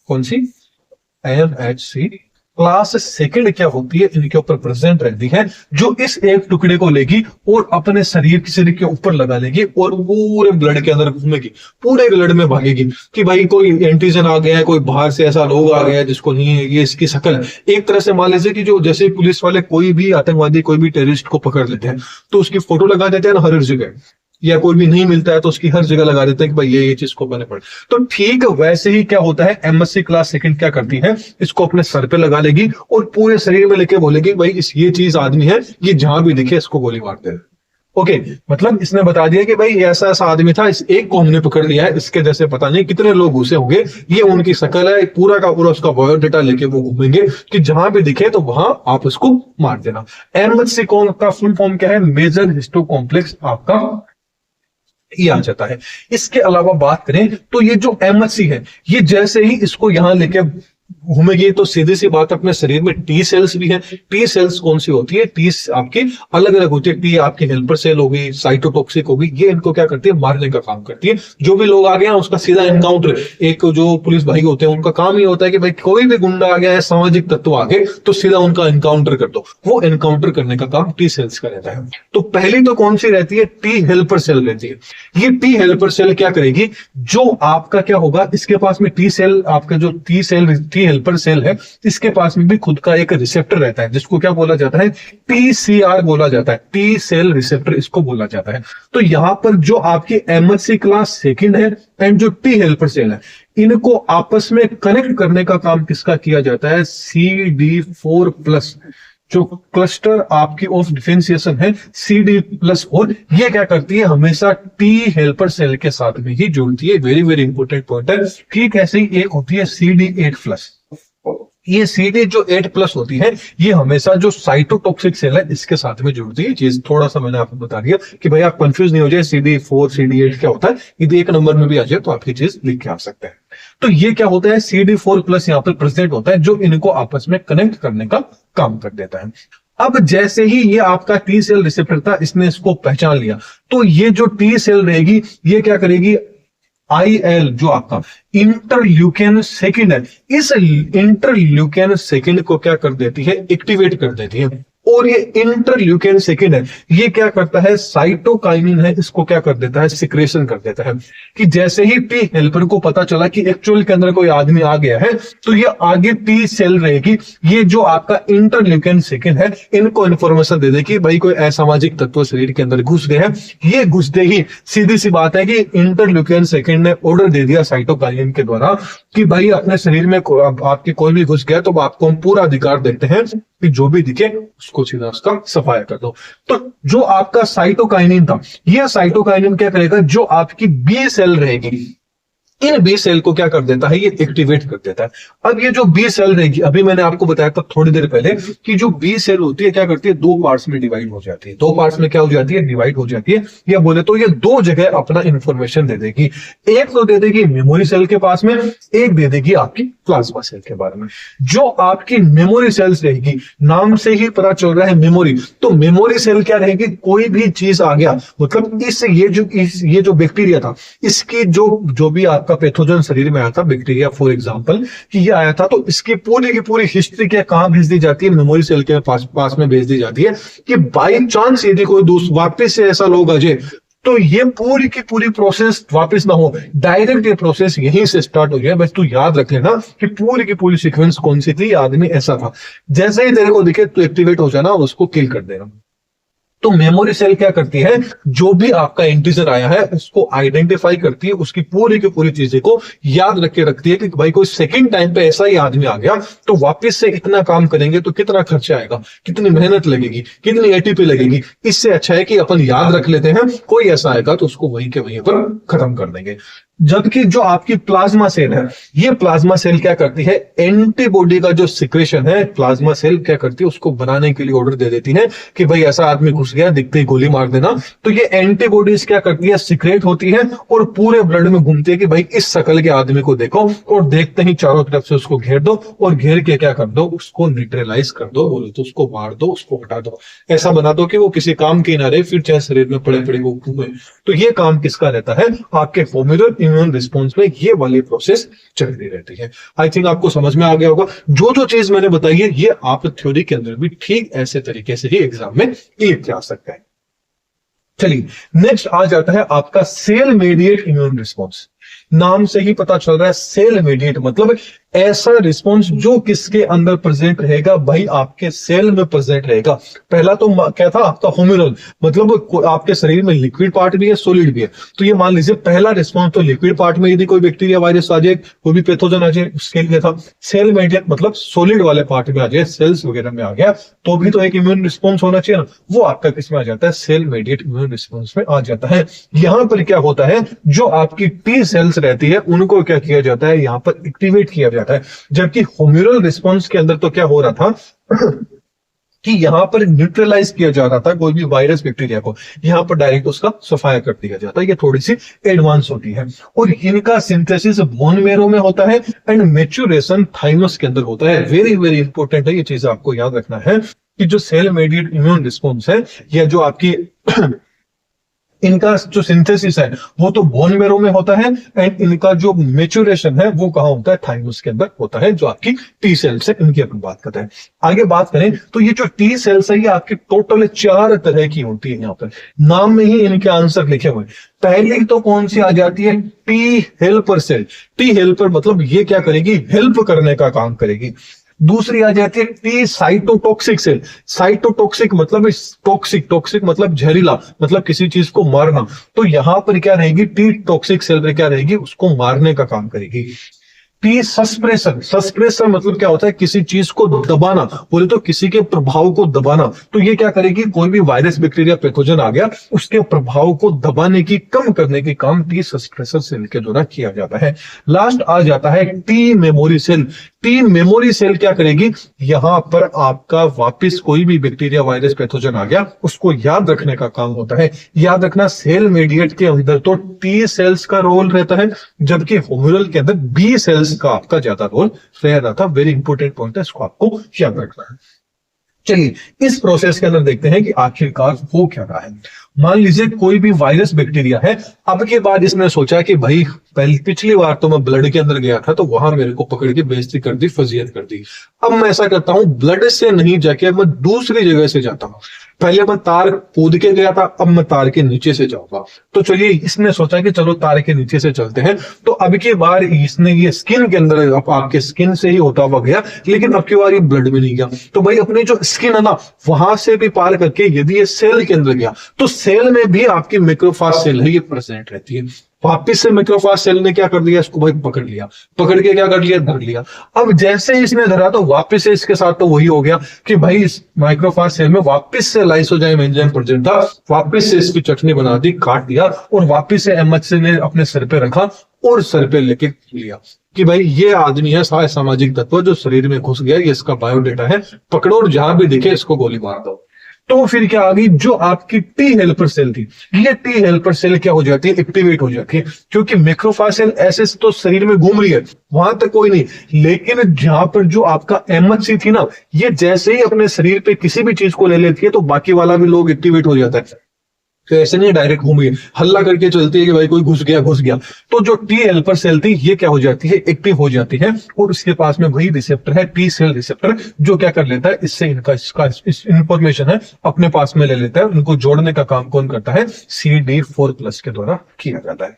कौन सी, MHC क्लास सेकंड क्या होती है, इनके ऊपर प्रेजेंट रहती है, जो इस एक टुकड़े को लेगी और अपने शरीर के शरीर के ऊपर लगा लेगी और पूरे ब्लड के अंदर घूमेगी, पूरे ब्लड में भागेगी कि भाई कोई एंटीजन आ गया है, कोई बाहर से ऐसा लोग आ गया है जिसको नहीं है, ये इसकी शक्ल है। एक तरह से मान लीजिए कि जो जैसे पुलिस वाले कोई भी आतंकवादी, कोई भी टेररिस्ट को पकड़ लेते हैं, तो उसकी फोटो लगा देते हैं ना हर जगह, या कोई भी नहीं मिलता है तो उसकी हर जगह लगा देते हैं कि भाई ये चीज को बने पड़े। तो ठीक वैसे ही क्या होता है, MHC क्लास सेकंड क्या करती है, इसको अपने सर पे लगा लेगी और पूरे शरीर में लेके बोलेगी भाई इस ये चीज आदमी है, ये जहां भी दिखे इसको गोली मारते हैं। ओके, मतलब इसने बता दिया कि भाई ऐसा ऐसा आदमी था, इस एक को हमने पकड़ लिया है, इसके जैसे पता नहीं कितने लोग घुसे होंगे, ये उनकी शक्ल है, पूरा का पूरा उसका बायोडाटा लेके वो घूमेंगे कि जहां भी दिखे तो वहां आप उसको मार देना। MHC का फुल फॉर्म क्या है, मेजर हिस्टो कॉम्प्लेक्स आपका ये आ जाता है। इसके अलावा बात करें तो ये जो MHC है, ये जैसे ही इसको यहां लेके घूमेगी तो सीधी सी बात, अपने शरीर में टी सेल्स भी है। टी सेल्स कौन सी होती है, टी आपकी अलग अलग होती है। टी आपकी हेल्पर सेल होगी, साइटोटॉक्सिक होगी, ये इनको क्या करती है, मारने का काम करती है। जो भी लोग आ गए ना उसका सीधा एनकाउंटर, एक जो पुलिस भाई होते हैं उनका काम ही होता है कि भाई कोई भी गुंडा आ गया है, सामाजिक तत्व आ गए, तो सीधा उनका एनकाउंटर कर दो। वो एनकाउंटर करने का काम टी सेल्स का रहता है। तो पहली तो कौन सी रहती है, टी हेल्पर सेल रहती है। ये टी हेल्पर सेल क्या करेगी, जो आपका क्या होगा, इसके पास में टी सेल, आपका जो टी हेल्पर सेल है, इसके पास में भी खुद का एक रिसेप्टर रहता है, जिसको क्या बोला जाता है, TCR बोला जाता है, टी सेल रिसेप्टर इसको बोला जाता है। तो यहां पर जो आपकी MHC क्लास सेकंड है एंड जो टी हेल्पर सेल है, इनको आपस में कनेक्ट करने का काम किसका किया जाता है, CD4+, जो क्लस्टर आपकी ऑफ डिफरेंशिएशन है CD+4, ये क्या करती है, हमेशा टी हेल्पर सेल के साथ में ही जुड़ती है। वेरी वेरी इंपॉर्टेंट पॉइंट है। ठीक ऐसे ही एक होती है CD8+। ये CD जो 8+ होती है, ये हमेशा जो साइटोटॉक्सिक सेल है इसके साथ में जुड़ती है। चीज थोड़ा सा मैंने आपको बता दिया कि भाई आप कंफ्यूज नहीं हो जाए, CD4 CD8 क्या होता है, यदि एक नंबर में भी आ जाए तो आपकी चीज लिख के आ सकते हैं। तो ये क्या होता है, CD4+ यहाँ पर प्रेजेंट होता है, जो इनको आपस में कनेक्ट करने का काम कर देता है। अब जैसे ही ये आपका टी सेल रिसेप्टर था, इसने इसको पहचान लिया, तो ये जो टी सेल रहेगी, ये क्या करेगी, IL जो आपका इंटरल्यूकेन सेकंड है, इस इंटरल्यूकेन सेकंड को क्या कर देती है, एक्टिवेट कर देती है। और ये इंटरल्यूकेन सेकेंड है, ये क्या करता है, साइटोकाइनिन है, इसको क्या कर देता है, सिक्रेशन कर देता है। कि जैसे ही टी हेल्पर को पता चला कि एक्चुअल के अंदर कोई आदमी आ गया है, तो ये आगे टी सेल रहेगी, ये जो आपका इंटरल्यूकेन सेकेंड है, इनको इन्फॉर्मेशन दे दे कि भाई कोई असामाजिक तत्व शरीर के अंदर घुस गए हैं। ये घुसते ही सीधी सी बात है कि इंटरल्यूकेन सेकेंड ने ऑर्डर दे दिया साइटोकाइनिन के द्वारा कि भाई अपने शरीर में आपके कोई भी घुस गया तो आपको हम पूरा अधिकार देते हैं कि जो भी दिखे उसको सीधा उसका सफाया कर दो। तो जो आपका साइटोकाइनिन था, यह साइटोकाइनिन क्या करेगा, जो आपकी बी सेल रहेगी, इन बी सेल को क्या कर देता है, ये एक्टिवेट कर देता है। अब ये जो बी सेल रहेगी, अभी मैंने आपको बताया था थोड़ी देर पहले कि जो बी सेल होती है क्या करती है, दो पार्ट्स में डिवाइड हो जाती है। दो पार्ट्स में क्या हो जाती है, डिवाइड हो जाती है, या बोले तो ये दो जगह अपना इंफॉर्मेशन दे देगी। एक तो दे देगी मेमोरी सेल के पास में, एक दे देगी आपकी प्लाज्मा सेल के बारे में। जो आपकी मेमोरी सेल्स रहेगी, नाम से ही पता चल रहा है मेमोरी, तो मेमोरी सेल क्या रहेगी, कोई भी चीज आ गया, मतलब ये जो बैक्टीरिया था, इसकी जो भी आपका पैथोजन शरीर में आया था, बैक्टीरिया फॉर एग्जांपल, कि ये आया था, तो इसकी पूरी की पूरी हिस्ट्री क्या कहां भेज दी जाती है, मेमोरी सेल के पास में भेज दी जाती है। कि बाई चांस यदि कोई वापस से ऐसा लोग आ जाए, तो ये पूरी की पूरी प्रोसेस वापस ना हो, डायरेक्ट ये प्रोसेस यहीं से स्टार्ट हो जाए। बस तू याद रख लेना कि पूरी की पूरी सीक्वेंस कौन सी थी, आदमी ऐसा था, जैसे ही तेरे को दिखे तो एक्टिवेट हो जाना, उसको किल कर देना। तो मेमोरी सेल क्या करती है, जो भी आपका इंटीजर आया है उसको आइडेंटिफाई करती है, उसकी पूरी की पूरी चीजें को याद रख के रखती है कि भाई कोई सेकंड टाइम पे ऐसा ही आदमी आ गया तो वापस से इतना काम करेंगे तो कितना खर्चा आएगा, कितनी मेहनत लगेगी, कितनी एटीपी लगेगी। इससे अच्छा है कि अपन याद रख लेते हैं, कोई ऐसा आएगा तो उसको वहीं के वहीं पर खत्म कर देंगे। जबकि जो आपकी प्लाज्मा सेल है, ये प्लाज्मा सेल क्या करती है, एंटीबॉडी का जो सिक्रेशन है, प्लाज्मा सेल क्या करती है, उसको बनाने के लिए ऑर्डर दे देती है कि भाई ऐसा आदमी घुस गया, दिखते ही गोली मार देना। तो ये एंटीबॉडीज क्या करती है, सिक्रेट होती है और पूरे ब्लड में घूमती है कि भाई इस शकल के आदमी को देखो, और देखते ही चारों तरफ से उसको घेर दो, और घेर के क्या कर दो, उसको न्यूट्रलाइज कर दो, बोले तो उसको मार दो, उसको हटा दो, ऐसा बना दो कि वो किसी काम की ना रहे, फिर चाहे शरीर में पड़े पड़े वो घूमे। तो ये काम किसका रहता है, आपके ह्यूमरल इम्यून रिस्पॉन्स में ये वाली प्रोसेस चलती रहती है। आई थिंक आपको समझ में आ गया होगा। जो चीज मैंने बताई है, ये आप थ्योरी के अंदर भी ठीक ऐसे तरीके से ही एग्जाम में क्लियर किया सकता है। चलिए नेक्स्ट आ जाता है आपका सेल मेडिएट इम्यून रिस्पॉन्स। नाम से ही पता चल रहा है सेल मेडिएट मतलब ऐसा रिस्पॉन्स जो किसके अंदर प्रेजेंट रहेगा, भाई आपके सेल में प्रेजेंट रहेगा। पहला तो क्या था आपका ह्यूमरल, मतलब आपके शरीर में लिक्विड पार्ट भी है, सॉलिड भी है। तो ये मान लीजिए पहला रिस्पॉन्स तो लिक्विड पार्ट में यदि कोई बैक्टीरिया वायरस आ जाए, कोई भी पैथोजन आ जाए, उसके लिए था। सेल मेडिएट मतलब सॉलिड वाले पार्ट में आ जाए, सेल्स वगैरह में आ गया, तो भी तो एक इम्यून रिस्पॉन्स होना चाहिए ना, वो आपका किसमें आ जाता है, सेल मेडिएट इम्यून रिस्पॉन्स में आ जाता है। यहां पर क्या होता है, जो आपकी टी सेल्स रहती है उनको क्या किया जाता है, यहां पर एक्टिवेट किया जाता है। जबकि ह्यूमरल रिस्पॉन्स के अंदर तो क्या हो रहा था कि यहां पर न्यूट्रलाइज किया जा रहा था कोई भी वायरस बैक्टीरिया को, यहां पर डायरेक्ट उसका सफाया कर दिया जाता है। ये थोड़ी सी एडवांस होती है, और इनका सिंथेसिस बोन मैरो में होता है एंड मैच्योरेशन थाइमस के अंदर होता है। वेरी वेरी इंपॉर्टेंट है, ये चीज आपको याद रखना है कि जो सेल मेडिएट इम्यून रिस्पॉन्स है, या जो आपकी इनका जो सिंथेसिस है वो तो बोन मैरो में होता है, एंड इनका जो मेच्योरेशन है वो कहां होता है, थाइमस के अंदर होता है, जो आपकी टी सेल्स है, इनकी अपन बात करते हैं। आगे बात करें तो ये जो टी सेल्स है, ये आपकी टोटल 4 तरह की होती है। यहाँ पर नाम में ही इनके आंसर लिखे हुए। पहली तो कौन सी आ जाती है, T helper cell. T helper मतलब ये क्या करेगी, हेल्प करने का काम करेगी। दूसरी आ जाती है टी साइटोटॉक्सिक सेल। साइटोटॉक्सिक मतलब टॉक्सिक मतलब जहरीला, मतलब किसी चीज को मारना। तो यहां पर क्या रहेगी, टी टॉक्सिक सेल पर क्या रहेगी, उसको मारने का काम करेगी। टी सस्प्रेसर मतलब क्या होता है, किसी चीज को दबाना, बोले तो किसी के प्रभाव को दबाना। तो ये क्या करेगी, कोई भी वायरस बैक्टीरिया पैथोजन आ गया, उसके प्रभाव को दबाने की, कम करने की काम टी सस्प्रेसर सेल के द्वारा किया जाता है। लास्ट आ जाता है T memory cell. T memory cell क्या करेगी, यहां पर आपका वापस कोई भी बैक्टीरिया वायरस पैथोजन आ गया, उसको याद रखने का काम होता है। याद रखना सेल मेडिएट के अंदर तो टी सेल्स का रोल रहता है, जबकि ह्यूमरल के अंदर बी सेल्स का आपका ज्यादा रोल रह रहा था। वेरी इंपॉर्टेंट पॉइंट है, इसको आपको याद रखना है। चलिए इस प्रोसेस के अंदर देखते हैं कि आखिरकार हो क्या रहा है। मान लीजिए कोई भी वायरस बैक्टीरिया है, अब के बाद इसने सोचा कि भाई पहले पिछली बार तो मैं ब्लड के अंदर गया था तो वहां मेरे को पकड़ के बेइज्जती कर दी, फजीयत कर दी। अब मैं ऐसा करता हूं, ब्लड से नहीं जाके मैं दूसरी जगह से जाता हूं। पहले मैं तार कूद के गया था, अब मैं तार के नीचे से जाऊंगा। तो चलिए इसने सोचा कि चलो तार के नीचे से चलते हैं। तो अब की बार इसने ये स्किन के अंदर, आपके स्किन से ही होता हुआ गया, लेकिन अब की बार ये ब्लड में नहीं गया। तो भाई अपने जो स्किन है ना, वहां से भी पार करके यदि ये सेल के अंदर गया तो सेल में भी आपकी मैक्रोफेज सेल है, ये प्रेजेंट रहती है। वापिस से मैक्रोफेज सेल ने क्या कर दिया, इसको भाई पकड़ लिया, पकड़ के क्या कर लिया, धर लिया। अब जैसे इसने धरा तो वापिस से इसके साथ तो वही हो गया कि भाई इस माइक्रोफेज सेल में वापिस से लाइसोजाइम एंजाइम प्रेजेंट था, वापिस से इसकी चटनी बना दी, काट दिया और वापिस से एमएचसी ने अपने सर पे रखा और सर पे लेके लिया कि भाई ये आदमी है सामाजिक तत्व जो शरीर में घुस गया, ये इसका बायोडेटा है, पकड़ो और जहां भी दिखे इसको गोली मार दो। तो फिर क्या आ गई, जो आपकी टी हेल्पर सेल थी, ये टी हेल्पर सेल क्या हो जाती है, एक्टिवेट हो जाती है। क्योंकि मैक्रोफेज सेल ऐसे तो शरीर में घूम रही है, वहां तक कोई नहीं, लेकिन जहां पर जो आपका एमएचसी थी ना, ये जैसे ही अपने शरीर पे किसी भी चीज को ले लेती है तो बाकी वाला भी लोग एक्टिवेट हो जाता है। तो ऐसे नहीं डायरेक्ट घूम गई, हल्ला करके चलती है कि भाई कोई घुस गया। तो जो टी हेल्पर सेल थी ये क्या हो जाती है, एक्टिव हो जाती है और उसके पास में वही रिसेप्टर है, टी सेल रिसेप्टर, जो क्या कर लेता है, इससे इसका इंफॉर्मेशन है अपने पास में ले लेता है। उनको जोड़ने का काम कौन करता है, CD4+ के द्वारा किया जाता है।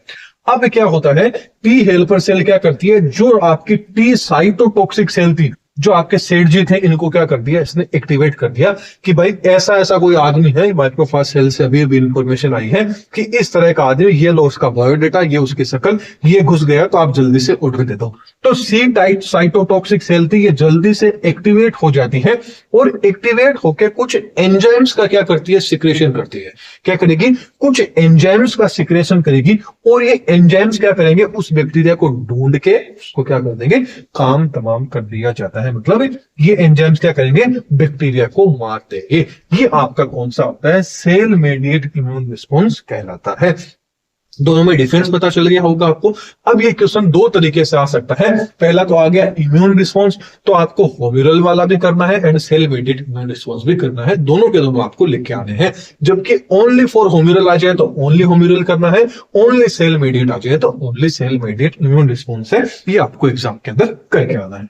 अब क्या होता है, टी हेल्पर सेल क्या करती है, जो आपकी टी साइटोटॉक्सिक सेल थी, जो आपके सेठ जी थे, इनको क्या कर दिया, इसने एक्टिवेट कर दिया कि भाई ऐसा कोई आदमी है, माइक्रोफेज सेल से अभी भी इंफॉर्मेशन आई है कि इस तरह का आदमी, ये लो उसका बायोडेटा, ये उसकी शक्ल, ये घुस गया तो आप जल्दी से ऑर्डर दे दो। तो सी टाइप साइटोटॉक्सिक सेल थी, ये जल्दी से एक्टिवेट हो जाती है और एक्टिवेट होकर कुछ एंजाइम्स का क्या करती है, सिक्रेशन करती है। क्या करेगी, कुछ एंजाइम्स का सिक्रेशन करेगी और ये एंजाइम्स क्या करेंगे, उस बैक्टीरिया को ढूंढ के उसको क्या कर देंगे, काम तमाम कर दिया जाता है। मतलब ये एंजाइम्स क्या करेंगे, बैक्टीरिया को मार देंगे। ये आपका कौन सा होता है, सेल मेडिएट इम्यून रिस्पॉन्स कहलाता है। दोनों में डिफरेंस पता चल गया होगा आपको। अब ये क्वेश्चन दो तरीके से आ सकता है। पहला तो आ गया इम्यून रिस्पॉन्स, तो आपको होमिरल वाला भी करना है and cell mediate immune response भी करना है, दोनों के दोनों आपको लेके आने हैं। जबकि ओनली फॉर होमिरल आ जाए तो ओनली होमिरल करना है, ओनली सेल मेडिएट आ जाए तो only cell mediate immune response है। ये आपको एग्जाम के अंदर करके आना है।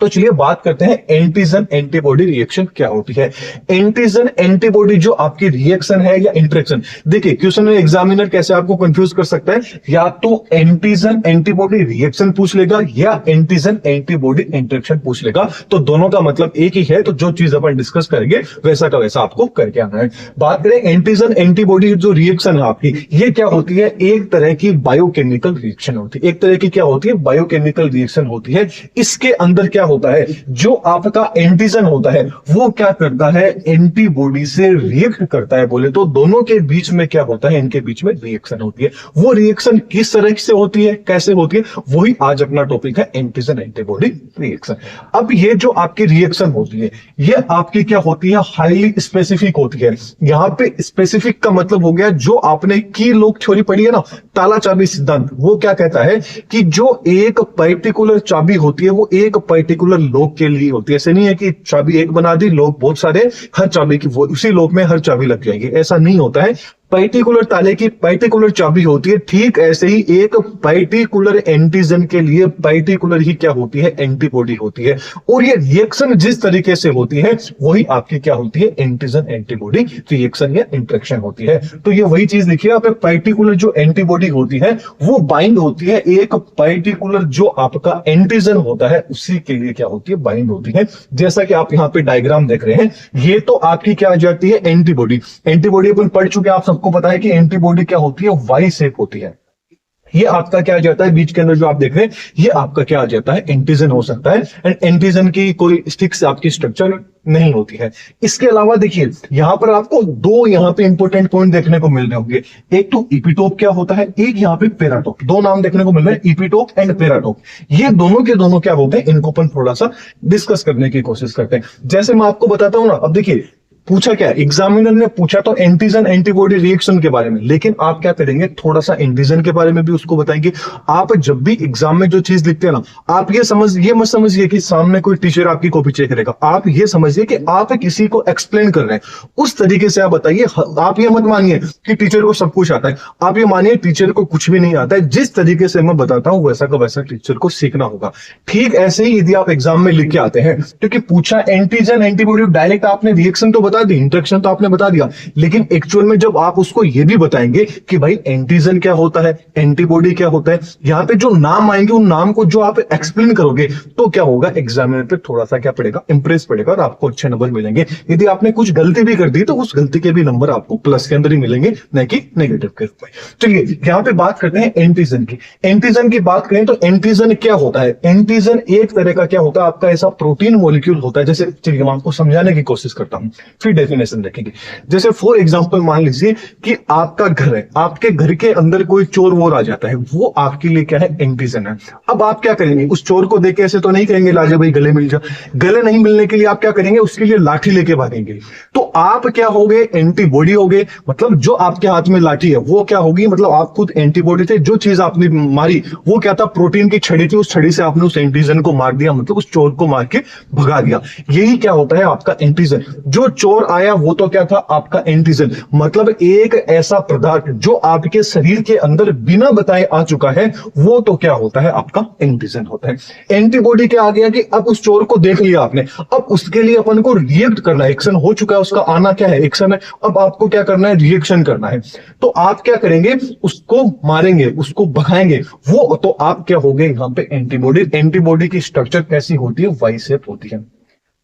तो चलिए बात करते हैं एंटीजन एंटीबॉडी रिएक्शन क्या होती है। एंटीजन एंटीबॉडी जो आपकी रिएक्शन है या इंटरेक्शन, देखिए क्वेश्चन में एग्जामिनर कैसे आपको कंफ्यूज कर सकता है, या तो एंटीजन एंटीबॉडी रिएक्शन पूछ लेगा या एंटीजन एंटीबॉडी इंटरेक्शन पूछ लेगा। तो दोनों का मतलब एक ही है, तो जो चीज अपन डिस्कस करेंगे वैसा का वैसा आपको करके आना है। बात करें एंटीजन एंटीबॉडी जो रिएक्शन है आपकी, ये क्या होती है, एक तरह की बायोकेमिकल रिएक्शन होती है। एक तरह की क्या होती है, बायोकेमिकल रिएक्शन होती है। इसके अंदर क्या होता है, जो आपका एंटीजन होता है वो क्या करता है, एंटीबॉडी से रिएक्ट करता है। बोले तो दोनों के बीच में क्या होता है, इनके बीच में रिएक्शन होती है। वो रिएक्शन किस तरह से होती है, कैसे होती है, वही आज अपना टॉपिक है, एंटीजन एंटीबॉडी रिएक्शन। अब ये जो आपकी रिएक्शन होती है, ये आपकी क्या होती है, हाईली स्पेसिफिक होती है। यहां पे स्पेसिफिक का मतलब हो गया, जो आपने की लोग थ्योरी पढ़ी है ना, ताला चाबी सिद्धांत, वो क्या कहता है कि जो एक पर्टिकुलर चाबी होती है वो एक पर्टिकुलर लॉक के लिए होती है। ऐसे नहीं है कि चाबी एक बना दी, लॉक बहुत सारे, हर चाबी की वो उसी लॉक में हर चाबी लग जाएगी, ऐसा नहीं होता है। पर्टिकुलर ताले की पर्टिकुलर चाबी होती है। ठीक ऐसे ही एक पर्टिकुलर एंटीजन के लिए पर्टिकुलर ही क्या होती है, एंटीबॉडी होती है। और ये रिएक्शन जिस तरीके से होती है वही आपकी क्या होती है, एंटीजन एंटीबॉडी रिएक्शन या इंटरेक्शन होती है। तो ये वही चीज लिखिए आप, पर्टिकुलर जो एंटीबॉडी होती है वो बाइंड होती है एक पर्टिकुलर जो आपका एंटीजन होता है उसी के लिए क्या होती है, बाइंड होती है। जैसा कि आप यहाँ पे डायग्राम देख रहे हैं, ये तो आपकी क्या आ जाती है, एंटीबॉडी। एंटीबॉडी अपन पढ़ चुके हैं, आप सबको पता है कि एंटीबॉडी क्या होती है, वाई शेप होती है। ये आपका क्या आ जाता है, बीच के अंदर जो आप देख रहे हैं ये आपका क्या आ जाता है, एंटीजन हो सकता है। एंड एंटीजन की कोई फिक्स आपकी स्ट्रक्चर नहीं होती है। इसके अलावा देखिए यहां पर आपको दो यहाँ पे इंपॉर्टेंट पॉइंट देखने को मिल रहे होंगे। एक तो इपिटोप क्या होता है, एक यहाँ पे पेराटोप। दो नाम देखने को मिल रहे हैं, इपिटोप एंड पेराटोप। ये दोनों के दोनों क्या होते हैं, इनको अपन थोड़ा सा डिस्कस करने की कोशिश करते हैं। जैसे मैं आपको बताता हूं ना, अब देखिए पूछा क्या, एग्जामिनर ने पूछा तो एंटीजन एंटीबॉडी रिएक्शन के बारे में, लेकिन आप क्या करेंगे, थोड़ा सा एंटीजन के बारे में भी उसको बताएंगे। आप जब भी एग्जाम में जो चीज लिखते हैं ना, आप ये मत समझिए कि सामने कोई टीचर आपकी कॉपी चेक करेगा, आप ये समझिए कि आप किसी को एक्सप्लेन कर रहे हैं, उस तरीके से आप बताइए। आप ये मत मानिए कि टीचर को सब कुछ आता है, आप ये मानिए टीचर को कुछ भी नहीं आता है, जिस तरीके से मैं बताता हूं वैसा का वैसा टीचर को सीखना होगा। ठीक ऐसे ही यदि आप एग्जाम में लिख के आते हैं, क्योंकि पूछा एंटीजन एंटीबॉडी, डायरेक्ट आपने रिएक्शन तो बता दी, इंटरेक्शन तो आपने बता दिया, लेकिन एक्चुअल में जब आप उसको ये भी बताएंगे कि भाई एंटीजन क्या होता है, एंटीबॉडी क्या होता है, यहाँ पे जो नाम आएंगे उन नाम को जो आप एक्सप्लेन करोगे, तो क्या होगा, एग्जामिनर पे थोड़ा सा क्या पड़ेगा, इंप्रेस पड़ेगा और आपको अच्छे नंबर मिलेंगे। यदि आपने कुछ गलती भी कर दी तो उस गलती के भी नंबर आपको प्लस के अंदर ही मिलेंगे, न कि नेगेटिव के रूप में। चलिए यहाँ पे बात करते हैं एंटीजन की। एंटीजन की बात करें तो एंटीजन क्या होता है, एंटीजन एक तरह का क्या होता है, आपका ऐसा प्रोटीन मॉलिक्यूल होता है। जैसे चलिए मैं आपको समझाने की कोशिश करता हूं, फिर डेफिनेशन देखेंगे। जैसे फॉर एग्जांपल मान लीजिए कि आपका घर है, आपके घर के अंदर कोई चोर वोर आ जाता है, वो आपके लिए क्या है, एंटीजन है। अब आप क्या करेंगे, उस चोर को देख के ऐसे तो नहीं कहेंगे लाजा भाई गले मिल जा, गले नहीं मिलने के लिए आप क्या करेंगे, उसके लिए लाठी लेके भागेंगे। तो आप क्या होगे, एंटीबॉडी होगे, मतलब जो आपके हाथ में लाठी है वो क्या होगी, मतलब आप खुद एंटीबॉडी थे, जो चीज आपने मारी वो क्या था, प्रोटीन की छड़ी थी, उस छड़ी से आपने उस एंटीजन को मार दिया, मतलब उस चोर को मार के भगा दिया। यही क्या होता है आपका एंटीजन। जो चोर आया वो तो क्या था, आपका एंटीजन, मतलब एक ऐसा पदार्थ जो आपके शरीर के अंदर बिना बताए आ चुका है, वो तो क्या होता है, आपका एंटीजन होता है। एंटीबॉडी क्या आ गया कि अब उस चोर को देख लिया आपने, अब उसके लिए अपन को रिएक्ट करना है, एक्शन हो चुका है, उसका आना क्या है, एक्शन है, अब आपको क्या करना है, रिएक्शन करना है। तो आप क्या करेंगे, उसको मारेंगे, उसको भगाएंगे, वो तो आप क्या हो गए यहाँ पे एंटीबॉडी। एंटीबॉडी की स्ट्रक्चर कैसी होती है, वाई शेप होती है।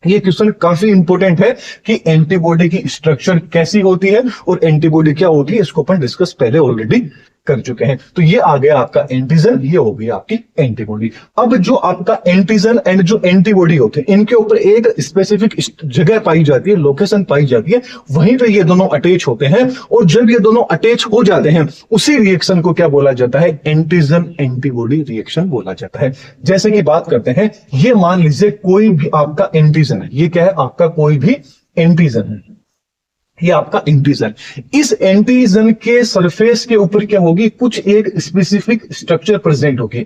ये क्वेश्चन काफी इंपॉर्टेंट है कि एंटीबॉडी की स्ट्रक्चर कैसी होती है और एंटीबॉडी क्या होती है, इसको अपन डिस्कस पहले ऑलरेडी कर चुके हैं। तो ये आ गया आपका एंटीजन, ये हो गई आपकी एंटीबॉडी। अब जो आपका एंटीजन एंड जो एंटीबॉडी होते हैं, इनके ऊपर एक स्पेसिफिक जगह पाई जाती है, लोकेशन पाई जाती है, वहीं पे ये दोनों अटैच होते हैं। और जब ये दोनों अटैच हो जाते हैं, उसी रिएक्शन को क्या बोला जाता है, एंटीजन एंटीबॉडी रिएक्शन बोला जाता है। जैसे कि बात करते हैं, ये मान लीजिए कोई भी आपका एंटीजन है, ये क्या है, आपका कोई भी एंटीजन है, ये आपका एंटीजन। इस एंटीजन के सरफेस के ऊपर क्या होगी, कुछ एक स्पेसिफिक स्ट्रक्चर प्रेजेंट होगी,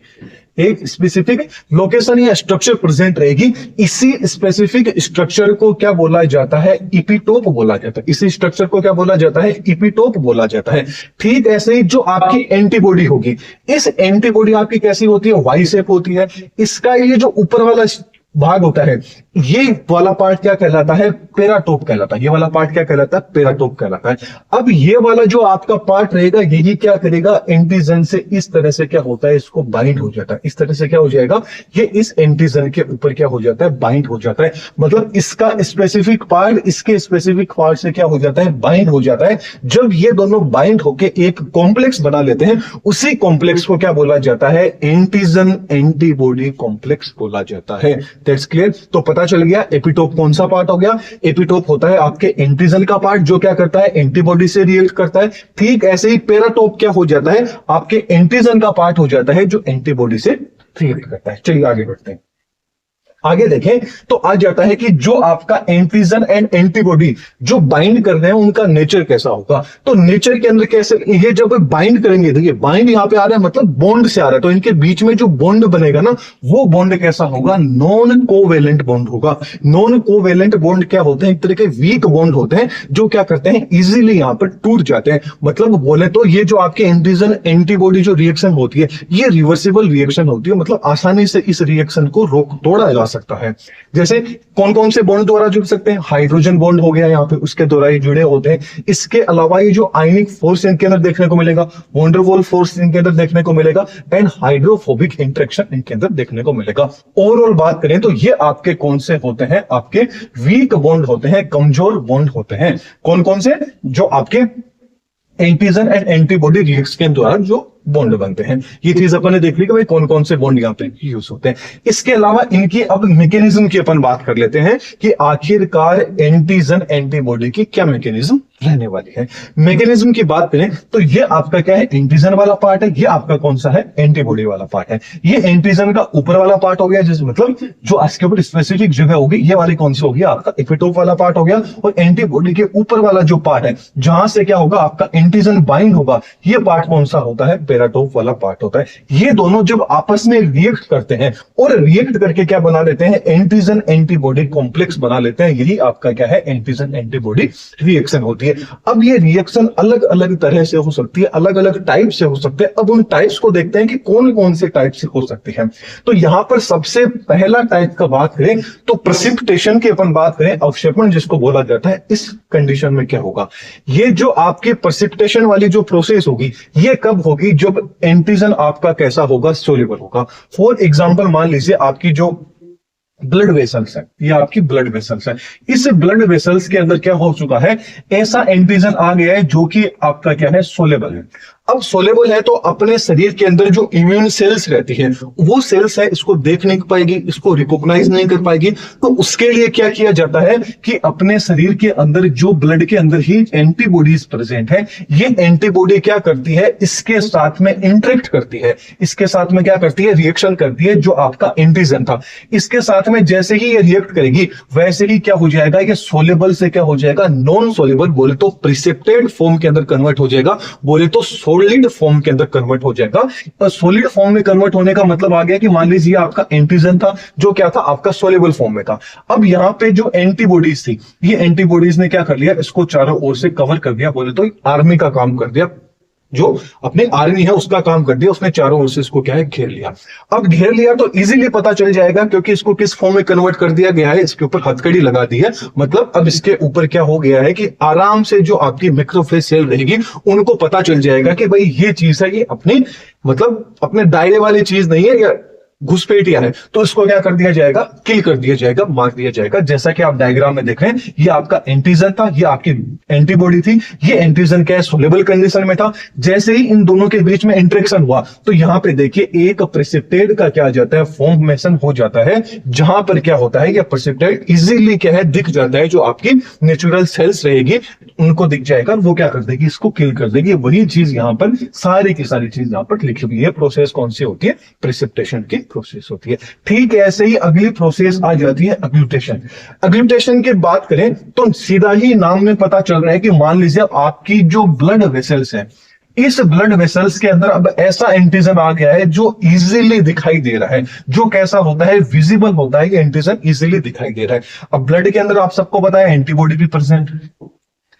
एक स्पेसिफिक लोकेशन या स्ट्रक्चर प्रेजेंट रहेगी। इसी स्पेसिफिक स्ट्रक्चर को क्या बोला जाता है, इपिटोप बोला जाता है। इसी स्ट्रक्चर को क्या बोला जाता है, इपिटोप बोला जाता है। ठीक ऐसे ही जो आपकी एंटीबॉडी होगी, इस एंटीबॉडी आपकी कैसी होती है, वाई शेप होती है। इसका ये जो ऊपर वाला भाग होता है, ये वाला पार्ट क्या कहलाता है, पेराटोप कहलाता है। ये वाला पार्ट क्या कहलाता है, पेराटोप कहलाता है। अब ये वाला जो आपका पार्ट रहेगा, यही क्या करेगा, एंटीजन से इस तरह से क्या होता है, इसको बाइंड हो जाता है। इस तरह से क्या हो जाएगा, ये इस एंटीजन के ऊपर क्या हो जाता है, बाइंड हो जाता है। मतलब इसका स्पेसिफिक पार्ट इसके स्पेसिफिक पार्ट से क्या हो जाता है, बाइंड हो जाता है। जब ये दोनों बाइंड होके एक कॉम्प्लेक्स बना लेते हैं, उसी कॉम्प्लेक्स को क्या बोला जाता है, एंटीजन एंटीबॉडी कॉम्प्लेक्स बोला जाता है। That's clear. तो पता चल गया एपिटोप कौन सा पार्ट हो गया, एपिटोप होता है आपके एंटीजन का पार्ट, जो क्या करता है, एंटीबॉडी से रिएक्ट करता है। ठीक ऐसे ही पेराटोप क्या हो जाता है, आपके एंटीजन का पार्ट हो जाता है, जो एंटीबॉडी से रिएक्ट करता है। चलिए आगे बढ़ते हैं। आगे देखें तो आ जाता है कि जो आपका एंटीजन एंड एंटीबॉडी जो बाइंड कर रहे हैं, उनका नेचर कैसा होगा। तो नेचर के अंदर कैसे, ये जब बाइंड करेंगे, देखिए बाइंड यहां पे आ रहा है, मतलब बॉन्ड से आ रहा है, तो इनके बीच में जो बॉन्ड बनेगा ना, वो बॉन्ड कैसा होगा, नॉन कोवेलेंट बॉन्ड होगा। नॉन कोवेलेंट बॉन्ड क्या होते हैं, एक तरह के वीक बॉन्ड होते हैं, जो क्या करते हैं, इजीली यहां पर टूट जाते हैं। मतलब बोले तो ये जो आपके एंटीजन एंटीबॉडी जो रिएक्शन होती है, ये रिवर्सिबल रिएक्शन होती है, मतलब आसानी से इस रिएक्शन को रोक तोड़ा जा सकता है। जैसे कौन कौन से बॉन्ड द्वारा जुड़ सकते हैं, हाइड्रोजन बॉन्ड हो गया यहाँ पे, उसके द्वारा ये जुड़े होते हैं। इसके अलावा ये जो आयनिक फोर्स इनके अंदर देखने को मिलेगा, वंडरवॉल फोर्स इनके अंदर देखने को मिलेगा, एंड हाइड्रोफोबिक इंटरेक्शन इनके अंदर देखने को मिलेगा। ओवरऑल बात करें तो ये आपके कौन से होते हैं, आपके वीक बॉन्ड होते हैं, कमजोर बॉन्ड होते हैं। कौन कौन से, जो आपके एंटीजन एंड एंटीबॉडी रिएक्शन के द्वारा जो बॉन्ड बनते हैं। ये चीज अपन ने देख ली कि भाई कौन कौन से बॉन्ड यहाँ पे यूज होते हैं। इसके अलावा इनकी अब मैकेनिज्म की अपन बात कर लेते हैं कि आखिरकार एंटीजन एंटीबॉडी की क्या मैकेनिज्म रहने वाली है। मैकेनिज्म की बात करें तो ये आपका क्या है, एंटीजन वाला पार्ट है, ये आपका कौन सा है, एंटीबॉडी वाला पार्ट है। ये एंटीजन का ऊपर वाला पार्ट हो गया, जिस मतलब जो इसके ऊपर स्पेसिफिक जगह होगी, ये वाली कौन सी होगी, आपका एपिटोप वाला पार्ट हो गया। और एंटीबॉडी के ऊपर वाला जो पार्ट है, जहां से क्या होगा, आपका एंटीजन बाइंड होगा, ये पार्ट कौन सा होता है, पेराटोप वाला पार्ट होता है। ये दोनों जब आपस में रिएक्ट करते हैं और रिएक्ट करके क्या बना लेते हैं, एंटीजन एंटीबॉडी कॉम्प्लेक्स बना लेते हैं। यही आपका क्या है, एंटीजन एंटीबॉडी रिएक्शन होती है। अब ये रिएक्शन अलग अलग तरह से हो सकती है, अलग अलग टाइप से हो सकते हैं। अब उन टाइप्स को देखते हैं कि कौन कौन से टाइप से हो सकती है। तो यहां पर सबसे पहला टाइप का बात करें तो प्रेसिपिटेशन की अपन बात करें, अवक्षेपण जिसको बोला जाता है, इस कंडीशन में क्या होगा, ये जो आपके प्रेसिपिटेशन वाली जो प्रोसेस होगी, ये कब होगी, जब एंटीजन आपका कैसा होगा, सोल्यूबल होगा। फॉर एग्जांपल मान लीजिए आपकी जो ब्लड वेसल्स है, ये आपकी ब्लड वेसल्स है, इस ब्लड वेसल्स के अंदर क्या हो चुका है, ऐसा एंटीजन आ गया है जो कि आपका क्या है, सोलेबल है। अब सोलेबल है तो अपने शरीर के अंदर जो इम्यून सेल्स रहती है, वो सेल्स है, इसको देख नहीं पाएगी, इसको रिकॉग्नाइज नहीं कर पाएगी। तो उसके लिए क्या किया जाता है कि अपने शरीर के अंदर जो ब्लड के अंदर ही एंटीबॉडीज प्रेजेंट है, ये एंटीबॉडी क्या करती है, इसके साथ में इंटरेक्ट करती है, इसके साथ में क्या करती है, रिएक्शन करती है। जो आपका एंटीजन था, इसके साथ में जैसे ही ये रिएक्ट करेगी, वैसे ही क्या हो जाएगा, ये सोलेबल से क्या हो जाएगा, नॉन सोलेबल, बोले तो प्रिसिपिटेट फॉर्म के अंदर कन्वर्ट हो जाएगा, बोले तो सॉलिड फॉर्म के अंदर कन्वर्ट हो जाएगा। सॉलिड फॉर्म में कन्वर्ट होने का मतलब आ गया कि मान लीजिए आपका एंटीजन था जो क्या था, आपका सोलेबल फॉर्म में था। अब यहां पे जो एंटीबॉडीज थी, ये एंटीबॉडीज ने क्या कर लिया, इसको चारों ओर से कवर कर दिया, बोले तो आर्मी का काम कर दिया, जो अपने आर्मी है उसका काम कर दिया, उसने चारों ओर से इसको क्या है, घेर लिया। अब घेर लिया तो इजीली पता चल जाएगा, क्योंकि इसको किस फॉर्म में कन्वर्ट कर दिया गया है, इसके ऊपर हथकड़ी लगा दी है। मतलब अब इसके ऊपर क्या हो गया है कि आराम से जो आपकी मैक्रोफेज सेल रहेगी, उनको पता चल जाएगा कि भाई ये चीज है, ये अपनी मतलब अपने दायरे वाली चीज नहीं है, या घुसपैठिया है, तो इसको क्या कर दिया जाएगा, किल कर दिया जाएगा, मार दिया जाएगा। जैसा कि आप डायग्राम में देख रहे हैं, ये आपका एंटीजन था, ये आपकी एंटीबॉडी थी। ये एंटीजन क्या है, सोलेबल कंडीशन में था। जैसे ही इन दोनों के बीच में इंटरेक्शन हुआ, तो यहां पे देखिए एक प्रेसिपिटेट का क्या आ जाता है, फॉर्मेशन हो जाता है, जहां पर क्या होता है, ये प्रेसिपिटेट इजीली क्या है, दिख जाता है। जो आपकी नेचुरल सेल्स रहेगी, उनको दिख जाएगा, वो क्या कर देगी, इसको किल कर देगी। वही चीज यहां पर सारी की सारी चीज यहां पर लिखी हुई है। प्रोसेस कौन सी होती है, प्रेसिपिटेशन की प्रोसेस होती है। ठीक ऐसे ही अगली प्रोसेस आ जाती है अग्लूटेशन। अग्लूटेशन की बात करें तो सीधा ही नाम में पता चल रहा है कि मान लीजिए आपकी जो ब्लड वेसल्स है, इस ब्लड वेसल्स के अंदर अब ऐसा एंटीजन आ गया है जो इजीली दिखाई दे रहा है। जो कैसा होता है, विजिबल होता है, ये एंटीजन इजीली दिखाई दे रहा है। अब ब्लड के अंदर आप सबको पता है एंटीबॉडी भी प्रेजेंट है।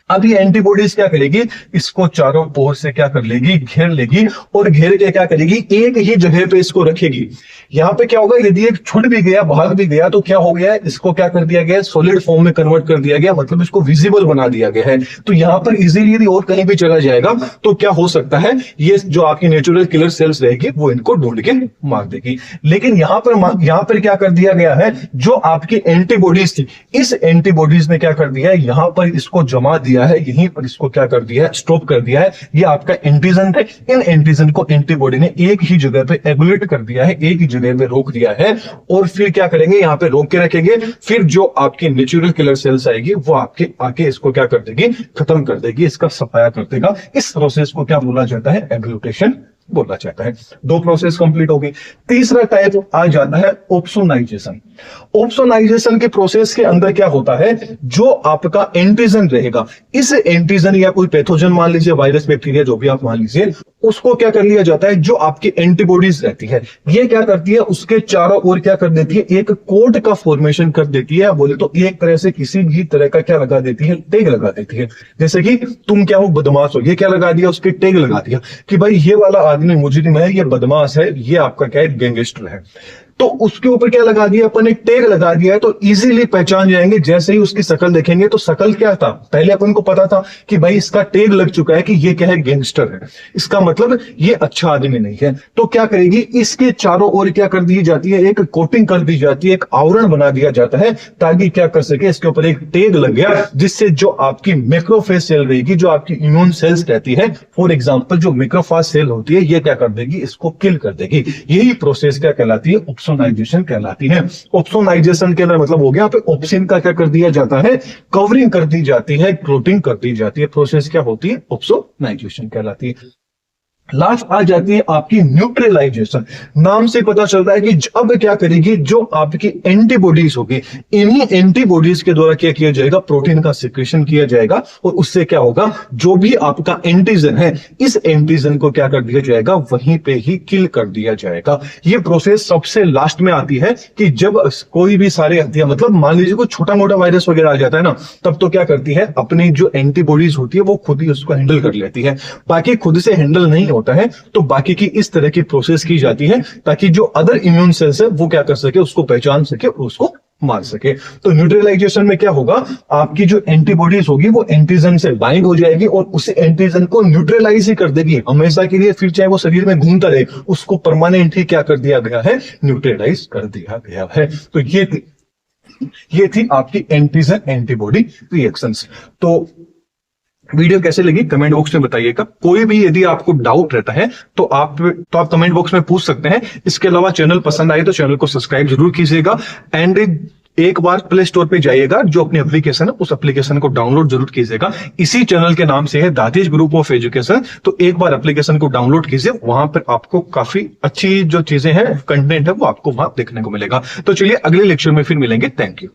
अब ये एंटीबॉडीज क्या करेगी, इसको चारों ओर से क्या कर लेगी, घेर लेगी, और घेर के क्या करेगी, एक ही जगह पे इसको रखेगी। यहां पे क्या होगा, यदि एक छुट भी गया, भाग भी गया, तो क्या हो गया है, इसको क्या कर दिया गया, सॉलिड फॉर्म में कन्वर्ट कर दिया गया, मतलब इसको विजिबल बना दिया गया है। तो यहां पर इजीली यदि और कहीं भी चला जाएगा तो क्या हो सकता है, ये जो आपकी नेचुरल किलर सेल्स रहेगी वो इनको ढूंढ के मार देगी। लेकिन यहां पर क्या कर दिया गया है, जो आपकी एंटीबॉडीज थी, इस एंटीबॉडीज ने क्या कर दिया है, यहां पर इसको जमा दिया है, यहीं पर इसको क्या कर दिया है, स्टॉप कर दिया है। ये आपका एंटीजन है, इन एंटीजन को एंटीबॉडी ने एक ही जगह पे एगुलेट कर दिया है, एक ही जगह पे रोक दिया है। और फिर क्या करेंगे, यहां पे रोक के रखेंगे, फिर जो आपकी नेचुरल किलर सेल्स आएगी वो आपके आके इसको क्या कर देगी, खत्म कर देगी, इसका सफाया कर देगा। इस प्रोसेस को क्या बोला जाता है, एग्लूटेशन बोला जाता है। दो प्रोसेस कंप्लीट हो गई। तीसरा टाइप आ जाता है ऑप्सोनाइजेशन। ऑप्सोनाइजेशन के प्रोसेस के अंदर क्या होता है, जो आपका एंटीजन रहेगा, इस एंटीजन या कोई पैथोजन मान लीजिए, वायरस बैक्टीरिया जो भी आप मान लीजिए, उसको क्या कर लिया जाता है, जो आपकी एंटीबॉडीज रहती है, ये क्या करती है, उसके चारों ओर क्या कर देती है, एक कोट का फॉर्मेशन कर देती है। बोले तो एक तरह से किसी भी तरह का क्या लगा देती है, टैग लगा देती है। जैसे कि तुम क्या हो, बदमाश हो, ये क्या लगा दिया, उसके टैग लगा दिया कि भाई ये वाला आदमी मुजरिम है, ये बदमाश है, ये आपका क्या है, गैंगस्टर है। तो उसके ऊपर क्या लगा दिया, अपन एक टैग लगा दिया है, तो इजीली पहचान जाएंगे। जैसे ही उसकी शक्ल देखेंगे, तो शक्ल क्या था, पहले अपन को पता था कि भाई इसका टैग लग चुका है कि ये क्या है, गैंगस्टर है, इसका मतलब ये अच्छा आदमी नहीं है। तो क्या करेगी, इसके चारों ओर क्या कर दी जाती है, एक कोटिंग कर दी जाती है, एक आवरण बना दिया जाता है, ताकि क्या कर सके, इसके ऊपर एक टैग लग गया, जिससे जो आपकी मैक्रोफेज सेल रहेगी, जो आपकी इम्यून सेल्स रहती है, फॉर एग्जाम्पल जो मैक्रोफेज सेल होती है, ये क्या कर देगी, इसको किल कर देगी। यही प्रोसेस क्या कहलाती है, ऑप्सोनाइजेशन कहलाती है। ऑप्सोनाइजेशन के अंदर मतलब हो गया, यहाँ पे ऑप्शन का क्या कर दिया जाता है, कवरिंग कर दी जाती है, क्लोटिंग कर दी जाती है, प्रोसेस क्या होती है, ऑप्सोनाइजेशन कहलाती है। लास्ट आ जाती है आपकी न्यूट्रलाइजेशन। नाम से पता चलता है कि अब क्या करेगी, जो आपकी एंटीबॉडीज होगी, इन्हीं एंटीबॉडीज के द्वारा क्या किया जाएगा, प्रोटीन का सिक्रेशन किया जाएगा, और उससे क्या होगा, जो भी आपका एंटीजन है, इस एंटीजन को क्या कर दिया जाएगा, वहीं पे ही किल कर दिया जाएगा। ये प्रोसेस सबसे लास्ट में आती है कि जब कोई भी सारे हथियार, मतलब मान लीजिए कोई छोटा मोटा वायरस वगैरह आ जाता है ना, तब तो क्या करती है, अपनी जो एंटीबॉडीज होती है वो खुद ही उसको हैंडल कर लेती है। बाकी खुद से हैंडल नहीं होता है तो बाकी की इस तरह की प्रोसेस की जाती है, ताकि जो अदर इम्यून सेल्स है वो क्या कर सके, उसको पहचान सके और उसको मार सके। तो न्यूट्रलाइजेशन में क्या होगा, आपकी जो एंटीबॉडीज होगी वो एंटीजन से बाइंड हो जाएगी और उस एंटीजन को न्यूट्रलाइज ही कर देगी हमेशा के लिए, फिर चाहे वो शरीर में घूमता रहे, उसको परमानेंट ही क्या कर दिया गया है, न्यूट्रलाइज कर दिया गया है। तो ये थी आपकी एंटीजन एंटीबॉडी रिएक्शंस। तो वीडियो कैसे लगी कमेंट बॉक्स में बताइएगा। कोई भी यदि आपको डाउट रहता है तो आप कमेंट बॉक्स में पूछ सकते हैं। इसके अलावा चैनल पसंद आए तो चैनल को सब्सक्राइब जरूर कीजिएगा, एंड एक बार प्ले स्टोर पे जाइएगा, जो अपनी एप्लीकेशन है उस एप्लीकेशन को डाउनलोड जरूर कीजिएगा। इसी चैनल के नाम से है दातेश ग्रुप ऑफ एजुकेशन। तो एक बार एप्लीकेशन को डाउनलोड कीजिए, वहां पर आपको काफी अच्छी जो चीजें हैं, कंटेंट है, वो आपको वहां देखने को मिलेगा। तो चलिए अगले लेक्चर में फिर मिलेंगे। Thank you.